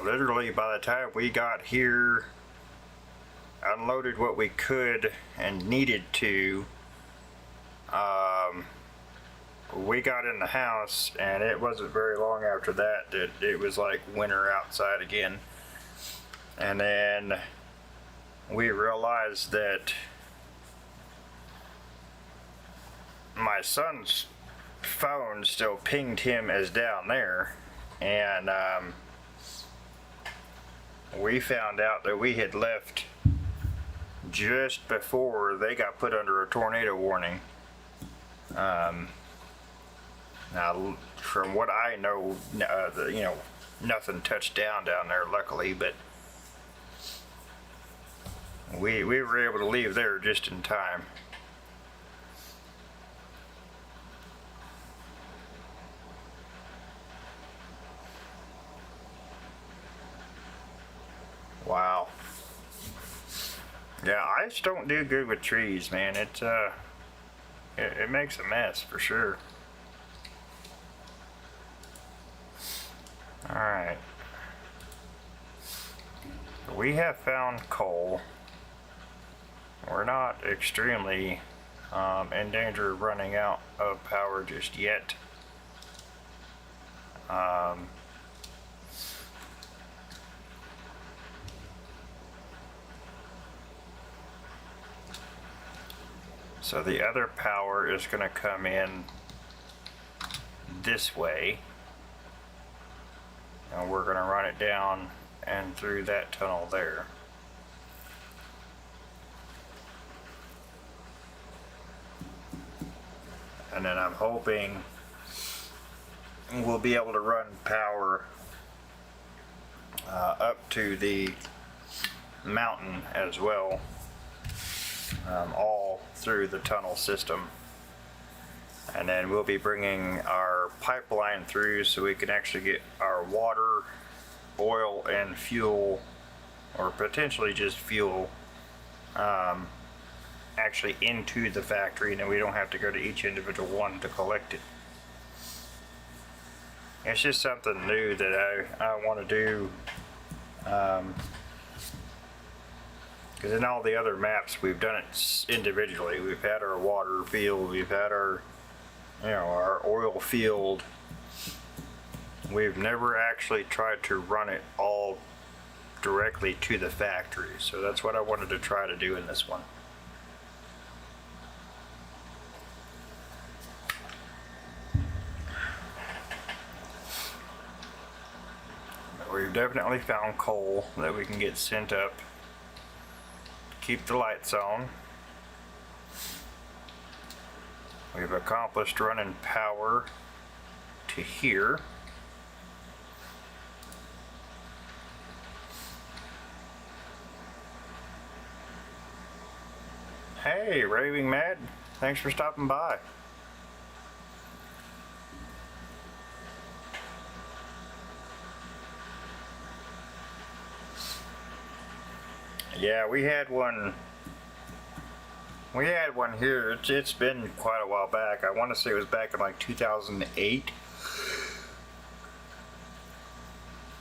Literally by the time we got here, unloaded what we could and needed to, we got in the house, and it wasn't very long after that that it was like winter outside again. And then we realized that my son's phone still pinged him as down there, and we found out that we had left just before they got put under a tornado warning. Now, from what I know, nothing touched down there, luckily, but we were able to leave there just in time. Wow. Yeah, I just don't do good with trees, man. It makes a mess for sure. Alright. We have found coal. We're not extremely in danger of running out of power just yet. So the other power is going to come in this way, and we're going to run it down and through that tunnel there. And then I'm hoping we'll be able to run power up to the mountain as well, all through the tunnel system. And then we'll be bringing our pipeline through so we can actually get our water, oil, and fuel, or potentially just fuel, actually into the factory, and then we don't have to go to each individual one to collect it. It's just something new that I want to do, because in all the other maps we've done it individually. We've had our water field, we've had our oil field. We've never actually tried to run it all directly to the factory, so that's what I wanted to try to do in this one. We've definitely found coal that we can get sent up to keep the lights on. We've accomplished running power to here. Hey, Raving Mad, thanks for stopping by. Yeah, we had one here. It's been quite a while back. I want to say it was back in like 2008.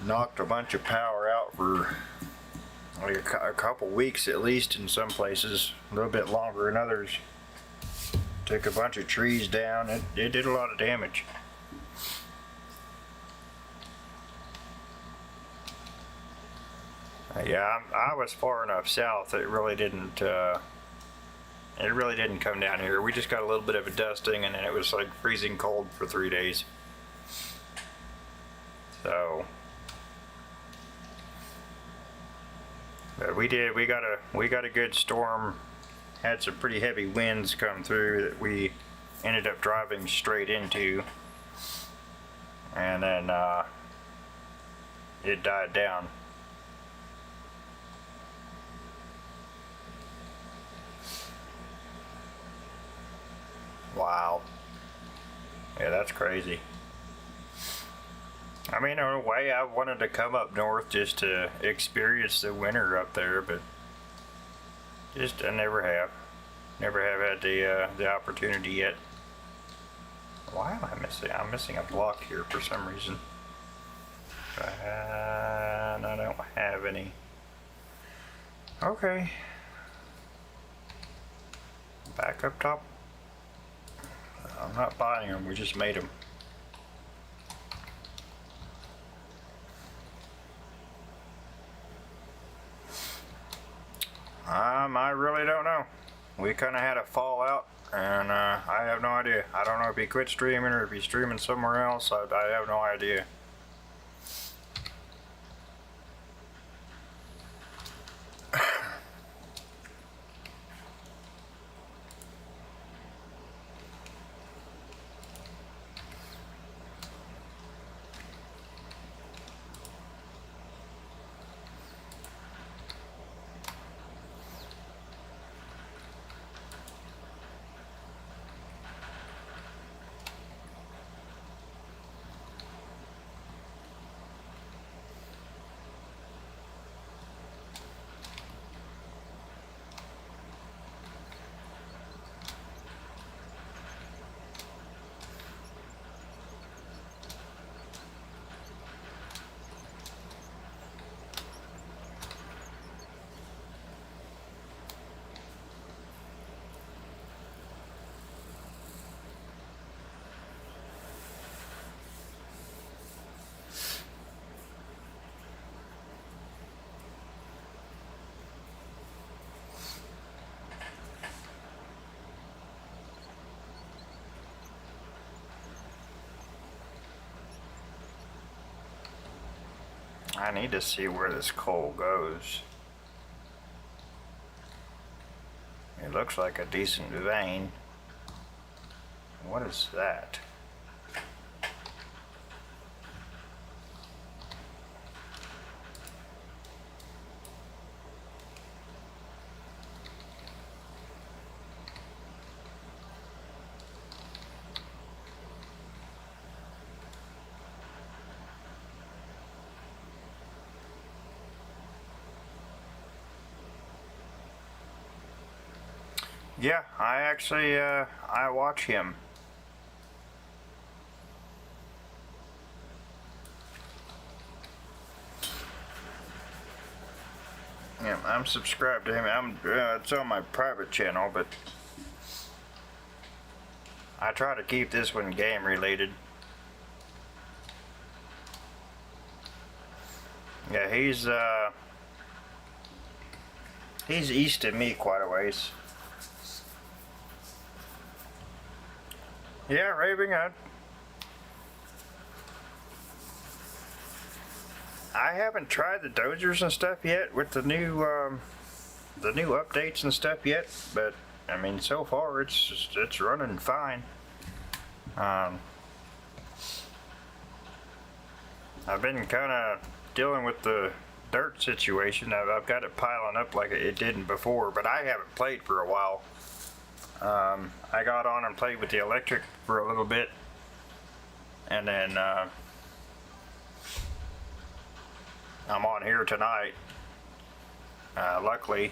Knocked a bunch of power out for like a couple weeks at least in some places, a little bit longer in others. Took a bunch of trees down. It did a lot of damage. Yeah, I was far enough south that it really didn't come down here. We just got a little bit of a dusting, and then it was like freezing cold for 3 days. So, but we got a good storm. Had some pretty heavy winds come through that we ended up driving straight into, and then it died down. Wow. Yeah, that's crazy. I mean, in a way, I wanted to come up north just to experience the winter up there, but just I never have had the opportunity yet. Why am I missing? I'm missing a block here for some reason. And I don't have any. Okay. Back up top. I'm not buying them, we just made them. I really don't know. We kind of had a fallout, and I have no idea. I don't know if he quit streaming or if he's streaming somewhere else. I have no idea. I need to see where this coal goes. It looks like a decent vein. What is that? Yeah, I actually, I watch him. Yeah, I'm subscribed to him. It's on my private channel, but I try to keep this one game related. Yeah, he's east of me quite a ways. Yeah, Raving Hood. I haven't tried the dozers and stuff yet with the new updates and stuff yet, but I mean, so far it's running fine. I've been kind of dealing with the dirt situation. I've got it piling up like it didn't before, but I haven't played for a while. I got on and played with the electric for a little bit, and then I'm on here tonight. Luckily,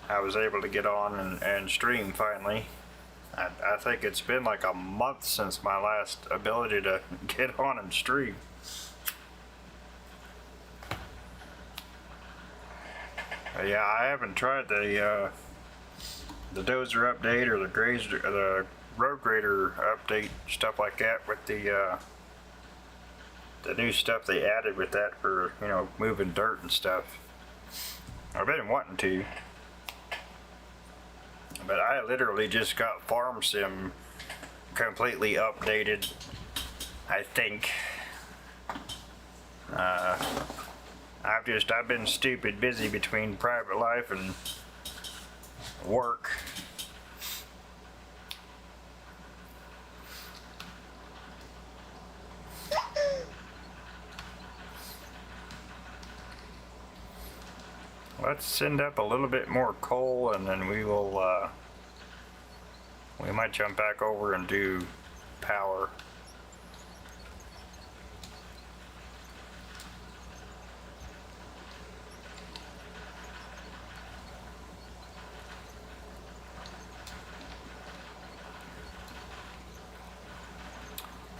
I was able to get on and stream finally. I think it's been like a month since my last ability to get on and stream. Yeah, I haven't tried the dozer update or the road grader update, stuff like that, with the new stuff they added with that for, you know, moving dirt and stuff. I've been wanting to, but I literally just got Farm Sim completely updated, I think. I've been stupid busy between private life and work. Let's send up a little bit more coal, and then we will we might jump back over and do power.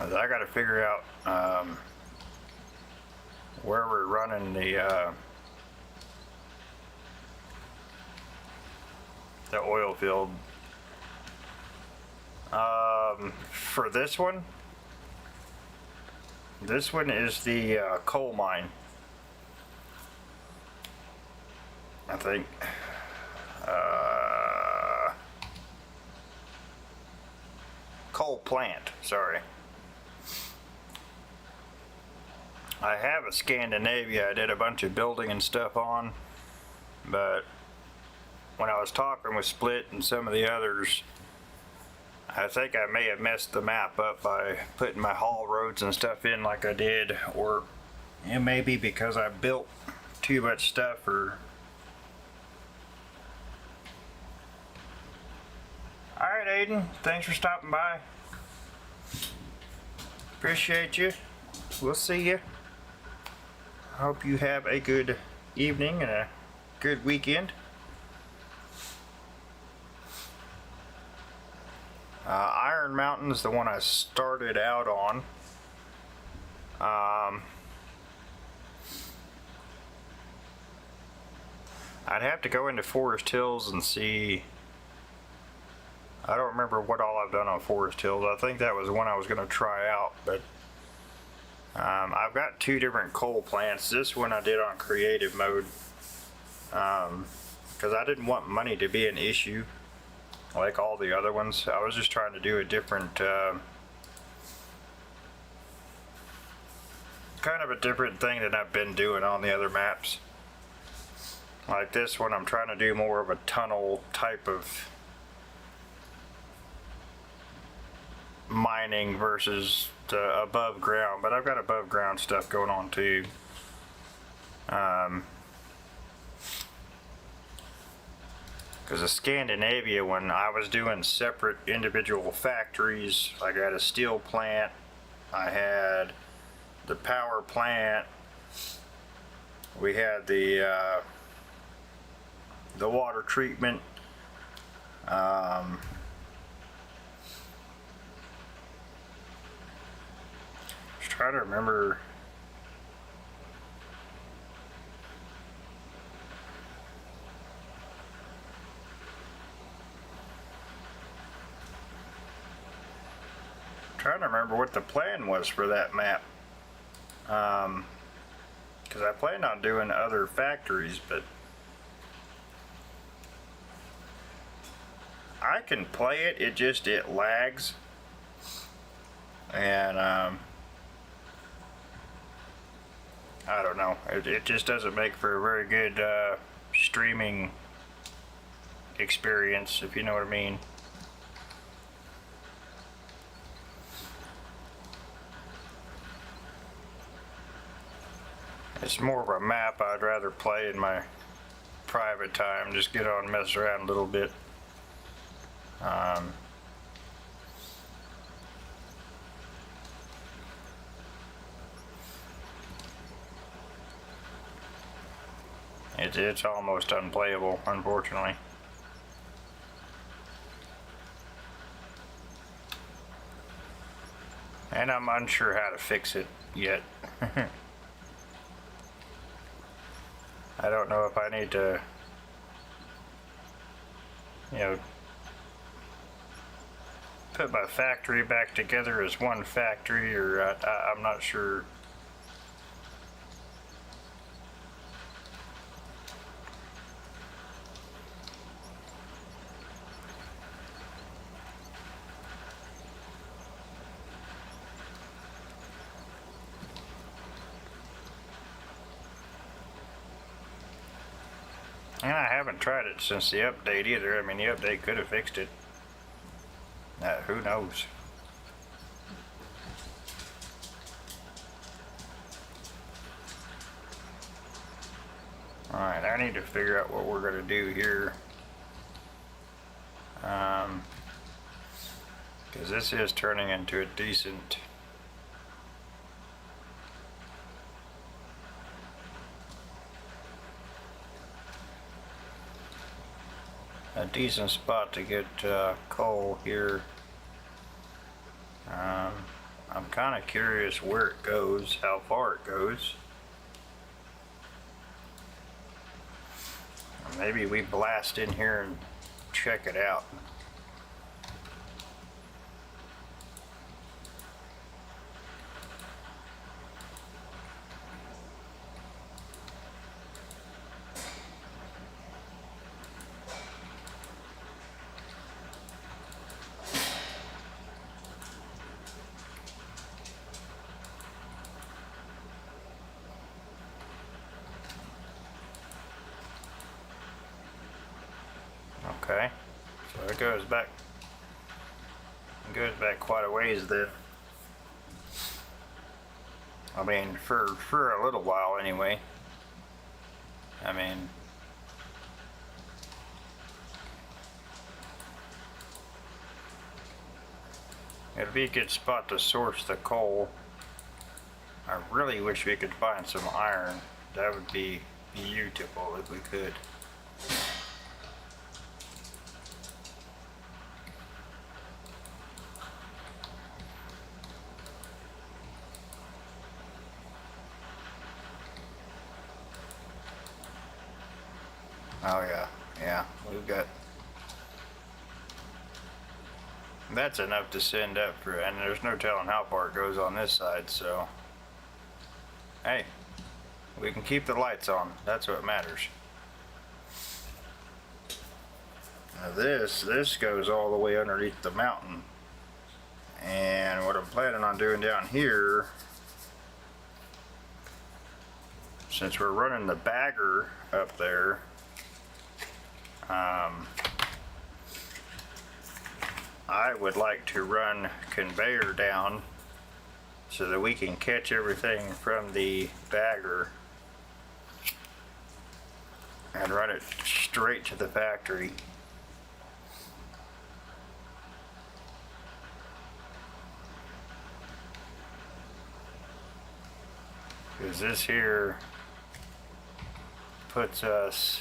I got to figure out where we're running the oil field. For this one is the coal mine, I think. Coal plant, sorry. I have a Scandinavia I did a bunch of building and stuff on, but when I was talking with Split and some of the others, I think I may have messed the map up by putting my haul roads and stuff in like I did, or it may be because I built too much stuff, or... Alright, Aiden, thanks for stopping by. Appreciate you. We'll see you. I hope you have a good evening and a good weekend. Iron Mountain's the one I started out on. I'd have to go into Forest Hills and see. I don't remember what all I've done on Forest Hills. I think that was one I was going to try out, but I've got two different coal plants. This one I did on creative mode because I didn't want money to be an issue like all the other ones. I was just trying to do a different kind of a different thing than I've been doing on the other maps. Like this one, I'm trying to do more of a tunnel type of mining versus the above ground, but I've got above ground stuff going on too. Because the Scandinavia one, I was doing separate individual factories. Like I had a steel plant, I had the power plant, we had the water treatment. Just trying to remember. Trying to remember what the plan was for that map. Because I planned on doing other factories, but I can play it, it lags. And I don't know, it just doesn't make for a very good streaming experience, if you know what I mean. It's more of a map I'd rather play in my private time, just get on and mess around a little bit. It's almost unplayable, unfortunately. And I'm unsure how to fix it yet. I don't know if I need to, put my factory back together as one factory, or I'm not sure. And I haven't tried it since the update either. I mean, the update could have fixed it. Who knows? Alright, I need to figure out what we're going to do here. Because this is turning into a decent... spot to get coal here. I'm kind of curious where it goes, how far it goes. Maybe we blast in here and check it out. it goes back. It goes back quite a ways then. I mean, for a little while anyway. I mean, it'd be a good spot to source the coal. I really wish we could find some iron. That would be beautiful if we could. Oh yeah, we've got. That's enough to send up for, and there's no telling how far it goes on this side, so. Hey, we can keep the lights on. That's what matters. Now this goes all the way underneath the mountain. And what I'm planning on doing down here, since we're running the bagger up there, I would like to run conveyor down so that we can catch everything from the bagger and run it straight to the factory. Because this here puts us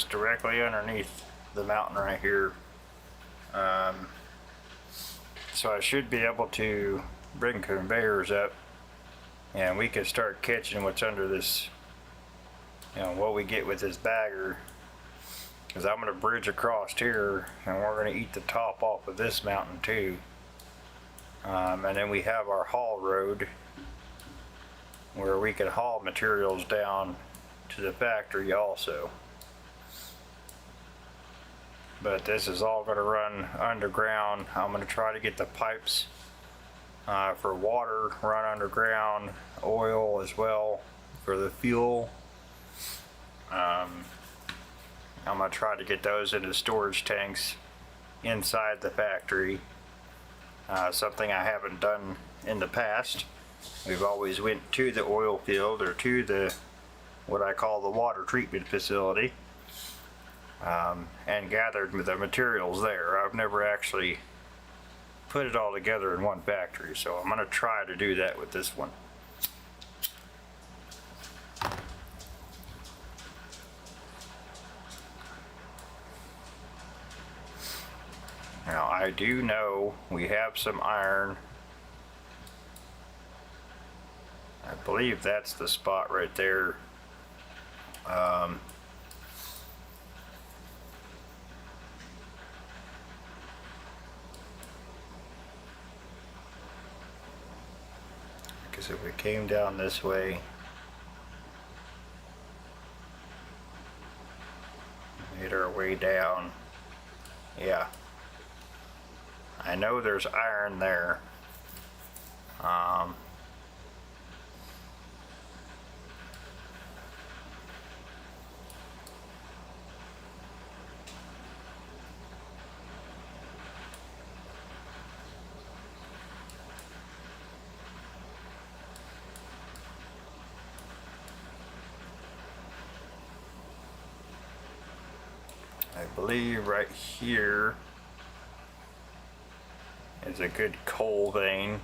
directly underneath the mountain right here. So I should be able to bring conveyors up and we can start catching what's under this, you know, what we get with this bagger. Because I'm going to bridge across here and we're going to eat the top off of this mountain too. And then we have our haul road where we can haul materials down to the factory also. But this is all going to run underground. I'm going to try to get the pipes for water run underground, oil as well for the fuel. I'm going to try to get those into storage tanks inside the factory. Something I haven't done in the past. We've always went to the oil field or to the what I call the water treatment facility and gathered the materials there. I've never actually put it all together in one factory, so I'm going to try to do that with this one. Now I do know we have some iron. I believe that's the spot right there. Because if we came down this way, made our way down, yeah. I know there's iron there. I believe right here is a good coal vein.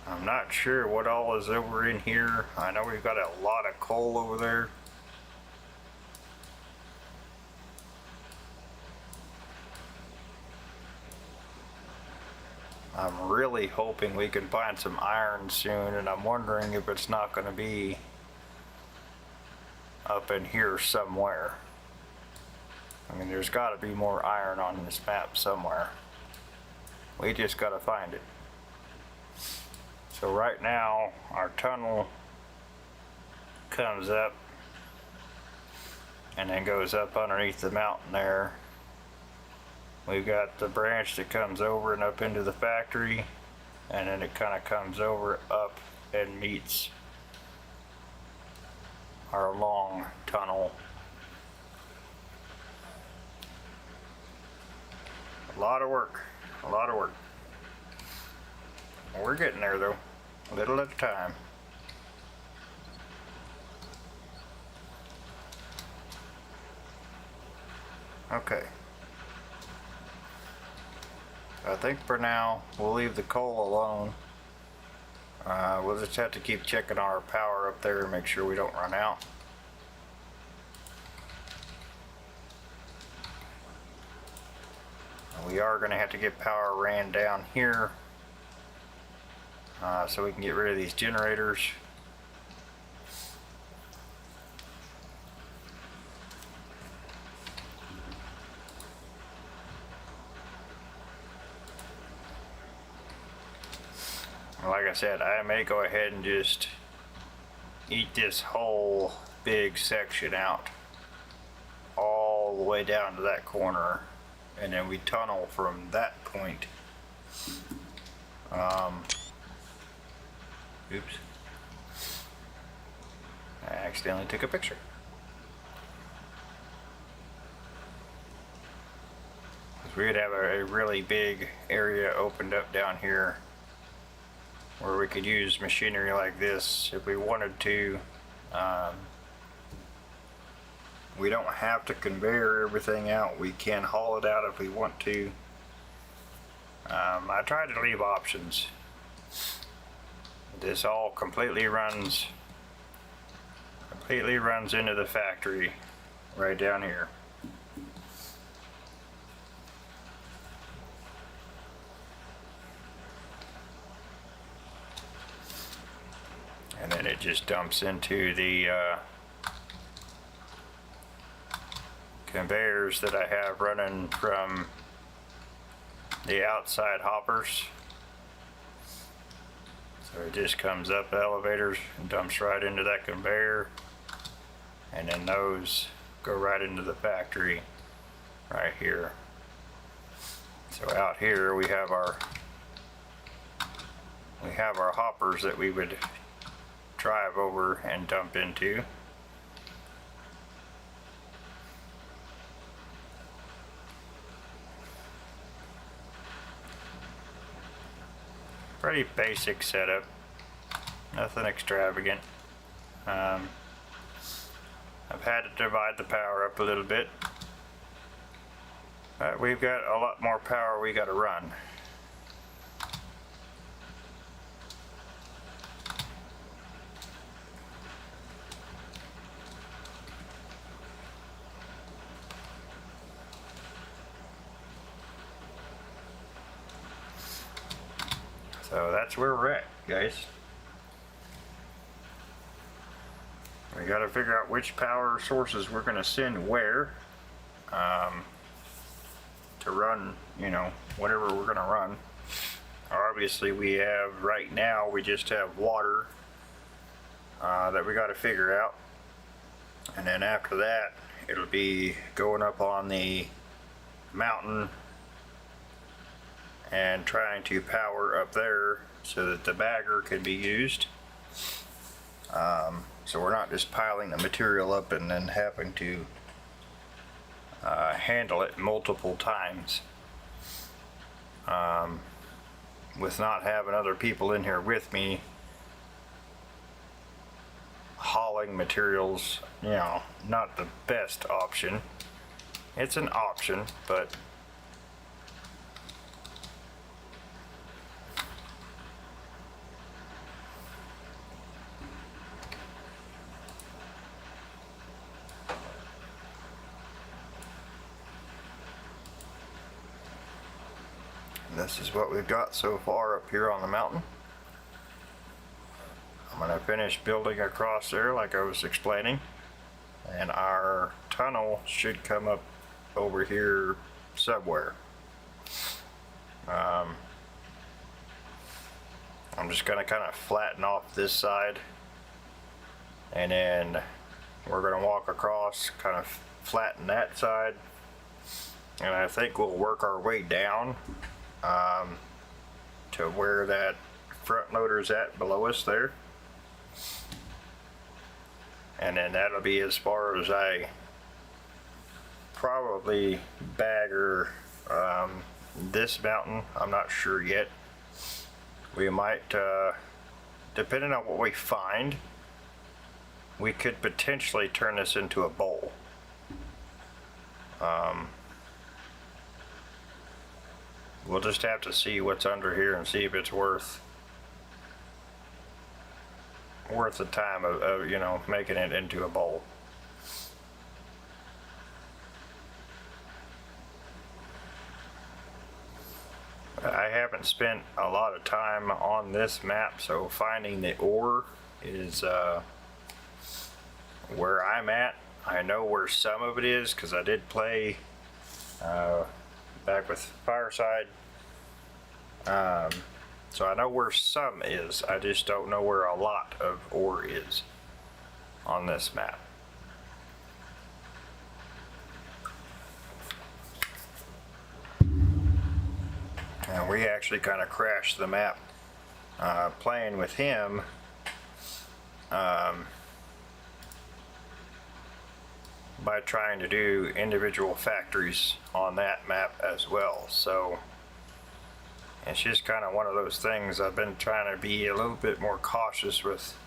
I'm not sure what all is over in here. I know we've got a lot of coal over there. I'm really hoping we can find some iron soon, and I'm wondering if it's not going to be up in here somewhere. I mean, there's got to be more iron on this map somewhere. We just got to find it. So right now, our tunnel comes up and then goes up underneath the mountain there. We've got the branch that comes over and up into the factory, and then it kind of comes over up and meets our long tunnel. A lot of work, a lot of work. We're getting there though, a little at a time. Okay. I think for now we'll leave the coal alone. We'll just have to keep checking our power up there and make sure we don't run out. We are going to have to get power ran down here so we can get rid of these generators. Like I said, I may go ahead and just eat this whole big section out all the way down to that corner, and then we tunnel from that point. Oops. I accidentally took a picture. We could have a really big area opened up down here where we could use machinery like this if we wanted to. We don't have to conveyor everything out. We can haul it out if we want to. I tried to leave options. This all completely runs into the factory right down here. And then it just dumps into the conveyors that I have running from the outside hoppers. So it just comes up the elevators and dumps right into that conveyor, and then those go right into the factory right here. So out here we have our hoppers that we would drive over and dump into. Pretty basic setup, nothing extravagant. I've had to divide the power up a little bit, but we've got a lot more power we got to run. So that's where we're at, guys. We got to figure out which power sources we're going to send where to run, whatever we're going to run. Obviously, we have right now, we just have water that we got to figure out. And then after that, it'll be going up on the mountain and trying to power up there so that the bagger can be used. So we're not just piling the material up and then having to handle it multiple times. With not having other people in here with me hauling materials, not the best option. It's an option, but this is what we've got so far up here on the mountain. I'm going to finish building across there like I was explaining, and our tunnel should come up over here somewhere. I'm just going to kind of flatten off this side, and then we're going to walk across, kind of flatten that side, and I think we'll work our way down. to where that front loader's at below us there. And then that'll be as far as I probably bagger this mountain. I'm not sure yet. We might, depending on what we find, we could potentially turn this into a bowl. We'll just have to see what's under here and see if it's worth the time of you know, making it into a bowl. I haven't spent a lot of time on this map, so finding the ore is where I'm at. I know where some of it is because I did play back with Fireside. So I know where some is. I just don't know where a lot of ore is on this map. And we actually kind of crashed the map playing with him. By trying to do individual factories on that map as well. So it's just kind of one of those things. I've been trying to be a little bit more cautious with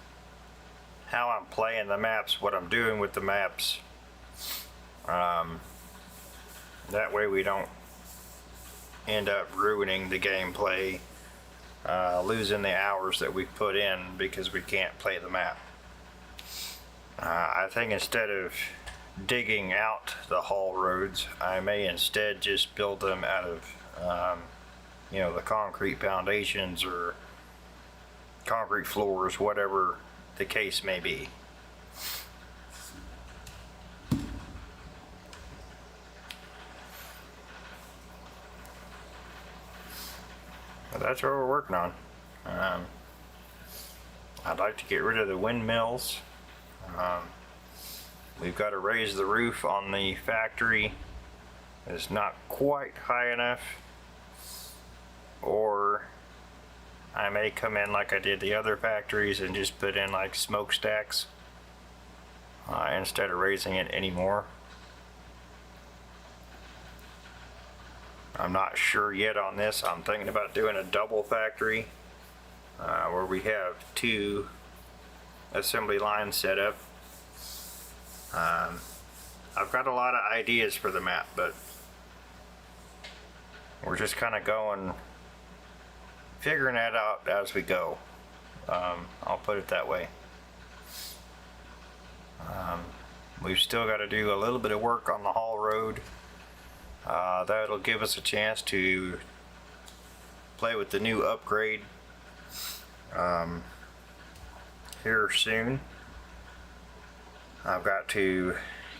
how I'm playing the maps, what I'm doing with the maps. That way we don't end up ruining the gameplay, losing the hours that we put in because we can't play the map. I think instead of digging out the haul roads, I may instead just build them out of you know, the concrete foundations or concrete floors, whatever the case may be. But that's what we're working on. I'd like to get rid of the windmills. We've got to raise the roof on the factory. It's not quite high enough. Or I may come in like I did the other factories and just put in like smokestacks instead of raising it anymore. I'm not sure yet on this. I'm thinking about doing a double factory where we have 2 assembly lines set up. I've got a lot of ideas for the map, but we're just kind of figuring that out as we go. I'll put it that way. We've still got to do a little bit of work on the haul road. That'll give us a chance to play with the new upgrade here soon. I've got to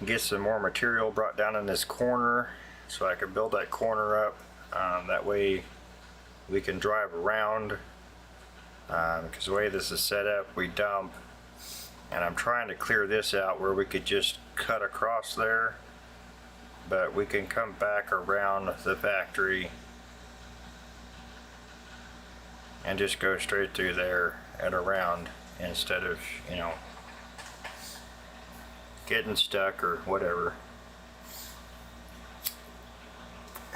get some more material brought down in this corner so I can build that corner up. That way we can drive around, because the way this is set up, we dump, and I'm trying to clear this out where we could just cut across there, but we can come back around the factory and just go straight through there and around instead of, you know, getting stuck or whatever.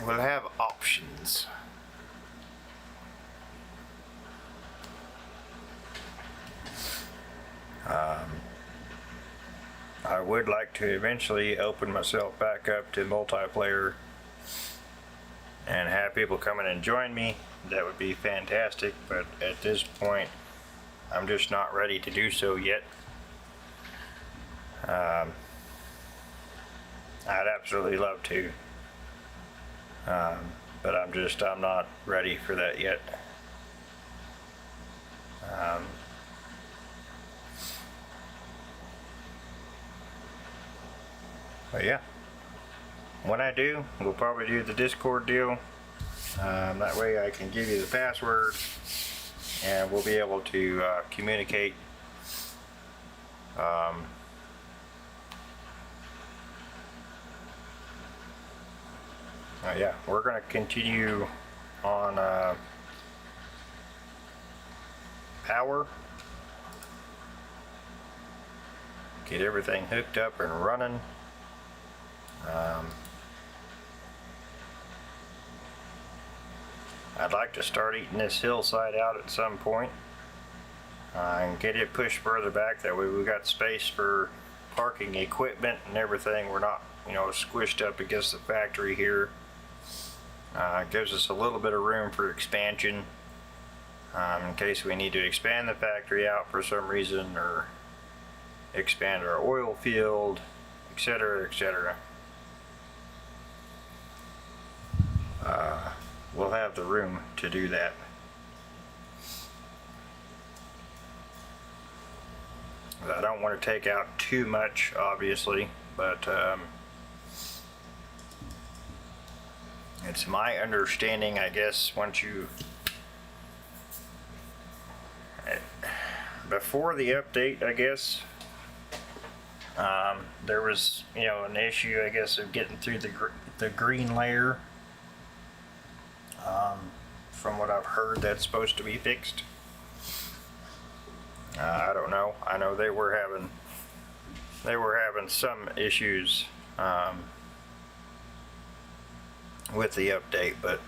We'll have options. I would like to eventually open myself back up to multiplayer and have people come in and join me. That would be fantastic, but at this point I'm just not ready to do so yet. I'd absolutely love to, but I'm not ready for that yet. But yeah, when I do, we'll probably do the Discord deal. That way I can give you the password and we'll be able to communicate. Yeah, we're going to continue on power. Get everything hooked up and running. I'd like to start eating this hillside out at some point and get it pushed further back. That way we got space for parking equipment and everything. We're not, squished up against the factory here. It gives us a little bit of room for expansion in case we need to expand the factory out for some reason, or expand our oil field, etc., etc. We'll have the room to do that. I don't want to take out too much, obviously, but it's my understanding, I guess, once you... Before the update, I guess, there was, an issue, I guess, of getting through the green layer. From what I've heard, that's supposed to be fixed. I don't know. I know they were having some issues with the update, but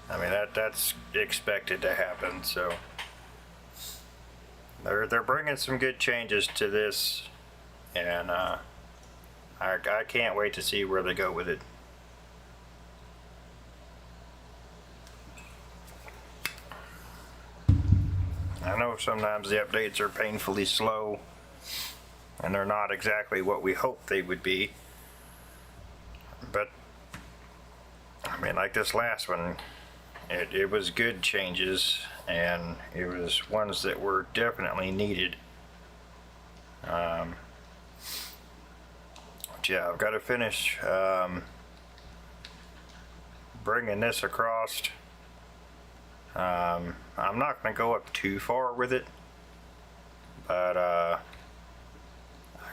I mean that's expected to happen. So they're bringing some good changes to this, and I can't wait to see where they go with it. I know sometimes the updates are painfully slow, and they're not exactly what we hoped they would be. But, I mean, like this last one, it was good changes, and it was ones that were definitely needed. But yeah, I've got to finish bringing this across. I'm not going to go up too far with it, but I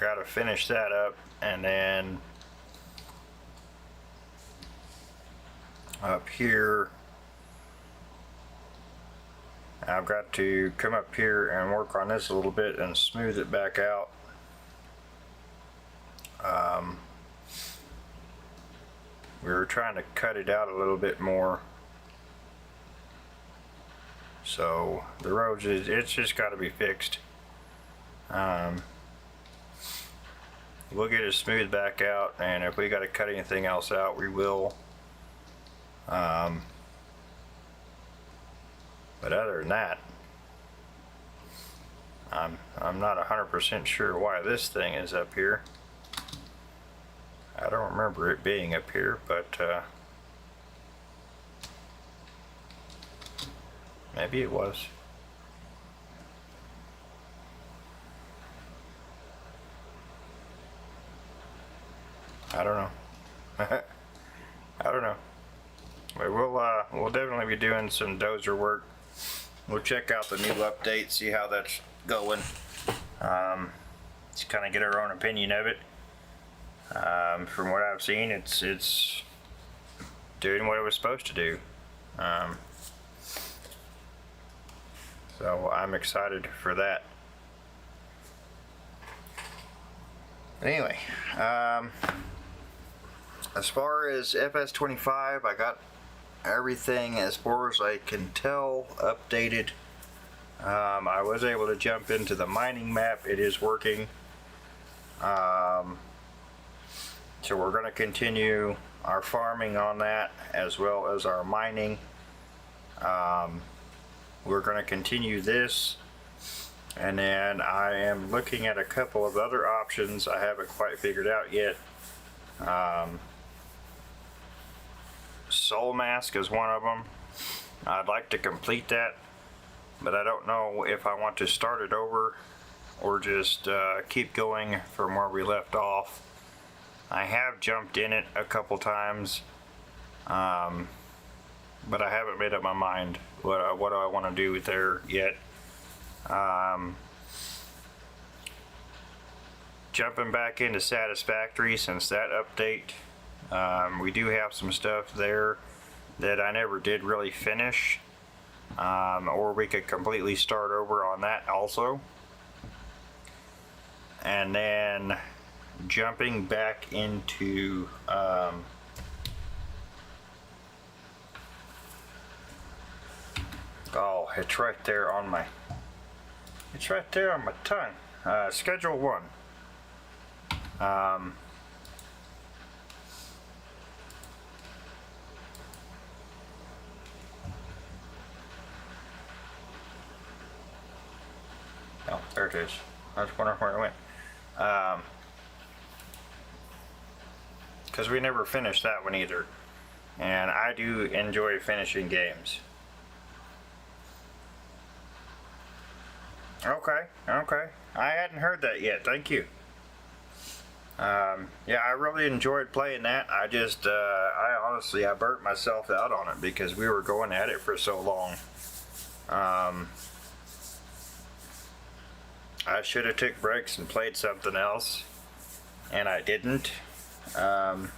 got to finish that up, and then up here I've got to come up here and work on this a little bit and smooth it back out. We were trying to cut it out a little bit more. So the roads, it's just got to be fixed. We'll get it smoothed back out, and if we got to cut anything else out, we will. But other than that, I'm not 100% sure why this thing is up here. I don't remember it being up here, but maybe it was. I don't know. I don't know. But we'll definitely be doing some dozer work. We'll check out the new update, see how that's going. Just kind of get our own opinion of it. From what I've seen, it's doing what it was supposed to do. So I'm excited for that. Anyway, as far as FS25, I got everything, as far as I can tell, updated. I was able to jump into the mining map. It is working. So we're going to continue our farming on that, as well as our mining. We're going to continue this, and then I am looking at a couple of other options I haven't quite figured out yet. Soul Mask is one of them. I'd like to complete that, but I don't know if I want to start it over or just keep going from where we left off. I have jumped in it a couple times, but I haven't made up my mind what I want to do with there yet. Jumping back into Satisfactory, since that update, we do have some stuff there that I never did really finish. or we could completely start over on that also. And then jumping back into oh, it's right there on my tongue. Schedule 1. Oh, there it is. I was wondering where it went. Because we never finished that one either. And I do enjoy finishing games. Okay, okay. I hadn't heard that yet. Thank you. Yeah, I really enjoyed playing that. I just, I honestly, I burnt myself out on it because we were going at it for so long. I should have took breaks and played something else, and I didn't. But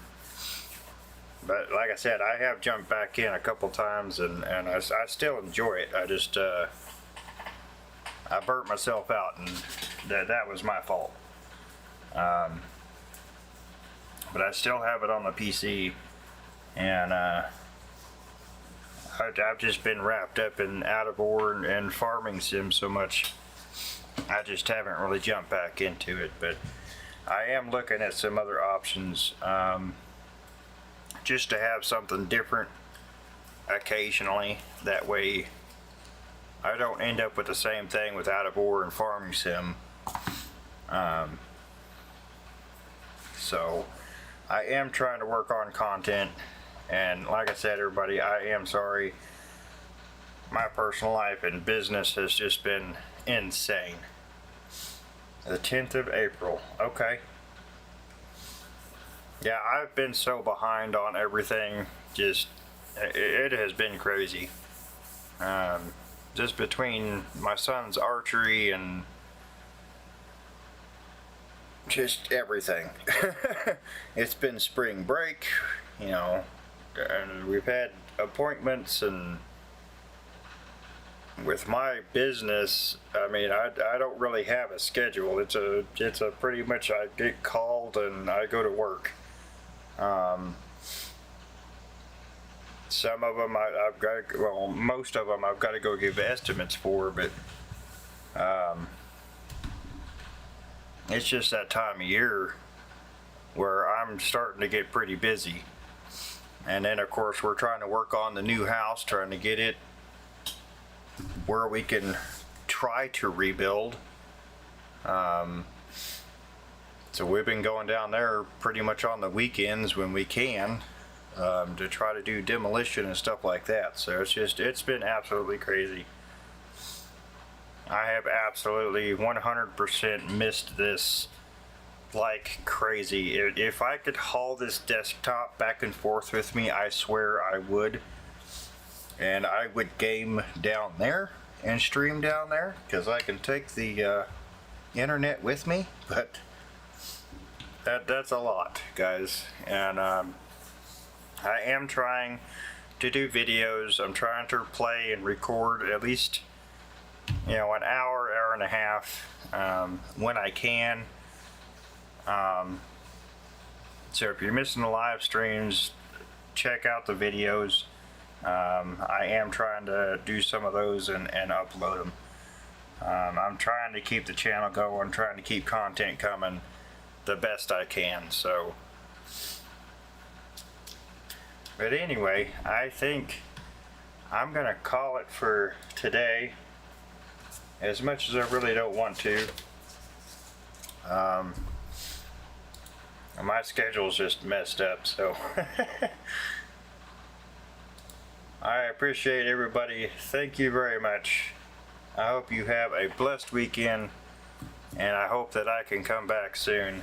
like I said, I have jumped back in a couple times, and I still enjoy it. I just, I burnt myself out, and that was my fault. But I still have it on the PC, and I've just been wrapped up in Out of War and Farming Sim so much, I just haven't really jumped back into it. But I am looking at some other options, just to have something different occasionally. That way I don't end up with the same thing with Out of War and Farming Sim. So I am trying to work on content, and like I said, everybody, I am sorry. My personal life and business has just been insane. The 10th of April, okay. Yeah, I've been so behind on everything, just, it has been crazy. Just between my son's archery and just everything. It's been spring break, you know, and we've had appointments, and with my business, I mean, I don't really have a schedule. It's a pretty much, I get called and I go to work. Some of them I've got to, well, most of them I've got to go give estimates for, but it's just that time of year where I'm starting to get pretty busy. And then of course we're trying to work on the new house, trying to get it where we can try to rebuild. So we've been going down there pretty much on the weekends when we can, to try to do demolition and stuff like that. So it's been absolutely crazy. I have absolutely 100% missed this like crazy. If I could haul this desktop back and forth with me, I swear I would. And I would game down there and stream down there, because I can take the internet with me, but that's a lot, guys. And I am trying to do videos. I'm trying to play and record at least, you know, an hour and a half when I can. So if you're missing the live streams, check out the videos. I am trying to do some of those and upload them. I'm trying to keep the channel going, trying to keep content coming the best I can. So, but anyway, I think I'm gonna call it for today, as much as I really don't want to. My schedule's just messed up, so I appreciate everybody. Thank you very much. I hope you have a blessed weekend, and I hope that I can come back soon.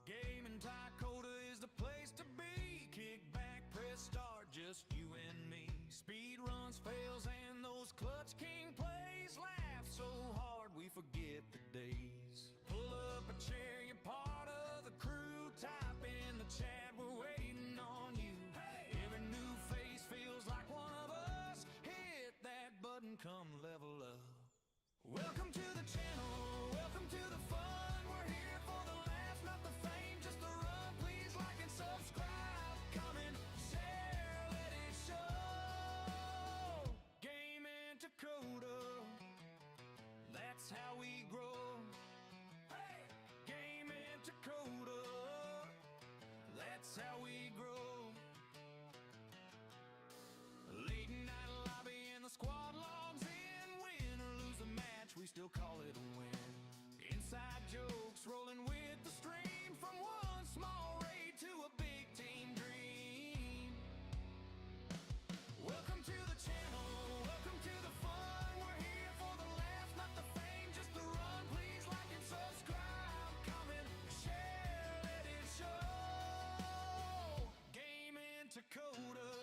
Gaming Dakota is the place to be. Kick back, press start, just you and me. Speed runs, fails, and those days. Pull up a chair, you're part of the crew. Type in the chat, we're waiting on you. Every new face feels like one of us. Hit that button, come level up. Welcome to the channel, welcome to the fun. We're here for the laugh, not the fame, just the run. Please like and subscribe, comment, share, let it show. Game and Dakota, that's how we grow. Hey! Game and Dakota, that's how we grow. Late night lobby and the squad logs in. Win or lose a match, we still call it a win. Inside jokes rolling with the stream. From one small raid to a big team dream. Welcome to the channel, welcome to the fun. We're here for the laugh, not the fame, just the run. Please like and subscribe, comment, share, let it show. Game and Dakota,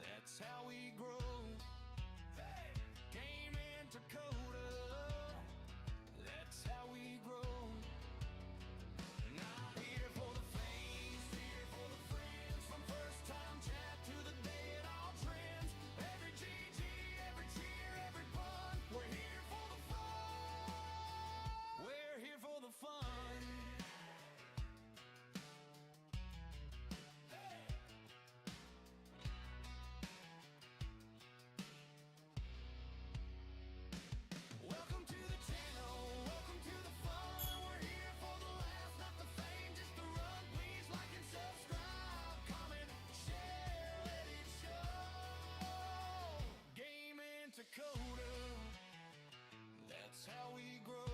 that's how we grow. Hey! Game and Dakota, that's how we grow. Not here for the fame, here for the friends. From first time chat to the day it all trends. Every GG, every cheer, every pun. We're here for the fun. We're here for the fun. Hey! Welcome to the channel, welcome to the fun. We're here for the laugh, not the fame, just the run. Please like and subscribe, comment, share, let it show. Game and Dakota, that's how we grow.